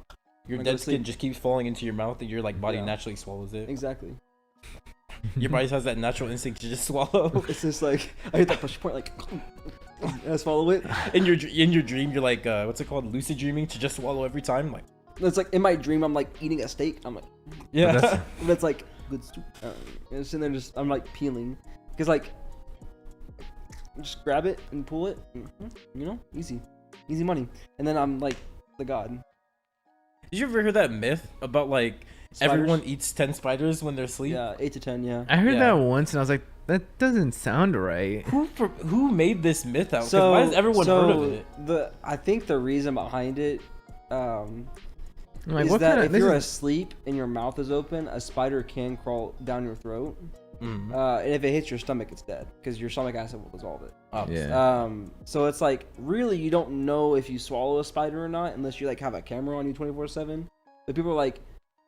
Your I go dead to skin sleep. just keeps falling into your mouth, and your like body Yeah. naturally swallows it. Exactly. Your body has that natural instinct to just swallow. It's just like I hit that push point, like I swallow it. In your dream, you're like, what's it called, lucid dreaming, to just swallow every time. Like, It's like in my dream, I'm like eating a steak. I'm like, yeah. that's- but it's like good soup. And it's in there, just I'm like peeling, because like just grab it and pull it. You know, easy money. And then I'm like the god. Did you ever hear that myth about like Spiders? everyone eats 10 spiders when they're asleep? Yeah, 8 to 10. Yeah. I heard Yeah. that once and I was like, that doesn't sound right. Who made this myth out? 'Cause why has everyone heard of it? I think the reason behind it Like, is what that kind of... if this you're is- asleep and your mouth is open, a spider can crawl down your throat. Mm. And if it hits your stomach, it's dead because your stomach acid will dissolve it. Oh, Yeah. So it's like really you don't know if you swallow a spider or not unless you like have a camera on you 24/7. But people are like,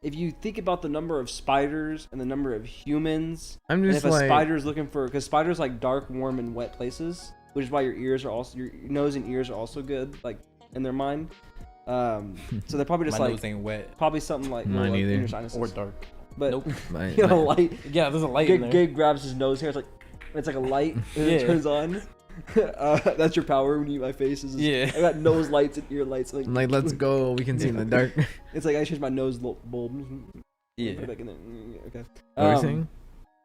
if you think about the number of spiders and the number of humans, I'm and just if a like... spider's looking for, because spiders like dark, warm, and wet places, which is why your ears are also your nose and ears are also good, like in their mind. So they're probably just My like nose ain't wet probably something like Mine like, in either. your sinuses. or dark. But Nope. my- you know, my- light. Yeah, there's a light in Gabe, there. Gabe grabs his nose hair. It's like a light, and it Yeah. turns on. That's your power when you eat my face. Is just, Yeah. I got nose lights and ear lights. I'm like, let's go. We can see in the dark. It's like I changed my nose bulb. Yeah. Put it back in there. Okay. What were you saying?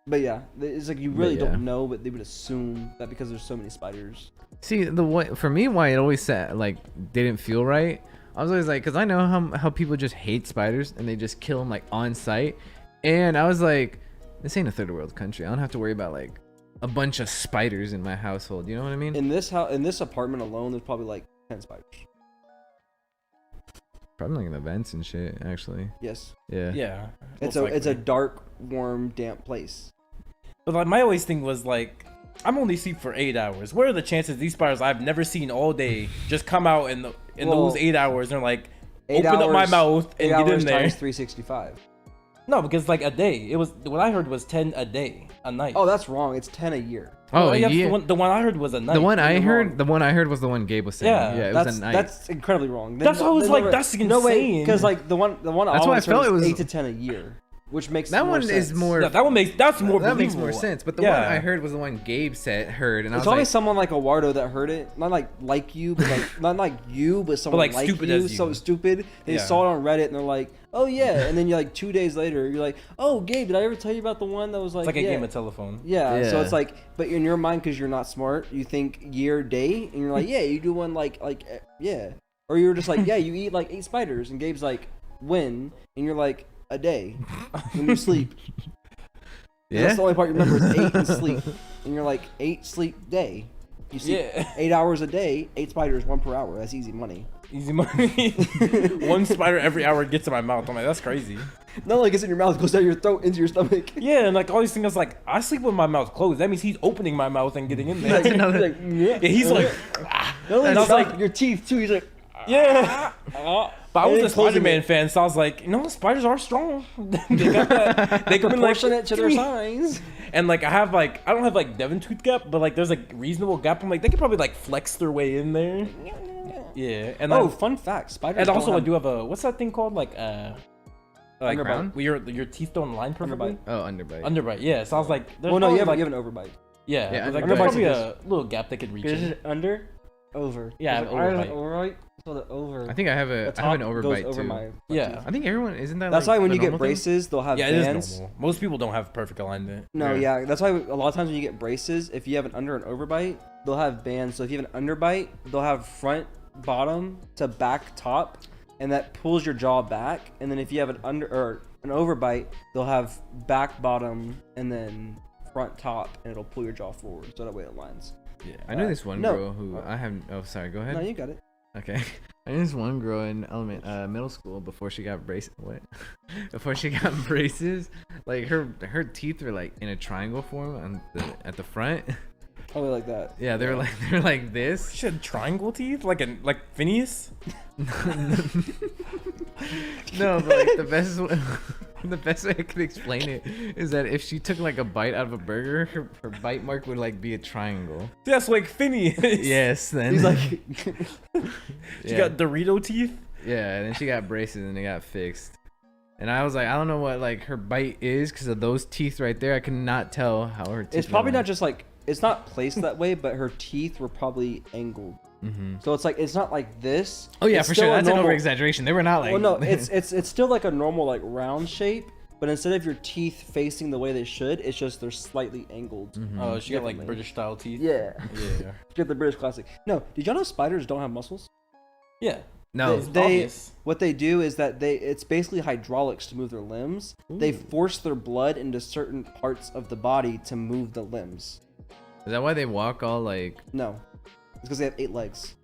But yeah, it's like you really yeah. don't know, but they would assume that because there's so many spiders. See, the way for me, why it always said like didn't feel right. I was always like, because I know how people just hate spiders and they just kill them like on site, and I was like, this ain't a third world country. I don't have to worry about like a bunch of spiders in my household. You know what I mean? In this house, in this apartment alone, there's probably like 10 spiders. Probably like in the vents and shit. Actually, Yes. yeah. Yeah. It's most a likely. dark, warm, damp place. But like my always thing was like, I'm only asleep for 8 hours. What are the chances these spiders I've never seen all day just come out in Well, those 8 hours and they're like, 8 open up my hours- mouth 8 and get hours in there? times 365. No, because like a day. It was what I heard was 10 a day, a night. Oh, that's wrong. It's 10 a year. Oh yeah. yeah. The one I heard was a night. The one I You're heard, wrong. the one I heard was the one Gabe was saying. Yeah, Yeah, it That's was a night. that's incredibly wrong. That's why I was like, that's No way, insane. because like the one That's why I always felt heard it was- 8 to 10 a year. which makes That more one sense. is more. Yeah, that makes more more sense. But the one Yeah. I heard was the one Gabe heard, and I It's was always like, someone like Eduardo that heard it, not like you, but like not like you, but someone like like stupid you, as you. so stupid. They Yeah. saw it on Reddit and they're like, oh yeah, and then you're like 2 days later, you're like, oh Gabe, did I ever tell you about the one that was like? It's like a yeah. game of telephone. Yeah, so Yeah. it's like, but in your mind, because you're not smart, you think year, day, and you're like, yeah, you do one yeah. Or you're just like, yeah, you eat like 8 spiders, and Gabe's like, when? And you're like, a day, when you sleep. yeah. That's the only part you remember is 8 and sleep. And you're like, 8 sleep day. You sleep Yeah. 8 hours a day, 8 spiders, 1 per hour. That's easy money. Easy money. One spider every hour gets in my mouth. I'm like, that's crazy. Not like it's in your mouth, it goes down your throat, into your stomach. Yeah, and like all these things, like I sleep with my mouth closed. That means he's opening my mouth and getting in there. Like, another- like, yeah. Yeah, he's like, No, and I was like, your teeth too. He's like, yeah. But I was And a closing Spider-Man it. fan, so I was like, you know, spiders are strong. They got that. They come in like, proportionate to their size. and like I don't have like Devon tooth gap, but like there's like reasonable gap. I'm like, they could probably like flex their way in there. Yeah, and Oh, fun fact, spiders. and also don't I have do have a what's that thing called like Underbite. crown? where your teeth don't line perfectly. Underbite. Oh, underbite. Underbite. Yeah, so I was like, there's Well, no, you probably, have, like, you have an overbite. yeah, Yeah, like, underbite's there's probably just- a little gap they could reach Is in. it under? Over. Yeah, I have overbite. Overbite. So the over. I think I have the I have an top goes overbite over too. my Yeah. teeth. I think everyone isn't that. That's like, why when the you get normal thing? braces, they'll have Yeah, bands. it is normal. Most people don't have perfect alignment. No, Yeah. yeah, that's why a lot of times when you get braces, if you have an under and overbite, they'll have bands. So if you have an underbite, they'll have front, bottom to back, top, and that pulls your jaw back. And then if you have an under or an overbite, they'll have back, bottom, and then front, top, and it'll pull your jaw forward. So that way it lines. Yeah. I know this one No. girl who I have. Oh, sorry. Go ahead. No, you got it. Okay. I knew this one girl in middle school before she got braces. What? Before she got braces, like her teeth were like in a triangle form at the front. Oh, like that. Yeah, they were like this. She had triangle teeth, like Phineas. No, but like the best way I could explain it is that if she took like a bite out of a burger, her bite mark would like be a triangle. That's like Phineas. Yes, then He's like, She got Dorito teeth. yeah, and then she got braces and they got fixed. And I was like, I don't know what like her bite is because of those teeth right there. I could not tell how her teeth. it's probably not just like, it's not placed that way, but her teeth were probably angled. Mm-hmm. So it's like, it's not like this. Oh yeah, It's for still sure. a That's an normal- over exaggeration. They were not like. Well, no, it's still like a normal like round shape, but instead of your teeth facing the way they should, it's just they're slightly angled. Mhm. Oh, she got like Definitely. British style teeth. Yeah, Yeah. get the British classic. No, did y'all know spiders don't have muscles? Yeah. No. It's They- obvious. What they do is that it's basically hydraulics to move their limbs. They force their blood into certain parts of the body to move the limbs. Is that why they walk all like? No, it's because they have 8 legs.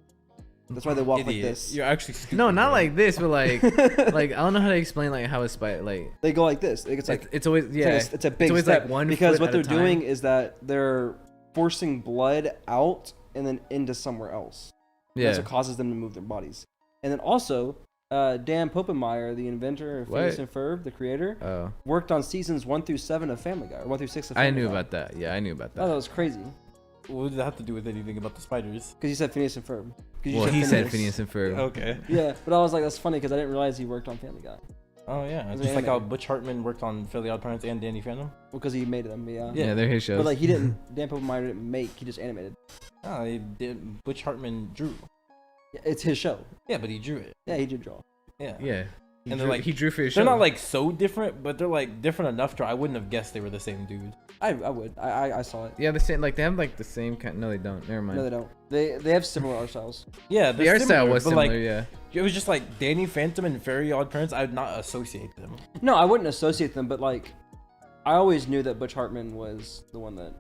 That's why they walk like Idiot. this. You're actually stupid. No, not bro. like this, but like like I don't know how to explain like how a spider like. They go like this. It's like It's always yeah. it's a big always, step like, one because foot what at they're a time. doing is that they're forcing blood out and then into somewhere else. Yeah. That's what causes them to move their bodies. And then also, Dan Poppenmeyer, the inventor of Phineas What? and Ferb, the creator, Oh, worked on seasons 1 through 7 of Family Guy, or 1 through 6 of Family I Guy. knew about that. Yeah, I knew about Oh, that that. was crazy. What did that have to do with anything about the spiders? Because you said Phineas and Ferb. 'Cause you Well, he said Phineas and Ferb. Okay. Yeah, but I was like, that's funny because I didn't realize he worked on Family Guy. Oh yeah. As Just an like how animator. Butch Hartman worked on Fairly Odd Parents and Danny Phantom. Well, because he made them, yeah. Yeah, they're his shows. But like he didn't, Dan Poppenmeyer didn't make, he just animated. Oh, they did. Butch Hartman drew. Yeah, it's his show. Yeah, but he drew it. Yeah, he did draw. Yeah. yeah. And they're like he drew for his show. They're not like so different, but they're like different enough to I wouldn't have guessed they were the same dude. I would. I saw it. Yeah, the same. Like they have like the same kind. No, they don't. Never mind. No, they don't. They have similar art styles. Yeah, The they're art style was but, similar. like, Yeah. it was just like Danny Phantom and Fairly Odd Parents. I would not associate them. No, I wouldn't associate them, but like, I always knew that Butch Hartman was the one that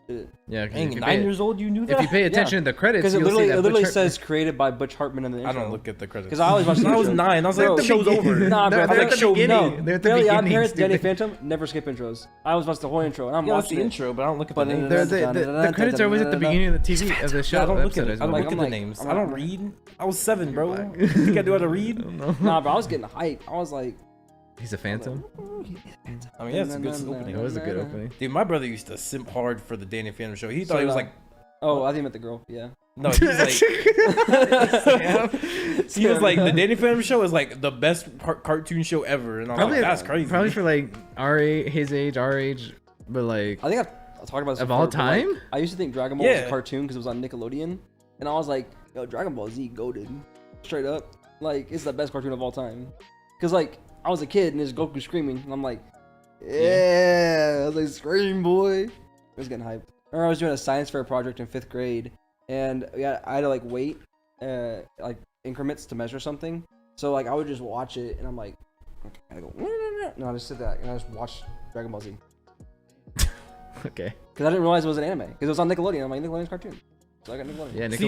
did it. Yeah. 'cause Dang, if you 9 pay- years old, you knew that? If you pay attention to the credits, Because it you'll see literally, that Butch says created by Butch Hartman in the intro. I don't look at the credits. Because I always watched the When I was intro. 9. I was Bro, like, the show's over. Nah, bro. They're They're at the show me. beginning. They're at the Fairly Odd beginning. Parents, Danny stupid. Phantom, never skip intros. I always watched the whole intro, and I'm Yeah, that's the watching it. intro, but I don't look at the But names. The credits are always at the beginning of the TV of the show. Yeah, I don't look at episode it. as I don't well. look at I'm the like- names. I'm I don't like- read. I was 7, bro. You're You think I knew how to read? Nah, bro, I was getting hyped. I was like, He's a phantom. I mean, yeah, it's a good opening. It was a good opening. Dude, my brother used to simp hard for the Danny Phantom show. He So thought he was did I. like, oh, I think I meant the girl. Yeah. No, he was like, he was like, the Danny Phantom show is like the best cartoon show ever, and I was Probably like, that's crazy. Probably for like our age, his age, our age, but like I think I've talked about this of before, all but, like, time. I used to think Dragon Ball was a Yeah. cartoon because it was on Nickelodeon, and I was like, yo, Dragon Ball Z goated, straight up. Like, it's the best cartoon of all time. Cause like I was a kid and there's Goku screaming, and I'm like, yeah, I was like, scream, boy. I was getting hyped. Or I was doing a science fair project in 5th grade, and I had to like wait, like increments to measure something. So like I would just watch it, and I'm like, okay, I go, no, I just sit that and I just watch Dragon Ball Z. Okay. Because I didn't realize it was an anime. Because it was on Nickelodeon. I'm like, Nickelodeon's cartoon. So I got Nickelodeon. Yeah, So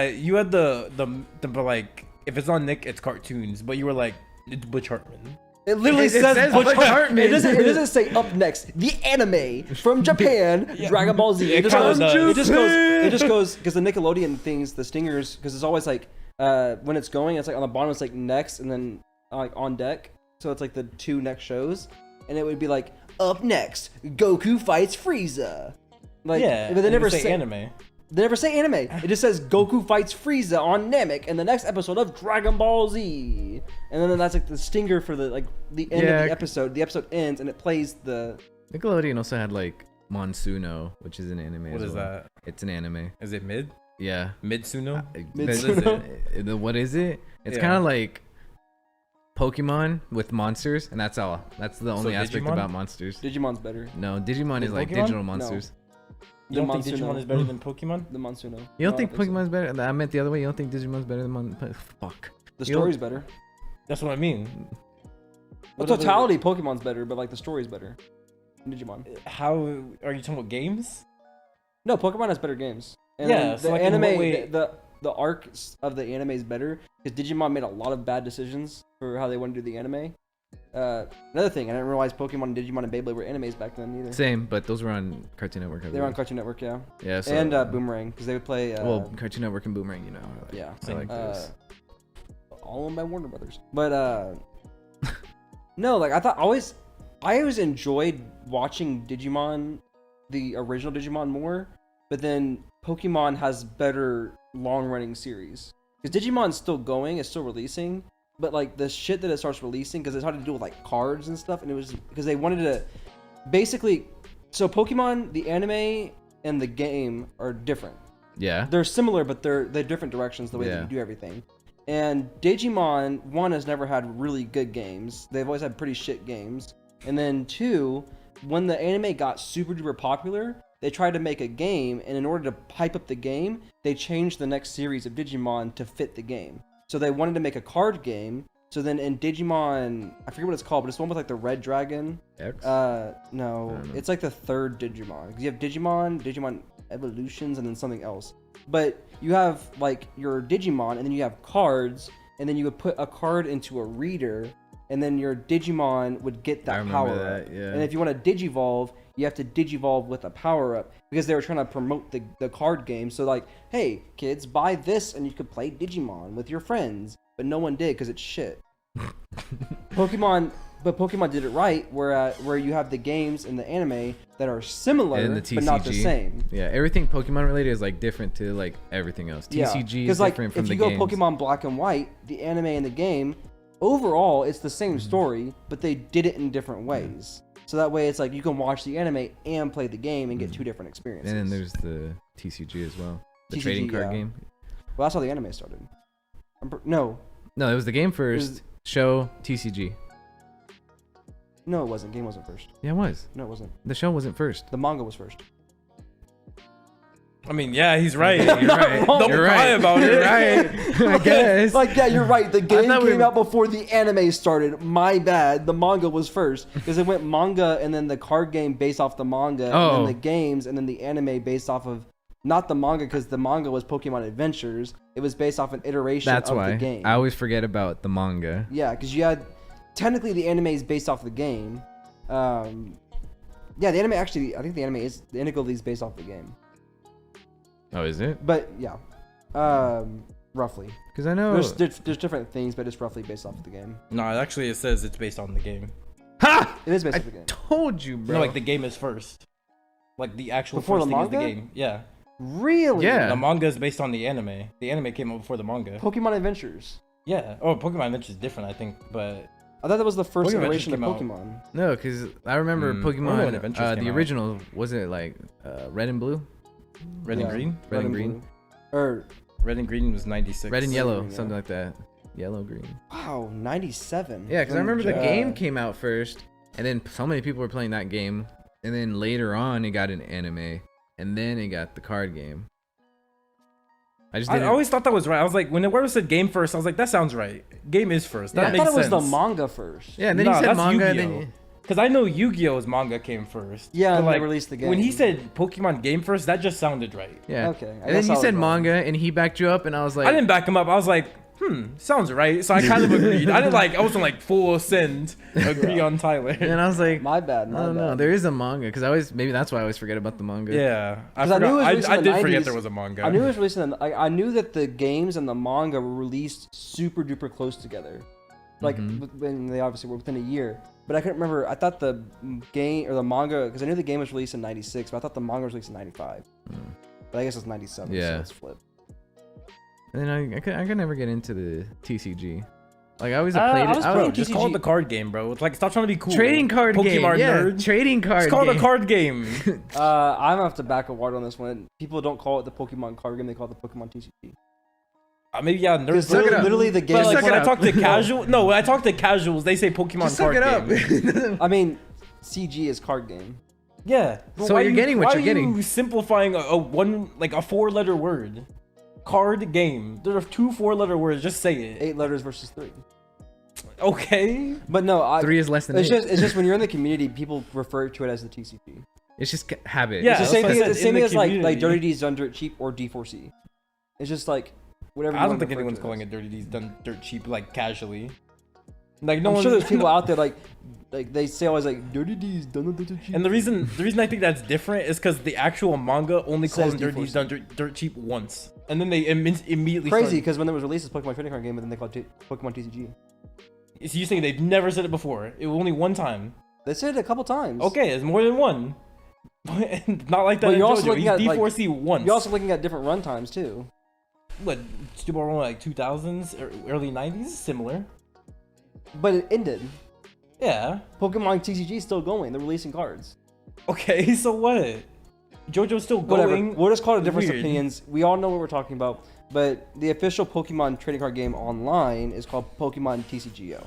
you had the like, if it's on Nick, it's cartoons, but you were like, it's Butch Hartman. It literally It says says Butch Butch Hartman. Hartman. It doesn't say up next. The anime from Japan, Dragon Ball Z. It just kinda goes. does. It just goes because the Nickelodeon things, the stingers, because it's always like when it's going, it's like on the bottom, it's like next, and then like on deck. So it's like the 2 next shows, and it would be like up next, Goku fights Frieza. Like, Yeah, but they never say say anime. They never say anime. It just says Goku fights Frieza on Namek in the next episode of Dragon Ball Z. And then that's like the stinger for the end of the episode. The episode ends and it plays the. Nickelodeon also had like Monsuno, which is an anime. What as is well. that? It's an anime. Is it mid? Yeah. Midsuno? Midsuno? What is it? It's Yeah. kind of like Pokemon with monsters, and that's all. That's the only aspect Digimon? about monsters. Digimon's better. No, Digimon is like Pokemon? digital No. monsters. You don't think Monsuno. Digimon is better than Pokemon? The Monsuno. You don't No, think I so. Pokemon's better? I meant the other way. You don't think Digimon's better than Fuck. The You don't- story's better. That's what I mean. The What is it? totality, Pokemon's better, but like the story's better. Digimon. How are you talking about games? No, Pokemon has better games. And Yeah, then so the like in what anime, way- the arc of the anime is better because Digimon made a lot of bad decisions for how they want to do the anime. Another thing, I didn't realize Pokemon and Digimon and Beyblade were animes back then either. Same, but those were on Cartoon Network. I They were on believe. Cartoon Network, yeah. Yeah, so, And Boomerang, because they would play. well, Cartoon Network and Boomerang, you know. yeah, I like those. all owned by Warner Brothers. But no, like I always enjoyed watching Digimon, the original Digimon more, but then Pokemon has better long-running series. Because Digimon's still going, it's still releasing, but like the shit that it starts releasing, because it's hard to do with like cards and stuff, and it was because they wanted to basically. So Pokemon, the anime and the game are different. Yeah. They're similar, but they're different directions the way that Yeah. you do everything. And Digimon, 1, has never had really good games. They've always had pretty shit games. And then 2, when the anime got super duper popular, they tried to make a game, and in order to hype up the game, they changed the next series of Digimon to fit the game. So they wanted to make a card game. So then in Digimon, I forget what it's called, but it's the one with like the red dragon. X? No, I don't know. it's like the 3rd Digimon. 'Cause you have Digimon Evolutions, and then something else. But you have like your Digimon, and then you have cards, and then you would put a card into a reader, and then your Digimon would get I that remember power that, up. yeah. And if you want to Digivolve, you have to Digivolve with a power up, because they were trying to promote the card game. So like, hey kids, buy this and you could play Digimon with your friends. But no one did because it's shit. Pokemon did it right, where you have the games and the anime that are similar And the but not the TCG. same. Yeah, everything Pokemon related is like different to like everything else. TCG is like different from if the you go games. Pokemon Black and White, the anime and the game, overall it's the same story, but they did it in different ways. So that way it's like you can watch the anime and play the game and get 2 different experiences. And then there's the TCG as well. The TCG, trading card yeah. game. Well, that's how the anime started. No, No, it was the game it first. was- Show TCG. no, it wasn't. Game wasn't first. Yeah, it was. No, it wasn't. The show wasn't first. The manga was first. I mean, yeah, he's right. You're right. Don't You're cry right. about it. You're right. I guess. Like, yeah, you're right. The game thought came we- out before the anime started. My bad. The manga was first, because it went manga and then the card game based off the manga, and Oh. then the games, and then the anime based off of not the manga, because the manga was Pokemon Adventures. It was based off an iteration That's of why the game. I always forget about the manga. Yeah, because you had technically the anime is based off the game. Yeah, the anime actually, I think the anime is the Indigo is based off the game. Oh, is it? But yeah, roughly. Because I know. There's different things, but it's roughly based off of the game. No, actually, it says it's based on the game. Ha! It is based I off the game. told you, bro. No, like the game is first. Like the actual Before first the thing is the manga? game. Yeah. Really? Yeah. The manga is based on the anime. The anime came out before the manga. Pokemon Adventures. Yeah. Oh, Pokemon Adventures is different, I think, but I thought that was the first Pokemon iteration of Adventures came Pokemon. No, because I remember I don't know when Pokemon, Adventures the came out. original, wasn't it like Red and Blue? Red and Green. Red and Green. Blue. Or Red and Green was 96. Red and Red Yellow, and Green, something yeah. like that. Yellow, green. wow, 97. Yeah, because I remember the game Uh, came out first, and then so many people were playing that game, and then later on it got an anime, and then it got the card game. I just I didn't. always thought that was right. I was like, when Eduardo said game first, I was like, that sounds right. Game is first. That Yeah. I makes thought it was sense. the manga first. Yeah, and then Nah, he said that's manga, and Yu-Gi-Oh. then Because I know Yu-Gi-Oh's manga came first. Yeah, But, and they like, released the game. when he said Pokemon game first, that just sounded right. yeah. Okay, I And then guess I you was said wrong. manga, and he backed you up, and I was like, I didn't back him up. I was like, sounds right. So I kind of agreed. I wasn't like full send agree on Tyler. and I was like, My bad. I My don't know. bad. There is a manga, because maybe that's why I always forget about the manga. Yeah, I 'Cause I knew it was forgot. released I in the did forget 90s. there was a manga. I knew it was released in. I knew that the games and the manga were released super duper close together, like when they obviously were within a year. But I couldn't remember. I thought the game or the manga, because I knew the game was released in '96, but I thought the manga was released in '95. But I guess it's '97. Yeah. So let's flip. And then I could never get into the TCG. Like I always played I it. was I Bro, playing just call it TCG. the card game, bro. It's like, stop trying to be cool. trading card game. Pokemon Yeah, nerd. trading card. It's called game. a card game. I'm gonna have to back a word on this one. People don't call it the Pokemon card game; they call it the Pokemon TCG. Maybe yeah, nerds. Because Suck it up. literally the game. But like suck when it I up. talk to when I talk to casuals, they say Pokemon Just suck card it game. up. I mean, CG is card game. Yeah. But So why you're getting what why you're are getting. you simplifying a 4-letter word? Card game. There are 2 4-letter words. Just say it. 8 letters versus 3. Okay. But no, 3 is less than it's 8. just when you're in the community, people refer to it as the TCG. It's just habit. Yeah, It's the same that's thing. what I It's the said, same in thing the as like community. Dirty D's Done Dirt Cheap or D4C. It's just like whatever. I you don't wanna think refer anyone's to calling as. it Dirty D's done dirt cheap like casually. Like no I'm one. sure there's people out there like they say always like Dirty D's Done Dirt Cheap. And the reason I think that's different is because the actual manga only calls Says Dirty D4C. D's done dirt cheap once, and then they immediately Crazy start- because when it was released as Pokemon Trading Card Game, but then they called it Pokemon TCG. So you saying they've never said it before? It was only one time. They said it a couple times. Okay, it's more than one. Not like that. But in you're also JoJo. looking He's at, like- D4C once. You're also looking at different run times too. What? Stupid World like 2000s, early 90s, similar. But it ended. Yeah. Pokemon TCG is still going. They're releasing cards. Okay, so what? JoJo's still Whatever. going. We'll just call it difference of Weird. opinions. We all know what we're talking about. But the official Pokemon trading card game online is called Pokemon TCGO.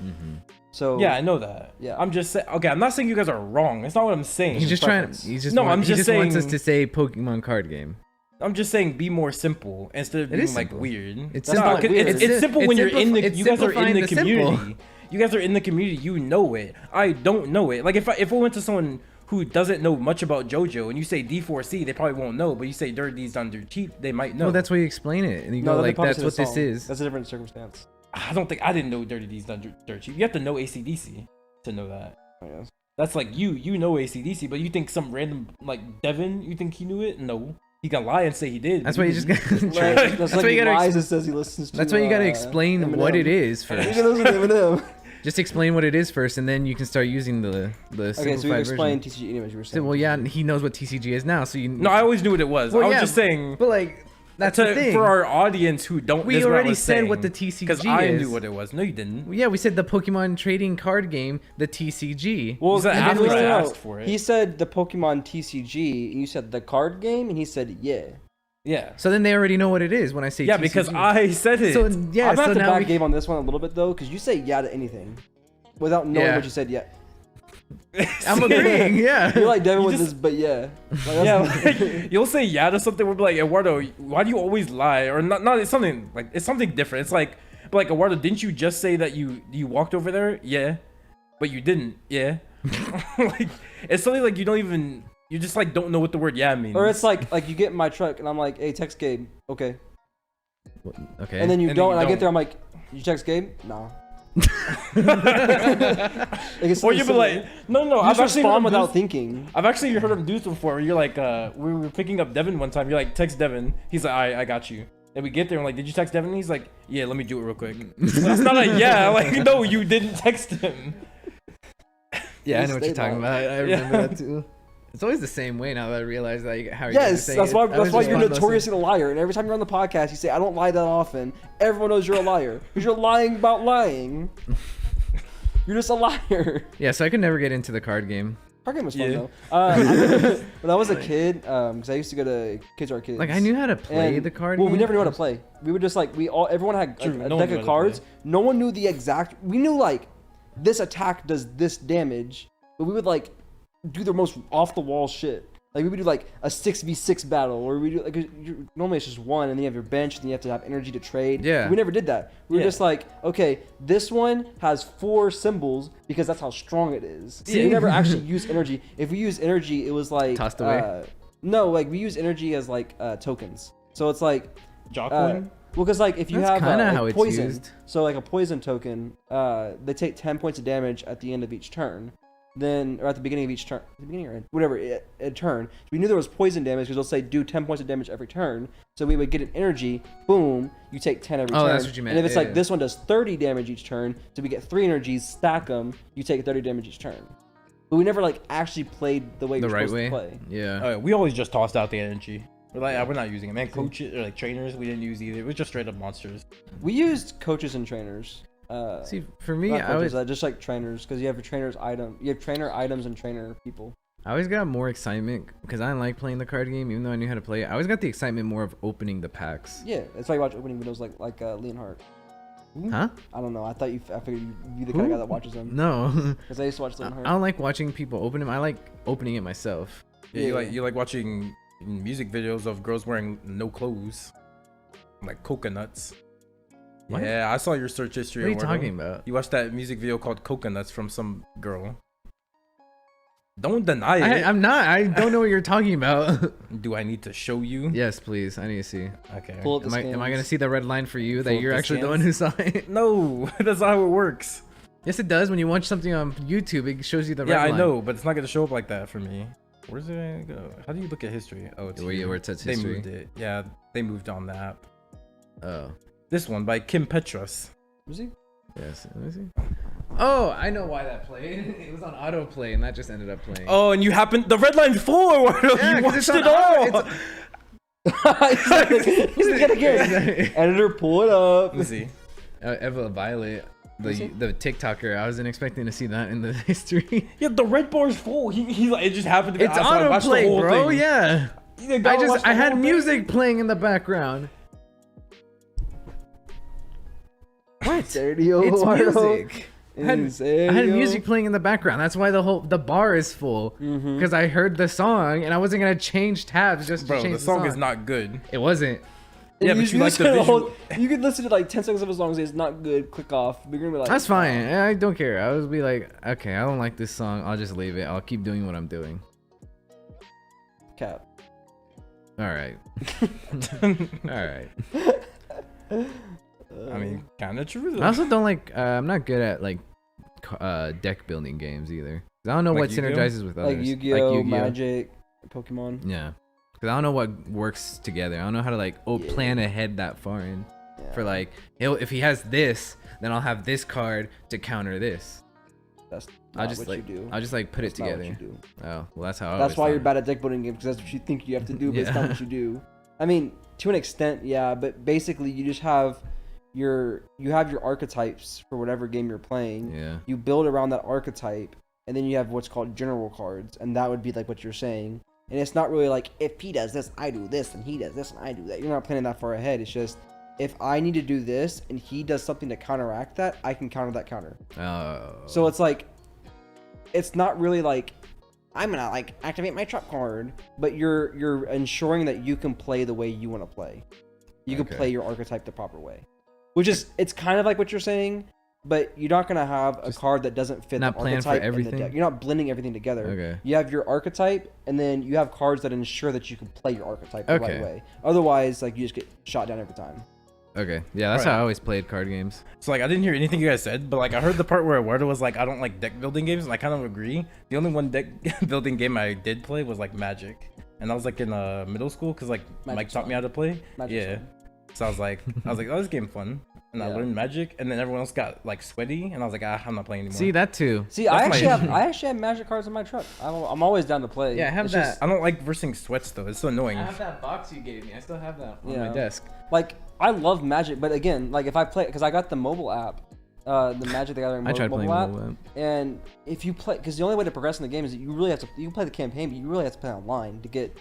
So Yeah, I know that. Yeah. I'm just saying. Okay, I'm not saying you guys are wrong. That's not what I'm saying. He's just trying. preference. He's just. No, want- I'm he just just wants us saying- to say Pokemon card game. I'm just saying be more simple instead of It being is like simple. weird. It's That's simple. not weird. It's simple when you're in the. it's You guys are in simplifying the simple. community. You guys are in the community. You know it. I don't know it. Like if I went to someone who doesn't know much about JoJo and you say D4C, they probably won't know. But you say Dirty D's Done Dirt Cheap, they might know. Well, that's why you explain it, and you no, go they like, probably "That's said what a this song. is." That's a different circumstance. I didn't know Dirty D's Done Dirt Cheap. You have to know AC/DC to know that. I guess. That's like you know AC/DC, but you think some random like Devin, you think he knew it? No, he can lie and say he did. That's but why he you just. didn't. Gotta, That's that's like why you he gotta. lies and says he listens to. That's why you gotta explain what Eminem. it is He first. can listen to Eminem. Just explain what it is first, and then you can start using the Okay, so you simplified explain version. TCG anyways. You were So, saying. well, yeah, he knows what TCG is now, so you. No, I always knew what it was. Well, I was yeah, just saying But like, that's the thing. for our audience who don't. We this is what I already was said saying, what the TCG because I is. knew what it was. No, you didn't. Yeah, we said the Pokemon trading card game, the TCG. Well, You said and after then I no, asked for it. He said the Pokemon TCG, and you said the card game, and he said yeah. Yeah. So then they already know what it is when I say Yeah, TCG. because I said it. So yeah, I'm so about to now back we. Gabe on this one a little bit though, because you say yeah to anything, without knowing Yeah. what you said yet. I'm agreeing. Yeah. You're like Devin You with just- this, but yeah. Like, that's- Yeah, like, you'll say yeah to something. We'll be like, Eduardo, why do you always lie? Or not? Not. It's something like it's something different. It's like, but like Eduardo, didn't you just say that you walked over there? Yeah, but you didn't. Yeah. Like it's something like you don't even. You just like don't know what the word yeah means. Or it's like you get in my truck and I'm like, hey, text Gabe. Okay. Okay. And then you And then don't. you And I get don't. there, I'm like, you text Gabe? Nah. Like, it's or you'd be similar. like, no. You I've just actually heard respond him without do, thinking. I've actually heard him do this before. You're like, we were picking up Devin one time. You're like, text Devin. He's like, I got you. And we get there and like, did you text Devin? He's like, yeah, let me do it real quick. That's not a yeah. Like, no, you didn't text him. yeah, I You know what stay you're talking long. about. I remember Yeah. that too. It's always the same way now that I realize that how you're Yes, saying that's it. why I was just you're one of those notoriously a liar. And every time you're on the podcast, you say, I don't lie that often. Everyone knows you're a liar. Because you're lying about lying. You're just a liar. Yeah, so I could never get into the card game. Card game was fun, Yeah. though. When I was a kid, because I used to go to Kids Arcades. Like I knew how to play and- the card Well, game. we never knew how to play. We would just like, everyone had like, True, a no one deck knew of how to cards. play. No one knew the exact, we knew like, this attack does this damage. But we would like, do the most off the wall shit. Like we would do like a 6v6 battle, or we do like normally it's just one, and then you have your bench, and you have to have energy to trade. Yeah. We never did that. We were Yeah. just like, okay, this one has 4 symbols because that's how strong it is. So See? we never actually used energy. If we used energy, it was like Tossed away? No, like we use energy as like tokens. So it's like Jocelyn? well, because like if you That's have kinda like how it's poison, used. so like a poison token, they take 10 points of damage at the end of each turn. Then, or at the beginning of each turn, the beginning or end, whatever, a turn. We knew there was poison damage because they'll say do 10 points of damage every turn. So we would get an energy, boom, you take 10 every Oh, turn. that's what you meant, And if it's yeah, like yeah. this one does 30 damage each turn, so we get 3 energies, stack them, you take 30 damage each turn. But we never like actually played the way the we're right supposed way. to play. Yeah. We always just tossed out the energy. We're like, we're not using it, man. Coaches or like trainers, we didn't use either. It was just straight up monsters. We used coaches and trainers. See, for me, Not I coaches, was just like trainers, because you have your trainers item, you have trainer items and trainer people. I always got more excitement because I didn't like playing the card game, even though I knew how to play it. I always got the excitement more of opening the packs. Yeah, that's why you watch opening videos like Leonhardt. Huh? I don't know. I figured you'd be the kind of guy that watches them. No. Because I used to watch I Leonhardt. don't like watching people open them. I like opening it myself. Yeah, Yeah. you like watching music videos of girls wearing no clothes, like coconuts. What? Yeah, I saw your search history. What are you Eduardo. talking about? You watched that music video called Coconuts from some girl. Don't deny it. I'm not. I don't know what you're talking about. Do I need to show you? Yes, please. I need to see. Okay. Pull up the Am I scans. gonna see the red line for you that Pull up you're the actually the one who saw it? No, that's not how it works. Yes, it does. When you watch something on YouTube, it shows you the red Yeah, I line. know, but it's not gonna show up like that for me. Where's it gonna go? How do you look at history? Oh, it's Where here. it says They history. moved it. Yeah, they moved on the app. Oh, This one by Kim Petras. Was he? yes. Let me see. Oh, I know why that played. It was on autoplay, and that just ended up playing. Oh, and you happened. The red line's full. Yeah, You 'cause it's watched it on all. auto- He's gonna get it. Editor, pull it up. Let me see. Eva Violet, Is he? the TikToker. I wasn't expecting to see that in the history. Yeah, the red bar's full. He like, it just happened to be. It's so I watched the autoplay, whole bro. thing. Yeah. You gotta watch the I had whole music thing. playing in the background. What? Sergio It's Eduardo. music. I had music playing in the background. That's why the bar is full. Mm-hmm. Because I heard the song and I wasn't gonna change tabs just to Bro, change the song is not good. It wasn't. Yeah, but you like the visual. You could listen to like 10 seconds of a song and say it's not good, click off. But you're gonna be like, That's fine. I don't care. I would be like, okay, I don't like this song. I'll just leave it. I'll keep doing what I'm doing. Cap. All right. All right. I mean, kind of true. I also don't like. I'm not good at like deck building games either. 'Cause I don't know Like what Yu-Gi-Oh? synergizes with others. Like Yu-Gi-Oh, Magic, Pokemon. Yeah. Because I don't know what works together. I don't know how to like Yeah. plan ahead that far in. Yeah. For like, if he has this, then I'll have this card to counter this. That's I'll not just what like you do. I'll just like put That's it not what together. you do. Oh, well that's how. I That's always why thought you're it. bad at deck building games, because that's what you think you have to do, but it's Yeah. not what you do. I mean, to an extent, yeah, but basically you just have your archetypes for whatever game you're playing. Yeah. You build around that archetype, and then you have what's called general cards, and that would be like what you're saying. And it's not really like, if he does this, I do this, and he does this, and I do that. You're not planning that far ahead. It's just, if I need to do this, and he does something to counteract that, I can counter that counter. Oh. So it's like, it's not really like, I'm gonna like activate my trap card, but you're ensuring that you can play the way you want to play. You can Okay. play your archetype the proper way, which is, it's kind of like what you're saying, but you're not gonna have a Just card that doesn't fit not the plan for archetype in the everything? deck. You're not blending everything together. Okay. You have your archetype, and then you have cards that ensure that you can play your archetype the Okay. right way. Otherwise, like, you just get shot down every time. Okay. Yeah, that's Right. how I always played card games. So like I didn't hear anything you guys said, but like I heard the part where Eduardo was like, I don't like deck building games, and I kind of agree. The only one deck building game I did play was like Magic, and I was like in middle school because like Mike Magic's taught me how to play. Magic's Yeah. fun. So I was like, oh, this game fun. and I learned Magic, and then everyone else got like sweaty, and I was like, I'm not playing anymore. See that too. See, I actually have Magic cards in my truck. I'm always down to play. Yeah, I have it's that. I don't like versing sweats though. It's so annoying. I have that box you gave me. I still have that on my desk. Like I love Magic, but again, like if I play, because I got the mobile app, the Magic the Gathering mobile app, and if you play, because the only way to progress in the game is that you really have to. You can play the campaign, but you really have to play online to get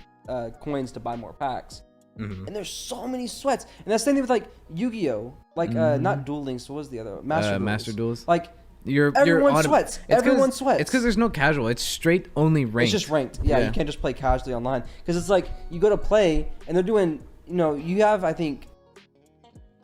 coins to buy more packs. And there's so many sweats, and that's the same thing with like Yu-Gi-Oh, like not Duel Links. What was the other Master Duels? Like everyone sweats. Everyone sweats. It's because there's no casual. It's straight only ranked. It's just ranked. Yeah, you can't just play casually online because it's like you go to play and they're doing. You know, you have I think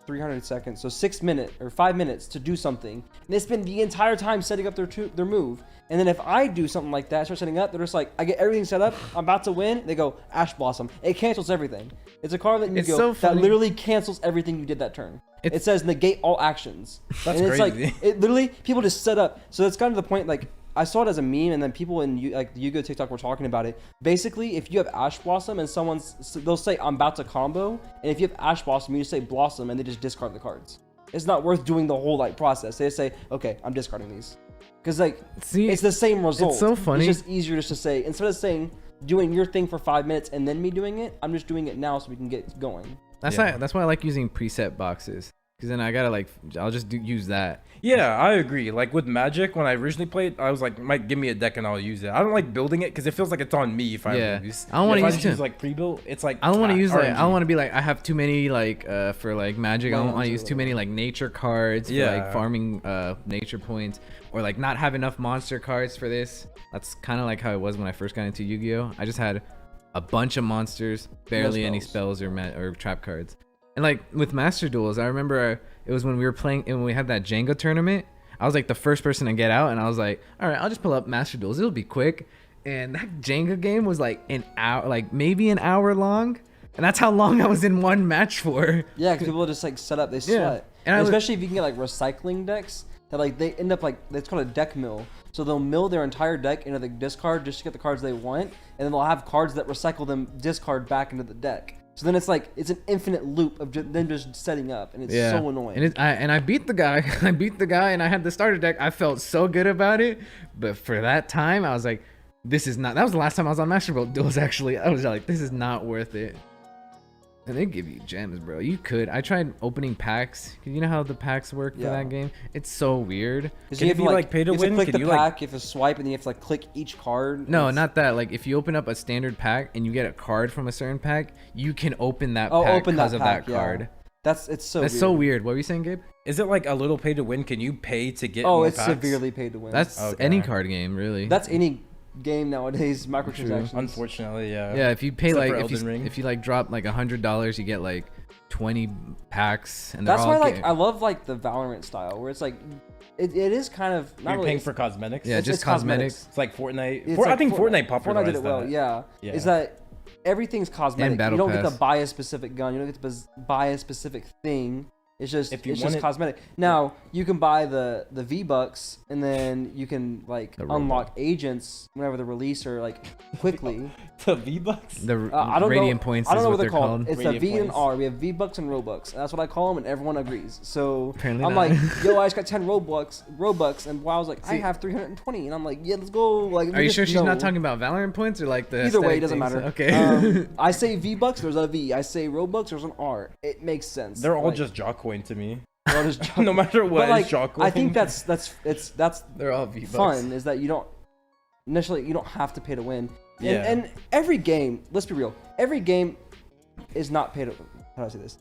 300 seconds, so 6 minutes or 5 minutes to do something, and they spend the entire time setting up their move. And then if I do something like that, start setting up, they're just like, I get everything set up, I'm about to win. They go Ash Blossom. It cancels everything. It's a card that you go that literally cancels everything you did that turn. It says negate all actions. That's and crazy. It's like it literally people just set up. So it's kind of the point like. I saw it as a meme, and then people in like the Yu-Gi-Oh TikTok were talking about it. Basically, if you have Ash Blossom and they'll say I'm about to combo, and if you have Ash Blossom, you just say Blossom, and they just discard the cards. It's not worth doing the whole like process. They just say, okay, I'm discarding these, because like it's the same result. It's so funny. It's just easier just to say instead of saying doing your thing for 5 minutes and then me doing it, I'm just doing it now so we can get going. That's why I like using preset boxes. Because then I gotta I'll just use that. Yeah, I agree. Like with Magic, when I originally played, I was like, might give me a deck and I'll use it. I don't like building it because it feels like it's on me if I lose. I don't want to use like pre-built. It's like I don't want to use I don't want to be like I have too many for like Magic. I don't want to use too many like nature cards for like farming nature points, or like not have enough monster cards for this. That's kind of like how it was when I first got into Yu-Gi-Oh. I just had a bunch of monsters, barely any spells or trap cards. And like with Master Duels, I remember it was when we were playing and when we had that Jenga tournament. I was like the first person to get out, and I was like, all right, I'll just pull up Master Duels. It'll be quick. And that Jenga game was like an hour, like maybe an hour long, and that's how long I was in one match for. Yeah, because people just like set up, they sweat, and especially if you can get like recycling decks that like they end up like it's called a deck mill. So they'll mill their entire deck into the discard just to get the cards they want, and then they'll have cards that recycle them discard back into the deck. So then it's like it's an infinite loop of them just setting up, and it's so annoying. And I beat the guy. I beat the guy, and I had the starter deck. I felt so good about it, but for that time, I was like, "This is not." That was the last time I was on Master Duels. Actually, I was like, "This is not worth it." And they give you gems, bro. You could. I tried opening packs. You know how the packs work for that game? It's so weird. Can you like pay to win? Click the pack. You have to swipe, and you have to like click each card. No, not that. Like if you open up a standard pack and you get a card from a certain pack, you can open that pack because of that card. That's so weird. What were you saying, Gabe? Is it like a little pay to win? Can you pay to get? Oh, it's severely paid to win. That's any card game, really. That's any game nowadays, microtransactions. Unfortunately, yeah, if you pay if you like drop like $100, you get like 20 packs, and that's why like I love like the Valorant style where it's like it is kind of not really paying for cosmetics. Yeah, just cosmetics. It's like Fortnite. I think Fortnite popularized did it well. Yeah, is that everything's cosmetic. You don't get to buy a specific gun. You don't get to buy a specific thing. It's just cosmetic. Now you can buy the V-Bucks, and then you can like unlock agents whenever the release or like quickly. The V-Bucks? The Radiant Points. I don't know what they're called. It's the V and R. We have V-Bucks and Robux. And that's what I call them, and everyone agrees. So apparently I'm like, yo, I just got 10 Robux, and I was like, I have 320, and I'm like, yeah, let's go. Like, are you sure she's not talking about Valorant points or like the? Either way, it doesn't matter. Okay. I say V-Bucks, there's a V. I say Robux, there's an R. It makes sense. They're all just jock coin to me. No matter what, like, it's jock coin. I think that's they're all V-Bucks. Fun is that you don't have to pay to win. And every game, let's be real, every game is not pay to win. How do I say this?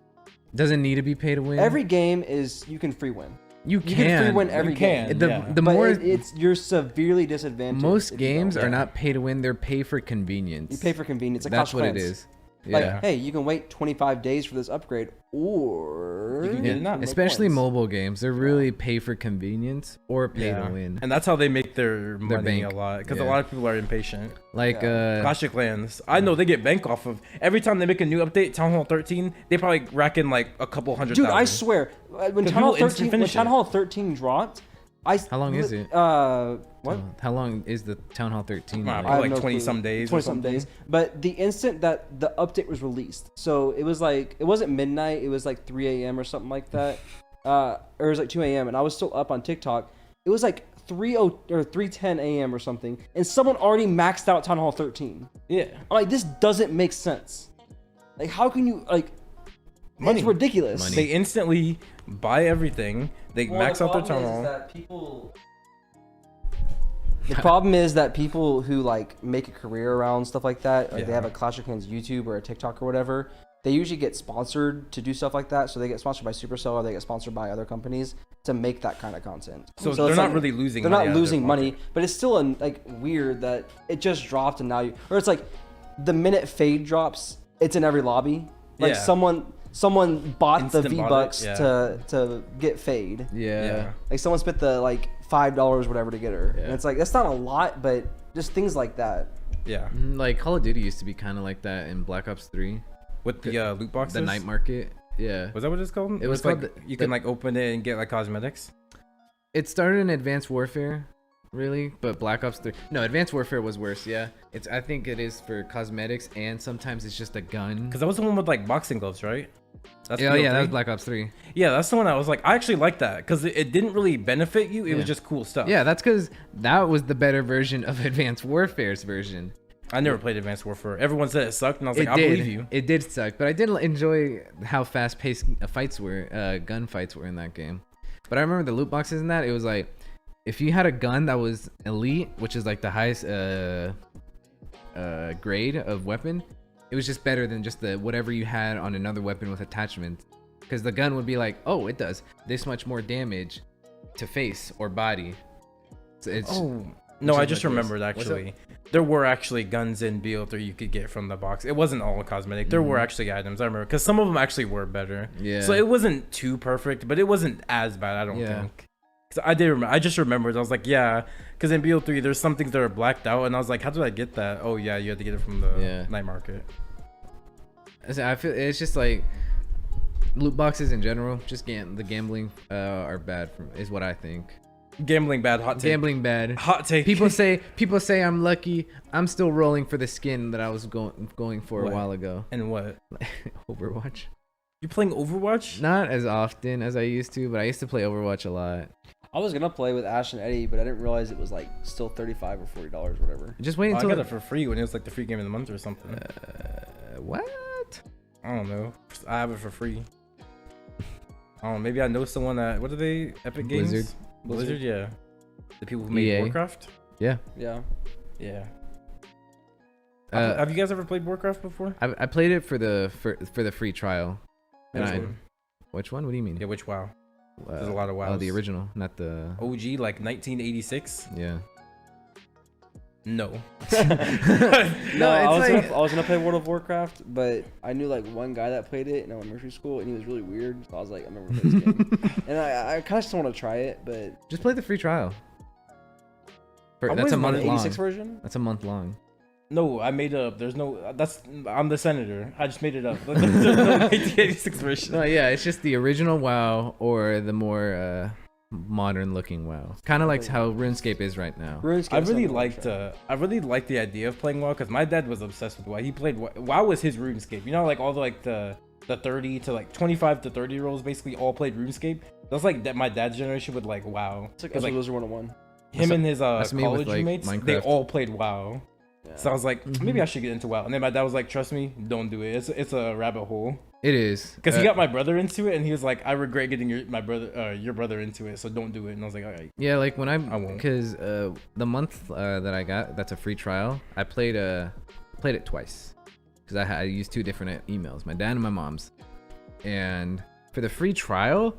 Doesn't need to be pay to win. Every game is you can free win. You can free win every game. You're severely disadvantaged. Most games are not pay to win; they're pay for convenience. You pay for convenience. That's what it is. Like, hey, you can wait 25 days for this upgrade, or you can get it especially mobile games. They're really pay for convenience or pay to win, and that's how they make their money a lot. Because a lot of people are impatient. Like Clash of Clans, I know they get bank off of every time they make a new update. Town Hall 13, they probably rack in like a couple $100,000. Dude, I swear, when Town Hall 13 dropped. How long is it? What? How long is the Town Hall 13? Probably like 20 some days. 20 some days. But the instant that the update was released, so it was like it wasn't midnight. It was like 3 a.m. or something like that. or it was like 2 a.m. and I was still up on TikTok. It was like 3:10 a.m. or something, and someone already maxed out Town Hall 13. Yeah. I'm like, this doesn't make sense. Like, how can you like? Money. It's ridiculous. Money. They instantly buy everything. They max out their Town Hall. The problem is that people who like make a career around stuff like that, like they Yeah. have a Clash of Clans YouTube or a TikTok or whatever, they usually get sponsored to do stuff like that. So they get sponsored by Supercell or they get sponsored by other companies to make that kind of content. So it's they're not like, really losing. They're money not out of losing their money, pocket. but it's still like weird that it just dropped and now you, or it's like the minute Fade drops, it's in every lobby. Like Yeah. someone bought Instant the bought it, V-Bucks yeah. to get Fade. Yeah. Like someone spent the like $5 whatever to get her, Yeah. and it's like that's not a lot, but just things like that. Yeah. Like Call of Duty used to be kind of like that in Black Ops 3. With the loot boxes. The night market. Yeah. Was that what it's called? It was like called you can like open it and get like cosmetics. It started in Advanced Warfare, really, but Black Ops 3. No, Advanced Warfare was worse. Yeah. I think it is for cosmetics, and sometimes it's just a gun. Because that was the one with like boxing gloves, right? That's Yeah, yeah, that BO3? was Black Ops 3. Yeah, that's the one I was like, I actually like that because it didn't really benefit you. It was Yeah. just cool stuff. Yeah, that's because that was the better version of Advanced Warfare's version. I never played Advanced Warfare. Everyone said it sucked, and I was like, I did. believe you. It did suck, but I did enjoy how fast-paced fights were, gun fights were in that game. But I remember the loot boxes in that. It was like, if you had a gun that was elite, which is like the highest grade of weapon, it was just better than just the whatever you had on another weapon with attachment. Because the gun would be like, oh, it does this much more damage to face or body. So it's Oh no, is I just ridiculous. remembered What's up? actually. There were actually guns in BO3 you could get from the box. It wasn't all cosmetic. There were actually items. I remember because some of them actually were better. Yeah. So it wasn't too perfect, but it wasn't as bad. I don't Yeah. think. Cause I did. I just remembered. I was like, yeah. Because in BO3, there's some things that are blacked out, and I was like, how did I get that? Oh yeah, you had to get it from the Yeah. night market. I feel it's just like loot boxes in general. Just the gambling are bad. Is what I think. Gambling bad. Hot take. Gambling bad. Hot take. People say I'm lucky. I'm still rolling for the skin that I was going for What? a while ago. And what? Overwatch. You're playing Overwatch? Not as often as I used to, but I used to play Overwatch a lot. I was gonna play with Ash and Eddie, but I didn't realize it was like still $35 or $40, whatever. Just wait Oh, I until got it for free when it was like the free game of the month or something. what? I don't know. I have it for free. I don't know. Maybe I know someone at what are they? Epic Games. Blizzard. Blizzard, yeah. The people who made EA. Warcraft. Yeah. Yeah. Uh, have you guys ever played Warcraft before? I played it for the free trial. And Which I- one? Which one? What do you mean? Yeah, which WoW? There's a lot of Oh, WoWs. the original, not the. OG, like 1986. Yeah. No. No, it's I was gonna play World of Warcraft, but I knew like one guy that played it in elementary school, and he was really weird. So I was like, I'm never playing this game. And I kind of still want to try it, but Just play the free trial. I That's always a wanted month the long. 86 version. That's a month long. No, I made up. There's no. I'm the senator. I just made it up. There's no 1986 version. No, yeah, it's just the original WoW or the more modern looking WoW. Kind of like how RuneScape is right now. RuneScape I really still liked. wanna I really liked the idea of playing WoW because my dad was obsessed with WoW. He played WoW was his RuneScape. You know, like all the like the 30 to like 25 to 30 year olds basically all played RuneScape. That's like that. My dad's generation would like WoW. It's like It was, Wizard 101. him That's- and his that's me with, college like, roommates. They Minecraft. all played WoW. Yeah. So I was like, maybe I should get into WoW. And then my dad was like, trust me, don't do it. It's a rabbit hole. It is. Because he got my brother into it, and he was like, I regret getting your brother into it, so don't do it. And I was like, all right. Yeah, like when I won't. because the month that I got, that's a free trial. I played it twice because I used two different emails, my dad and my mom's. And for the free trial,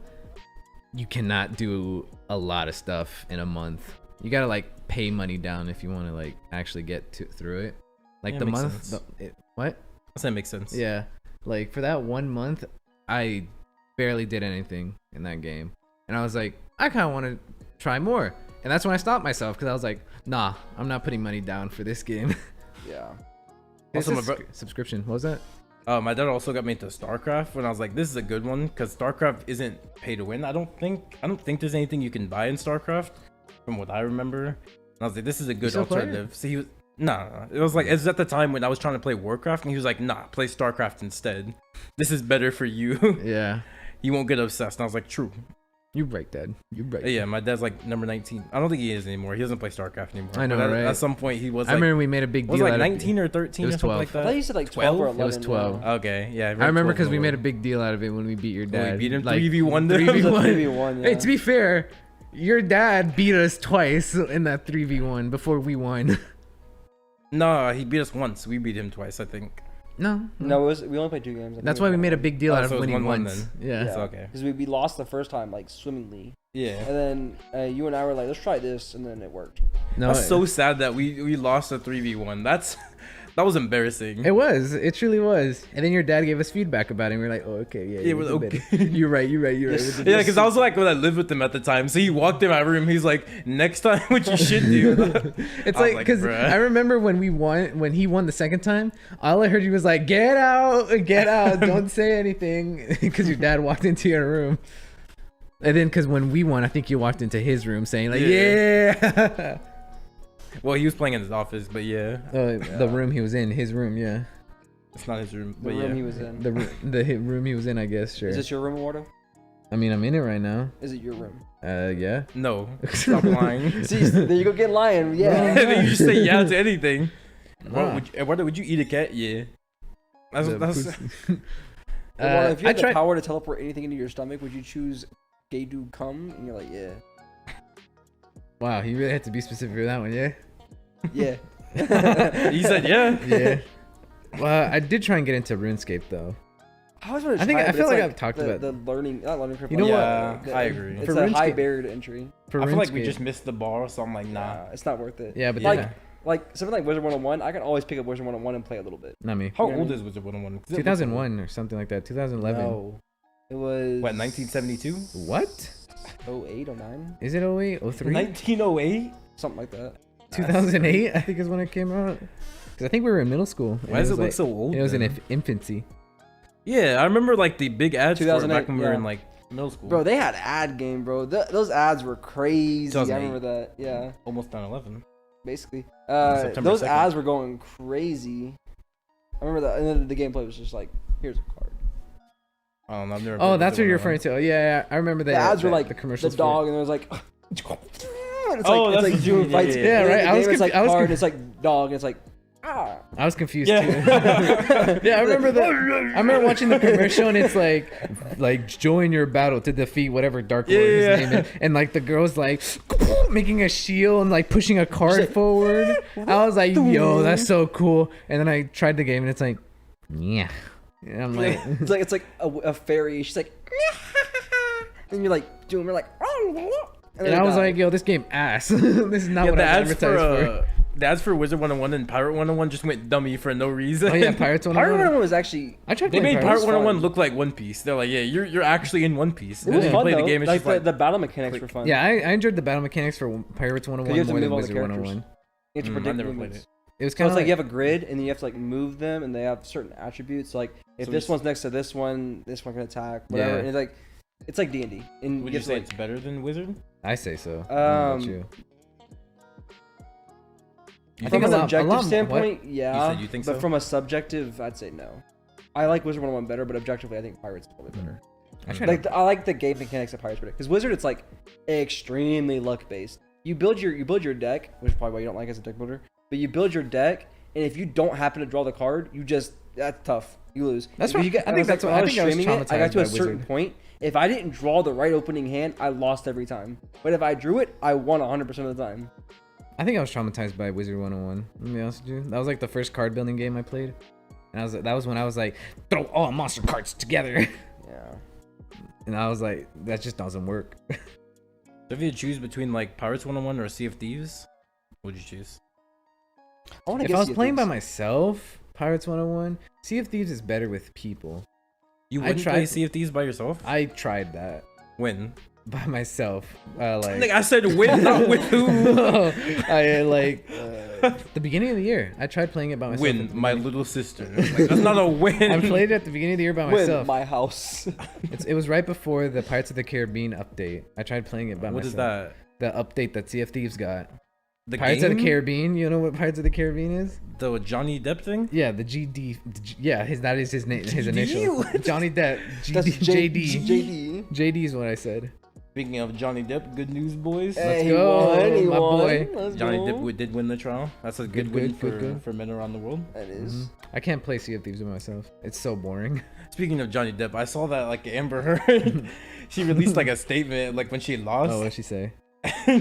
you cannot do a lot of stuff in a month. You gotta like pay money down if you want to like actually get through it. Like Yeah, the makes month, sense. what? That makes sense. Yeah, like for that 1 month, I barely did anything in that game, and I was like, I kind of want to try more, and that's when I stopped myself because I was like, nah, I'm not putting money down for this game. Yeah. It's Also, a my subscription. What was that? My dad also got me into StarCraft when I was like, this is a good one because StarCraft isn't pay to win. I don't think there's anything you can buy in StarCraft, from what I remember. And I was like, this is a good still play it? alternative. So he was. Nah, it was like it's at the time when I was trying to play Warcraft, and he was like, "Nah, play StarCraft instead. This is better for you." Yeah, he won't get obsessed. And I was like, true. You're right, Dad. You're right. Yeah, my dad's like number 19. I don't think he is anymore. He doesn't play StarCraft anymore. I know, But right? At some point, he was. I Like, remember we made a big was deal like out 19 of or 13 It was or something 12. like I thought that. you said like 12 or 11. It was 12. Yeah. Okay, yeah. I remember because we made a big. big deal out of it when we beat your dad. We beat him like, 3v1. 3v1. 3v1, yeah. Hey, to be fair, your dad beat us twice in that 3v1 before we won. No, he beat us once. We beat him twice, I think. No. No, we only played 2 games. That's why we made a big deal out of so it was winning 1-1 once. then. Yeah. It's okay. Because we lost the first time like swimmingly, Yeah. and then you and I were like, let's try this, and then it worked. No, That's so sad that we lost a 3v1. That was embarrassing. It was. It truly was. And then your dad gave us feedback about it. And we were like, oh, okay, yeah. Yeah, we we're did okay. better. You're right. You're right. Yes. Right. Yeah, because I was like when I lived with him at the time. So he walked in my room. He's like, next time, what you should do. It's I was like because "Bruh." I remember when he won the second time. All I heard you was like, get out, don't say anything, because your dad walked into your room. And then because when we won, I think you walked into his room saying like, yeah. Well, he was playing in his office, but yeah, The room he was in, his room, yeah. it's not his room. The But room yeah, he was in. The room he was in, I guess. Sure. Is this your room, Eduardo? I mean, I'm in it right now. Is it your room? Yeah. no, stop lying. See, there you go, get lying. Yeah. Then you just say yeah to anything. Nah. Would you eat a cat? Yeah. That's Eduardo, if you had I tried- the power to teleport anything into your stomach, would you choose Gadu cum? And you're like, yeah. Wow, you really had to be specific for that one, yeah. Yeah. He said yeah. Yeah. Well, I did try and get into RuneScape though. I always want to I think- try it, I but feel it's like I've talked the, about- the learning, not learning curve. You know like, what? the- I agree. It's For a high RuneScape- barrier to entry. For I feel like we RuneScape- just missed the bar, so I'm like, nah. It's not worth it. Yeah, but like, yeah, like something like Wizard 101, I can always pick up Wizard 101 and play a little bit. not me. How You know old what I is Wizard 101? 2001 or something like that. 2011. No. It was. What, 1972? What? 08, 09? Is it 08? 03? 1908? Something like that. 2008, I think is when it came out. Because I think we were in middle school. and Why does it was look like- so old? It was in then? infancy. Yeah, I remember like the big ads for it 2008, back when we were yeah. in like middle school. Bro, they had ad game, bro. Those ads were crazy. I 2008. remember that. Yeah, Almost 9/11. basically. September Those 2nd. ads were going crazy. I remember that. And then the gameplay was just like, here's a card. I don't know. I've never. Oh, played that's what Wizard you're 101. referring to. Oh, yeah, I remember The ads were like the the commercials. dog, and it was like. And it's Oh, like, that's it's like what you doing mean, fights. yeah, yeah. And Yeah, then right, the I was game, it's conf- like I was card, conf- and it's like dog, and it's like ah. I was confused Yeah. too. Yeah, I remember that. I remember watching the commercial and it's like join your battle to defeat whatever Dark Lord Yeah. his name is, and like the girl's like making a shield and like pushing a card forward. I was like, yo, that's so cool. And then I tried the game and it's like, yeah. And I'm like, It's like a fairy. She's like, and you're like doing. We're like, and I was like, yo, this game ass. This is not Yeah, what the I ads advertised for. the ads for Wizard 101 and Pirate 101 just went dummy for no reason. Oh yeah, Pirates Pirate 101. 101 was actually. I tried They playing made Pirates. Pirate was 101 fun. look like One Piece. They're like, yeah, you're actually in One Piece. It was Then you fun play though. the game, it's Like just like the battle mechanics were fun. Yeah, I enjoyed the battle mechanics for Pirates 101 you have to more than move all the Wizard characters. 101. You have to I predict never played movements. it. It was So kind it's of like you have a grid and then you have to like move them and they have certain attributes. Like if So this it's- one's next to this one can attack. Whatever. Yeah. And it's like D&D. And Would you you have to, say like, it's better than Wizard? I say so. I don't know about Um, you. You I from think an a lot- objective what? standpoint, yeah. said you think but so? from a subjective, I'd say no. I like Wizard 101 better, but objectively, I think Pirates is probably better. I tried Like I like the game mechanics of Pirates better because Wizard, it's like extremely luck based. You build your deck, which is probably why you don't like it as a deck builder. But you build your deck, and if you don't happen to draw the card, that's tough. You lose. That's If what- you get, I think that's when what- I was think I was streaming it, I got traumatized to a by certain Wizard. point. If I didn't draw the right opening hand, I lost every time. But if I drew it, I won 100% of the time. I think I was traumatized by Wizard 101. Let me be honest with you. That was like the first card building game I played. And that was when I was like, throw all monster cards together. Yeah. And I was like, that just doesn't work. So if you choose between like Pirates 101 or Sea of Thieves, what would you choose? I want to If I was playing by myself, Pirates 101, Sea of Thieves is better with people. You I wouldn't tried- play Sea of Thieves by yourself? I tried that When? by myself. Like I said, when, not with who. I like the beginning of the year. I tried playing it by myself. at When the my beginning. little sister. Like, that's not a win. I played it at the beginning of the year by Win myself. my house. It was right before the Pirates of the Caribbean update. I tried playing it by What myself. is that? The update that Sea of Thieves got. The Pirates of the game? Caribbean. You know what Pirates of the Caribbean is? The Johnny Depp thing? Yeah, the GD. Yeah, that is his name. His GD? initial. Johnny Depp. That's JD. JD. JD is what I said. Speaking of Johnny Depp, good news, boys. Hey, Let's he go, won, he my won. boy. Let's Johnny go. Depp did win the trial. That's a good win for men around the world. That is. I can't play Sea of Thieves with myself. It's so boring. Speaking of Johnny Depp, I saw that like Amber Heard, she released like a statement like when she lost. Oh, what'd she say?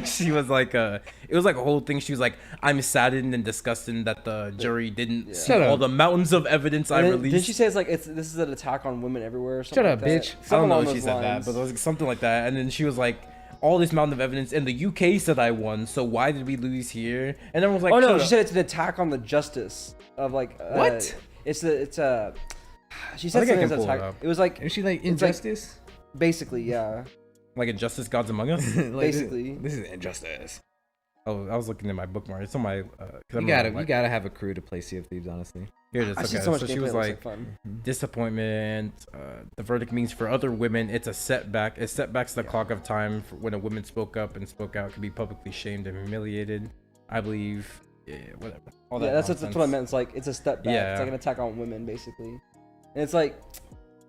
She was like, it was like a whole thing. She was like, I'm saddened and disgusted that the jury didn't see Shut all up. the mountains of evidence I released. Did she say it's like this is an attack on women everywhere? Or something Shut up, like that? bitch. I don't Something know along if she those said that, lines. but it was like something like that. And then she was like, all this mountain of evidence, and the UK said I won, so why did we lose here? And everyone was like, oh no, shut she up. said it's an attack on the justice of like What? It's a. She I said think I something can as pull it attack. up. It was like Is she like It's like- injustice? basically yeah. Like Injustice Gods Among Us? Like, Basically. this is injustice. Oh, I was looking at my bookmark. It's on my. You gotta have a crew to play Sea of Thieves, honestly. Here it is. I see Okay, so much so she gameplay, was it looks like, fun. disappointment. The verdict means for other women, it's a setback. It setbacks the clock of time for when a woman spoke up and spoke out, could be publicly shamed and humiliated. I believe. Yeah, whatever. All that Yeah, that's what I nonsense. meant. It's like it's a step back. Yeah. It's like an attack on women, basically. And it's like,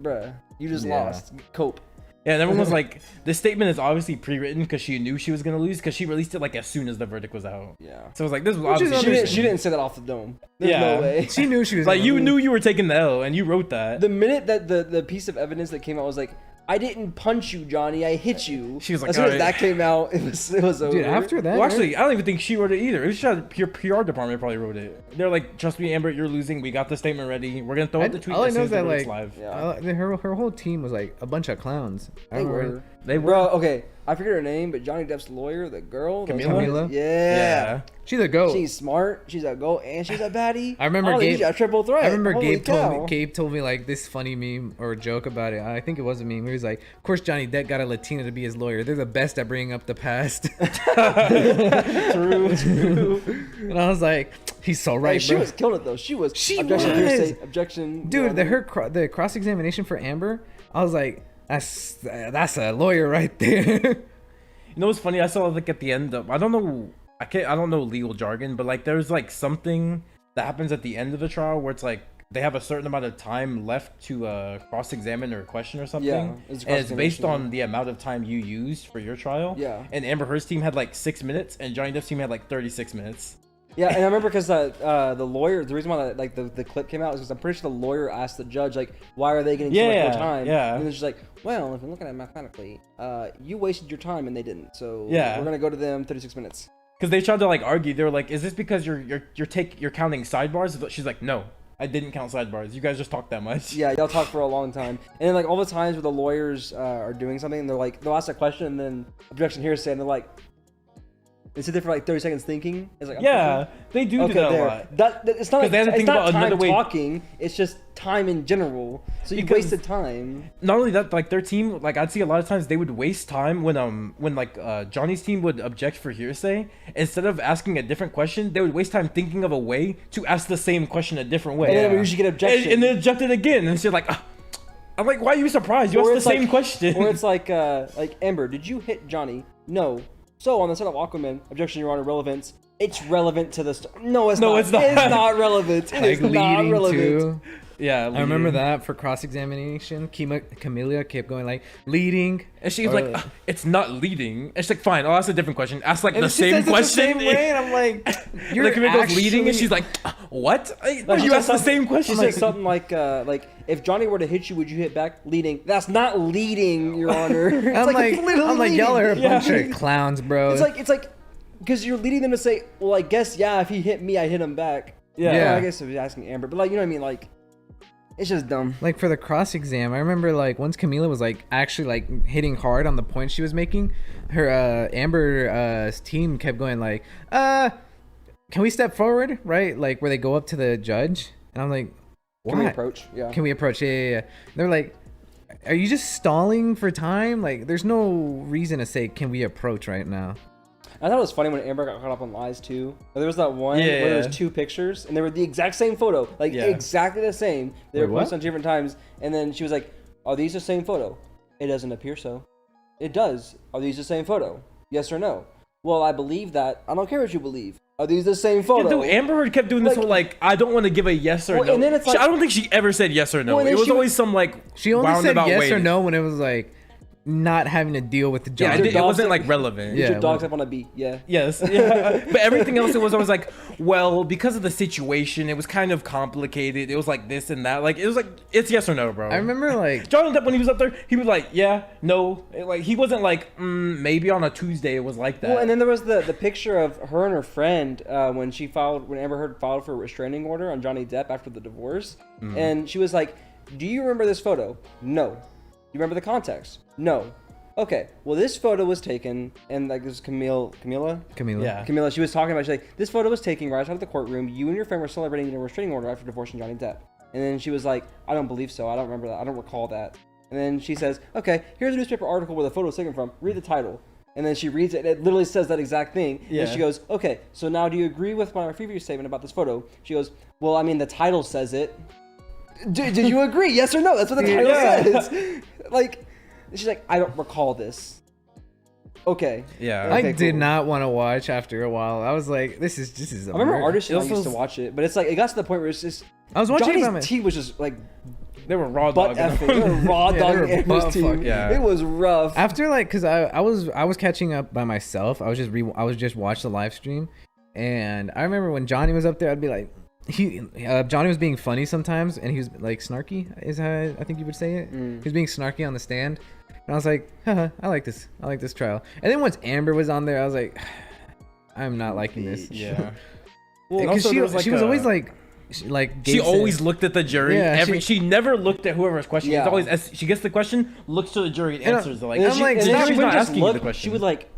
bruh, you just Yeah. lost. Cope. Yeah, and everyone was like, this statement is obviously pre-written because she knew she was gonna lose because she released it like as soon as the verdict was out. Yeah. So it was like this was Which is obviously She didn't say that off the dome. There's Yeah. no way. She knew she was like gonna you lose. knew you were taking the L and you wrote that. The minute that the piece of evidence that came out was like, I didn't punch you, Johnny. I hit you. She was like, as soon as "Alright." that came out, it was over. Dude, after that, Well, actually, I don't even think she wrote it either. It was just your PR department probably wrote it. They're like, trust me, Amber, you're losing. We got the statement ready. We're gonna throw out the tweet all I as know soon is as the that verdict's like live. her whole team was like a bunch of clowns. I They remember- were. They were. Bro, okay, I forget her name, but Johnny Depp's lawyer, the girl, Camila? Yeah. She's a goat. She's smart. She's a goat, and she's a baddie. I remember Ollie, Gabe- she's a triple threat. I remember Holy cow. Gabe told me like this funny meme or joke about it. I think it was a meme. He was like, "Of course, Johnny Depp got a Latina to be his lawyer. They're the best at bringing up the past." True. And I was like, "He's so Hey, right, she bro." was killing it though. She was. She objection, was. hearsay, objection. Dude, the cross examination for Amber, I was like, "That's a lawyer right there." You know what's funny? I saw like at the end of I don't know legal jargon, but like there's like something that happens at the end of the trial where it's like they have a certain amount of time left to cross-examine or question or something. Yeah, it's a and it's based cross-examination. on the amount of time you used for your trial. Yeah. And Amber Heard's team had like 6 minutes, and Johnny Depp's team had like 36 minutes. Yeah, and I remember because the lawyer, the reason why like the clip came out is because I'm pretty sure the lawyer asked the judge like, why are they getting so much Yeah, more time? yeah. And it's just like, well, if you're looking at it mathematically, you wasted your time and they didn't, so Yeah. we're gonna go to them 36 minutes. Because they tried to like argue, they were like, "Is this because you're counting sidebars?" But she's like, "No, I didn't count sidebars. You guys just talk that much." Yeah, y'all talk for a long time, and then like all the times where the lawyers are doing something, and they're like, they'll ask a question and then objection hearsay, and they're like, they sit there for like 30 seconds thinking. It's like, I'm Yeah, they do thinking. that Okay, a there. lot. That it's not 'Cause like, they have to it's think not about time another way- talking. It's just time in general. So you Because- wasted time. Not only that, like their team, like I'd see a lot of times they would waste time when like Johnny's team would object for hearsay. Instead of asking a different question, they would waste time thinking of a way to ask the same question a different way. And then we usually get objection. And then objected again, and she's like, "Ah." I'm like, why are you surprised? You Or asked the it's same like- question. Or it's like Amber, did you hit Johnny? No. So on the set of Aquaman, objection, Your Honor, relevance. It's relevant to the story. No, it's No, not. it's not. It's not relevant. It Like is not leading relevant. to. Yeah, I remember that for cross examination. Camellia kept going like leading. and she's or, like, "Ah, it's not leading." And she's like, "Fine, I'll ask a different question. Ask like and the she same says it question." the same way, and I'm like, You're like, goes leading, and actually- she's like, "Ah, "What? Like, she you said asked the something- same question." She said something like if Johnny were to hit you, would you hit back? Leading. That's not leading, Your Honor. It's I'm like, it's literally I'm like, y'all are a leading. bunch of clowns, bro. It's like, because you're leading them to say, well, I guess yeah, if he hit me, I hit him back. Yeah. Well, I guess if you're asking Amber, but like, you know what I mean? Like, it's just dumb. Like for the cross exam, I remember like once Camila was like actually like hitting hard on the points she was making, her Amber's team kept going like, can we step forward? Right? Like where they go up to the judge. And I'm like, Can we why? approach? Yeah. Can we approach? Yeah. They're like, are you just stalling for time? Like there's no reason to say, can we approach right now? I thought it was funny when Amber got caught up on lies too. There was that one where there was two pictures and they were the exact same photo, like Yeah. exactly the same. They Wait, were what? posted on different times, and then she was like, "Are these the same photo?" It doesn't appear so. It does. Are these the same photo? Yes or no? well, I believe that. I don't care what you believe. Are these the same photo? Dude, Amber Heard kept doing this whole like, I don't want to give a yes or no. And then it's like, I don't think she ever said yes or no. Well, it was always some like She only said roundabout yes way. or no when it was like not having to deal with the job. Yeah, it wasn't like relevant. Did Yeah, your dogs have on a beat? Yeah. Yes. Yeah. But everything else, it was always like, well, because of the situation, it was kind of complicated. It was like this and that. Like, it was like, it's yes or no, bro. I remember like Johnny Depp, when he was up there, he was like, yeah, no. Like, he wasn't like, maybe on a Tuesday it was like that. Well, and then there was the picture of her and her friend when Amber Heard filed for a restraining order on Johnny Depp after the divorce. And she was like, do you remember this photo? No. You remember the context? No. Okay. Well, this photo was taken, and like this is Camila. Yeah. Camila. She was talking about. She's like, this photo was taken right outside of the courtroom. You and your friend were celebrating a restraining order after divorcing Johnny Depp. And then she was like, I don't believe so. I don't remember that. I don't recall that. And then she says, okay, here's a newspaper article where the photo was taken from. Read the title. And then she reads it. And it literally says that exact thing. Yeah. And she goes, okay, so now do you agree with my previous statement about this photo? She goes, well, I mean, the title says it. Did you agree? Yes or no? That's what the title says. Like, she's like, I don't recall this. Okay. Yeah. I Okay, did cool. not want to watch after a while. I was like, this is. I remember artists It and I used also- to watch it, but it's like it got to the point where it's just I was watching Johnny's it by my. team was just like They were raw butt dogging effing. They were raw Yeah, they dogging were Amber's butt team. fucking. Yeah. It was rough. After like, cause I was catching up by myself. I was just watching the live stream, and I remember when Johnny was up there, I'd be like, Johnny was being funny sometimes, and he was like snarky, is how I think you would say it. He was being snarky on the stand, and I was like, haha, I like this trial. And then once Amber was on there, I was like, I'm not liking this. Yeah. Well, Because also there was, she like, was a- always like She Gabe always said- looked at the jury. Yeah, she never looked at whoever's question. Yeah. It's always as she gets the question, looks to the jury and And, answers it. Like, and then I'm she, like, and then stop, she she's wouldn't not just asking you look. the question. She would like,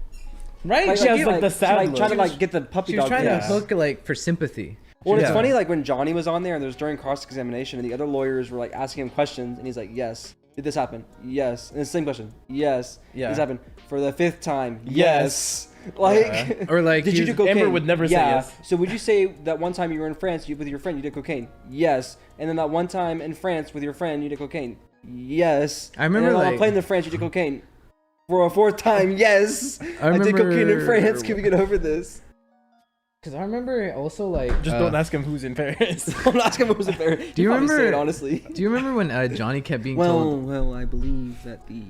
right. She has, like, the she, sad like look. try to She like was- get the puppy She was dog trying face. to hook like for sympathy. Well, it's Yeah. funny, like when Johnny was on there and there's during cross-examination and the other lawyers were like asking him questions and he's like, yes. Did this happen? Yes. And the same question. Yes. Yeah. This happened for the 5th time. Yes. Like, Yeah. Or like did you do he- cocaine? Amber would never say Yeah. yes. So would you say that one time you were in France with your friend you did cocaine? Yes. And then that one time in France with your friend you did cocaine? Yes. I remember, and then on a like- plane in France you did cocaine. For a 4th time, yes. I did cocaine in remember- France. Can we get over this? Cause I remember also like just don't ask him who's in Paris. I'm not asking if it was a bear. Do you Say it, remember- honestly? Do you remember when Johnny kept being told? Well, I believe that the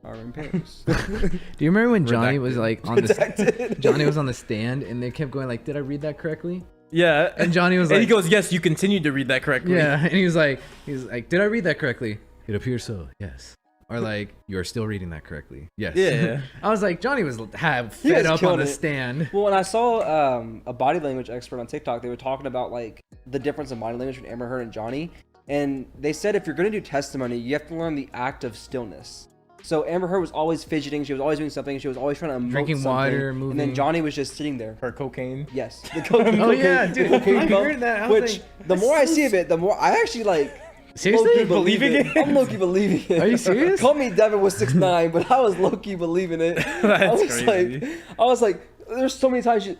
are in Paris. Do you remember when Johnny was Redacted. like on the Redacted. Johnny was on the stand and they kept going like, "Did I read that correctly?" Yeah. And Johnny was and like, he goes, yes, you continued to read that correctly. "Yeah," and he's like, "Did I read that correctly?" It appears so. Yes. Or like, "You are still reading that correctly." Yes. Yeah. I was like, Johnny was He fed was up on killing the it. stand. Well, when I saw a body language expert on TikTok, they were talking about like the difference in body language between Amber Heard and Johnny, and they said if you're going to do testimony, you have to learn the act of stillness. So Amber Heard was always fidgeting, she was always doing something, she was always trying to emote Drinking something, water, and moving. then Johnny was just sitting there. Her cocaine. Yes. The cocaine, Oh, yeah, dude, cocaine I bump, heard that. I was which like, the more I see of it, the more I actually like. Seriously? Low-key believe Believing it. it? I'm low-key believing it. Are you serious? Call me Devin was 6'9", but I was low-key believing it. That's I was crazy. I was like, there's so many times and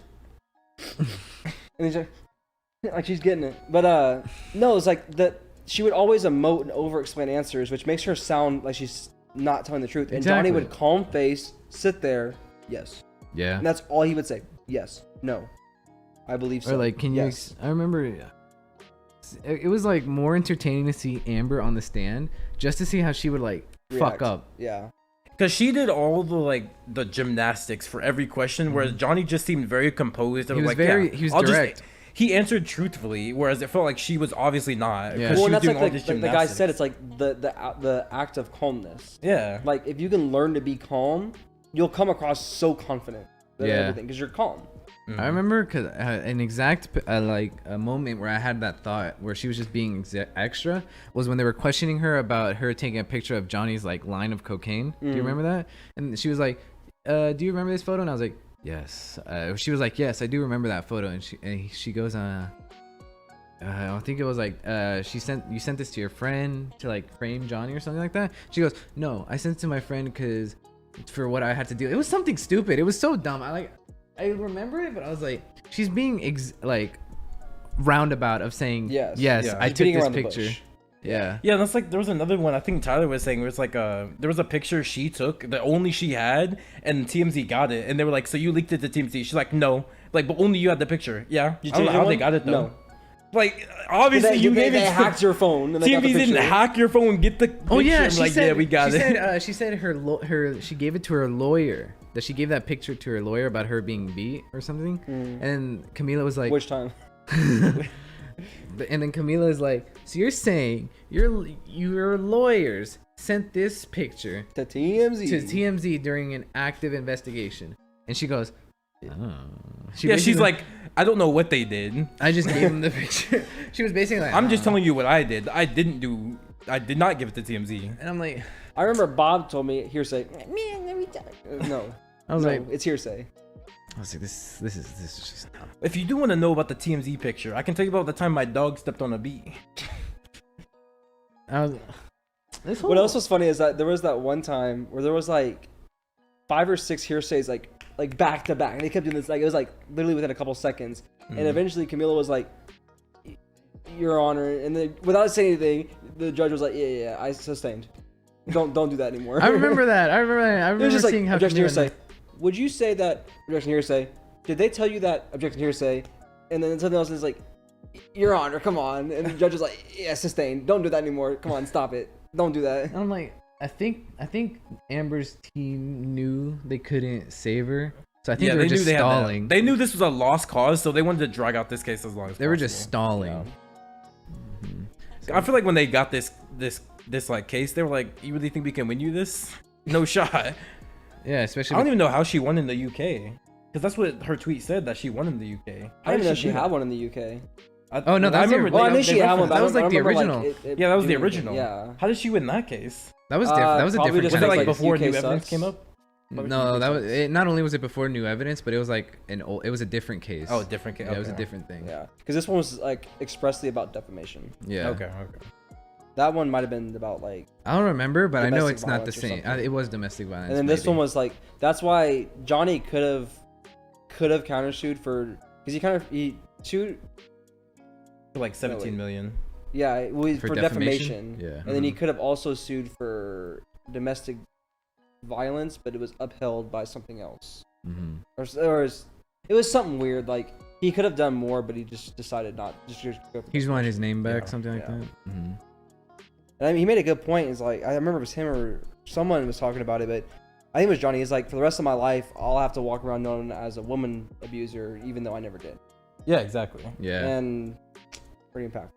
he's like she's getting it. But no, it's like that she would always emote and over-explain answers, which makes her sound like she's not telling the truth. And Johnny Exactly. would calm face, sit there, yes. Yeah. And that's all he would say. Yes. No. I believe so. Or like, can you? Yes. I remember. It was like more entertaining to see Amber on the stand, just to see how she would like fuck React. up. Yeah. Because she did all the gymnastics for every question, whereas Johnny just seemed very composed. And He was like, very- yeah, he was I'll just- direct. he answered truthfully, whereas it felt like she was obviously not. Yeah. Because Well, she and was that's doing like all the, this the guy gymnastics. said, it's like the act of calmness. Yeah. Like if you can learn to be calm, you'll come across so confident in Yeah. everything because you're calm. I remember because an exact like a moment where I had that thought where she was just being extra was when they were questioning her about her taking a picture of Johnny's like line of cocaine. Do you remember that? And she was like, "Do you remember this photo?" And I was like, "Yes." She was like, "Yes, I do remember that photo." And she goes, I think it was like you sent this to your friend to like frame Johnny or something like that. She goes, "No, I sent it to my friend because for what I had to do." It was something stupid. It was so dumb. I remember it, but I was like, she's being like roundabout of saying, Yes. yes, Yeah. I She's took beating this around the picture. bush. Yeah. Yeah, that's like there was another one I think Tyler was saying where it's like there was a picture she took that only she had and TMZ got it and they were like, so you leaked it to TMZ? She's like, no, like but only you had the picture. Yeah, I don't know how they got it though. No. Like obviously they hacked your phone. And they got the TMZ didn't picture. hack your phone and get the picture. Oh yeah, I'm she like, said. yeah, we got she it. Said, she said she gave it to her lawyer. That she gave that picture to her lawyer about her being beat or something. And Camila was like, Which time? and then Camila is like, so you're saying your lawyers sent this picture To TMZ. to TMZ during an active investigation? And she goes, oh. She's like, I don't know what they did. I just gave him the picture. She was basically like, I'm just telling you what I did. I did not give it to TMZ. And I'm like, I remember Bob told me hearsay. No. I was like, it's hearsay. I was like, this is just. If you do want to know about the TMZ picture, I can tell you about the time my dog stepped on a bee. What else was funny is that there was that one time where there was like 5 or 6 hearsays like back to back. And they kept doing this like it was like literally within a couple seconds. And eventually Camila was like, Your Honor, and then without saying anything, the judge was like, yeah, I sustained. Don't do that anymore. I remember that. I remember just seeing how objection Camila- hearsay. Would you say that objection hearsay? Did they tell you that objection hearsay? And then something else is like, Your Honor, come on. And the judge is like, yeah, sustained. Don't do that anymore. Come on, stop it. Don't do that. And I'm like, I think Amber's team knew they couldn't save her, so I think they were just stalling. They knew this was a lost cause, so they wanted to drag out this case as long as They possible. were just stalling. Yeah. I feel like when they got this like case, they were like, "You really think we can win you this? No shot." Yeah, especially. I don't even know how she won in the UK, because that's what her tweet said, that she won in the UK. I didn't even know she had one in the UK. Oh no, that's remember. Well, I knew she had one, but that was like the remember, original. Yeah, that was the original. Yeah. How did she win that case? That was different. That was a probably different. just Was it kind like of like before UK new evidence sucks. came up? No, that was it. Not only was it before new evidence, but it was like it was a different case. Oh, different case. Yeah, it was a different thing. Yeah, because this one was like expressly about defamation. Yeah. Okay. That one might have been about like. I don't remember, but I know Domestic it's not the violence or same. something. It was domestic violence. And then this maybe. one was like, that's why Johnny could have countersued for, because he sued, For like 17 million. yeah, well, For for defamation? defamation. Yeah. And then he could have also sued for domestic violence, but it was upheld by something else. Or it was something weird. Like he could have done more, but he just decided not. Just go for He just wanted his name back, Yeah. something like Yeah. that. And I mean, he made a good point. It's like I remember it was him or someone was talking about it, but I think it was Johnny. He's like, for the rest of my life, I'll have to walk around known as a woman abuser, even though I never did. Yeah, exactly. Yeah. And pretty impactful.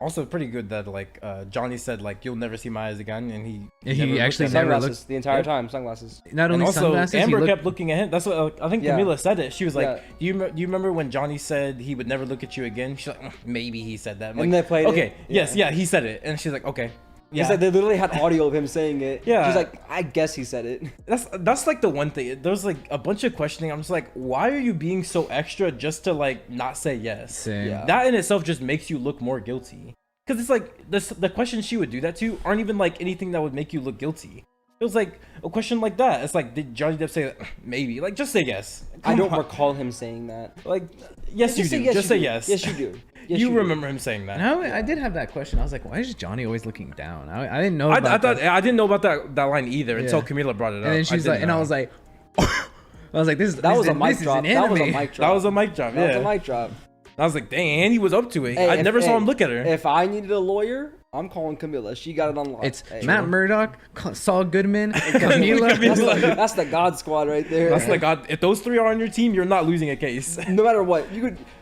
Also, pretty good that like Johnny said like, "You'll never see my eyes again," and he He actually looked at never him. Sunglasses the entire time. Sunglasses. Not And only also, sunglasses. Amber he kept looking at him. That's what I think Yeah. Camila said it. She was like, Yeah. "Do you remember when Johnny said he would never look at you again?" She's like, "Maybe he said that." I'm And like, they played okay, it. yes, Yeah. yeah, he said it, and she's like, "Okay." Yeah, It's like they literally had audio of him saying it. Yeah. She's like, I guess he said it. that's like the one thing. There's like a bunch of questioning. I'm just like, why are you being so extra just to like not say yes? Same. Yeah. That in itself just makes you look more guilty. Because it's like the questions she would do that to aren't even like anything that would make you look guilty. It was like a question like that. It's like, did Johnny Depp say that? Maybe. Like, just say yes. I Come don't on. recall him saying that. Like, yes, you do. Just say yes. Yes, you do. Yes, you do. remember him saying that. No, I did have that question. I was like, why is Johnny always looking down? I didn't know. I About thought that. I didn't know about that line either until Yeah. Camila brought it up. And then she's I like, didn't and I know. was like, this That was a is mic this drop. Is an That was a anime. mic drop. that was a mic drop. That was Yeah, a mic drop. I was like, dang, and he was up to it. Hey, I if- never saw hey, him look at her. If I needed a lawyer, I'm calling Camila. She got it on lock. It's Hey. Matt Murdock, Saul Goodman, Camila. That's the God Squad right there. That's like, if those three are on your team, you're not losing a case. No matter what,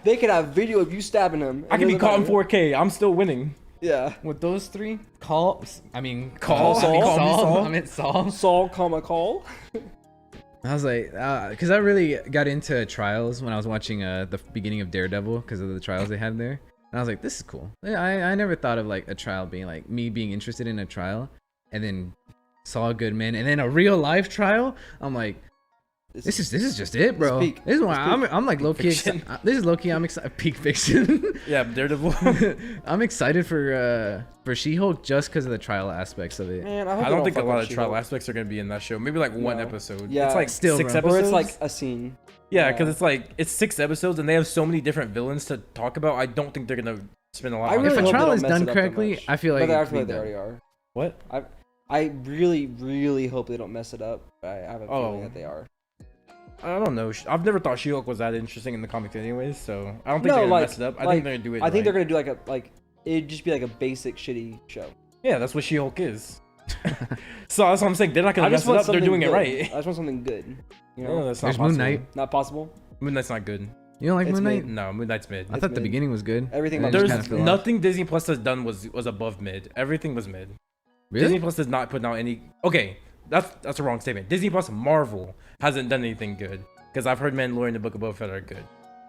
they could have video of you stabbing him. I can be It doesn't caught in matter. 4K. I'm still winning. Yeah. With those three, call. I mean, Call Saul. Call me Saul. Saul. I meant Saul. Saul, call. I was like, because I really got into trials when I was watching the beginning of Daredevil because of the trials they had there. And I was like, this is cool. I never thought of like a trial being like me being interested in a trial, and then Saul Goodman, and then a real life trial. I'm like, this is just it, bro. peak. This is why It's I'm like low key. This is low key. I'm excited. Peak fiction. Yeah, Daredevil. I'm excited for She-Hulk just because of the trial aspects of it. Man, I hope I they don't think a fuck lot up of trial She-Hulk. aspects are gonna be in that show. Maybe like one No. episode. Yeah. It's like Still, 6 bro. episodes. Or it's like a scene. yeah, because it's 6 episodes and they have so many different villains to talk about. I don't think they're gonna spend a lot. I on really If a hope they trial don't is mess done it up that correctly, much. I feel like But I it feel could like be they done. already are. What? I really hope they don't mess it up. I have a feeling that they are. I don't know. I've never thought She-Hulk was that interesting in the comics, anyways. So I don't think No, they're gonna like- mess it up. I like, think they're gonna do it. I think they're right. gonna do like it'd just be like a basic shitty show. Yeah, that's what She-Hulk is. So that's what I'm saying. They're not gonna I mess just it want up. They're something doing it good. right. I just want something good. You No, know, that's not There's possible. Moon Knight. not possible. Moon Knight's not good. You don't like It's Moon Knight? mid. No, Moon Knight's mid. I thought the mid. beginning was good. Everything and about then There's it just kinda fell off. nothing Disney Plus has done was above mid. Everything was mid. Really? Disney Plus has not put out any. Okay, that's a wrong statement. Disney Plus Marvel hasn't done anything good because I've heard Mandalorian and the Book of Boba Fett are good,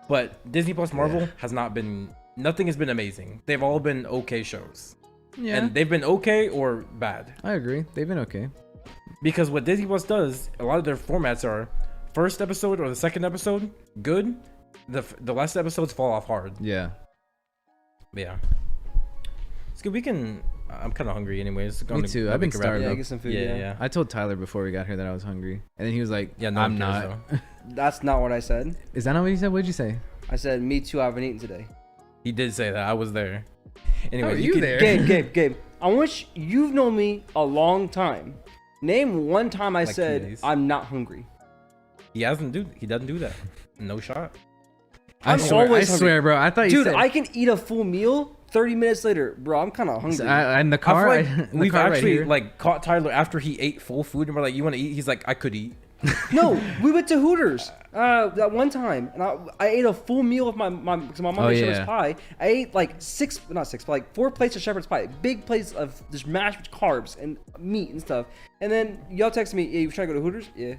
but Disney Plus Marvel has not been. Nothing has been amazing. They've all been okay shows, Yeah, and they've been okay or bad. I agree. They've been okay. Because what Disney Plus does, a lot of their formats are first episode or the second episode good, the last episodes fall off hard. Yeah. But yeah, it's good. We can. I'm kind of hungry, anyways. Me too. I've been starving. Yeah, get some food. Yeah, Yeah, yeah. I told Tyler before we got here that I was hungry, and then he was like, Yeah, no I'm one cares, not." though. That's not what I said. Is that not what you said? What'd you say? I said me too. I haven't eaten today. He did say that. I was there. Anyway, How are you can- there? Gabe. I want you've known me a long time. Name one time I Like 2 said days. I'm not hungry. He doesn't do that. No shot. I I'm swear, always I swear, bro. I thought you Dude, said. I can eat a full meal 30 minutes later, bro. I'm kind of hungry. in the car. I feel like in the we've car right actually here. like caught Tyler after he ate full food, and we're like, "You want to eat?" He's like, "I could eat." No, we went to Hooters that one time, and I ate a full meal with my because my mom made shepherd's yeah. pie. I ate like not six, but like 4 plates of shepherd's pie, big plates of just mashed with carbs and meat and stuff. And then y'all texted me, "Yeah, you trying to go to Hooters?" Yeah.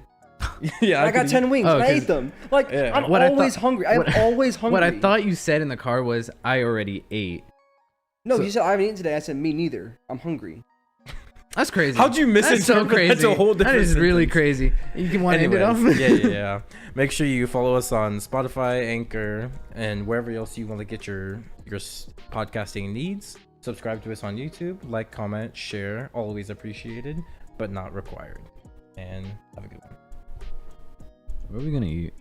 Yeah, I got could 10 eat. wings. Oh, and I 'cause- ate them. Like Yeah. I'm What I always thought- hungry. I'm what- always hungry. What I thought you said in the car was, I already ate. No, so- you said I haven't eaten today. I said me neither. I'm hungry. That's crazy. How'd you That's so misinterpret that? crazy. That's a whole That different is really sentence. crazy. You can want to end it off? Anyways, yeah. Make sure you follow us on Spotify, Anchor, and wherever else you want to get your podcasting needs. Subscribe to us on YouTube. Like, comment, share. Always appreciated, but not required. And have a good one. What are we gonna eat?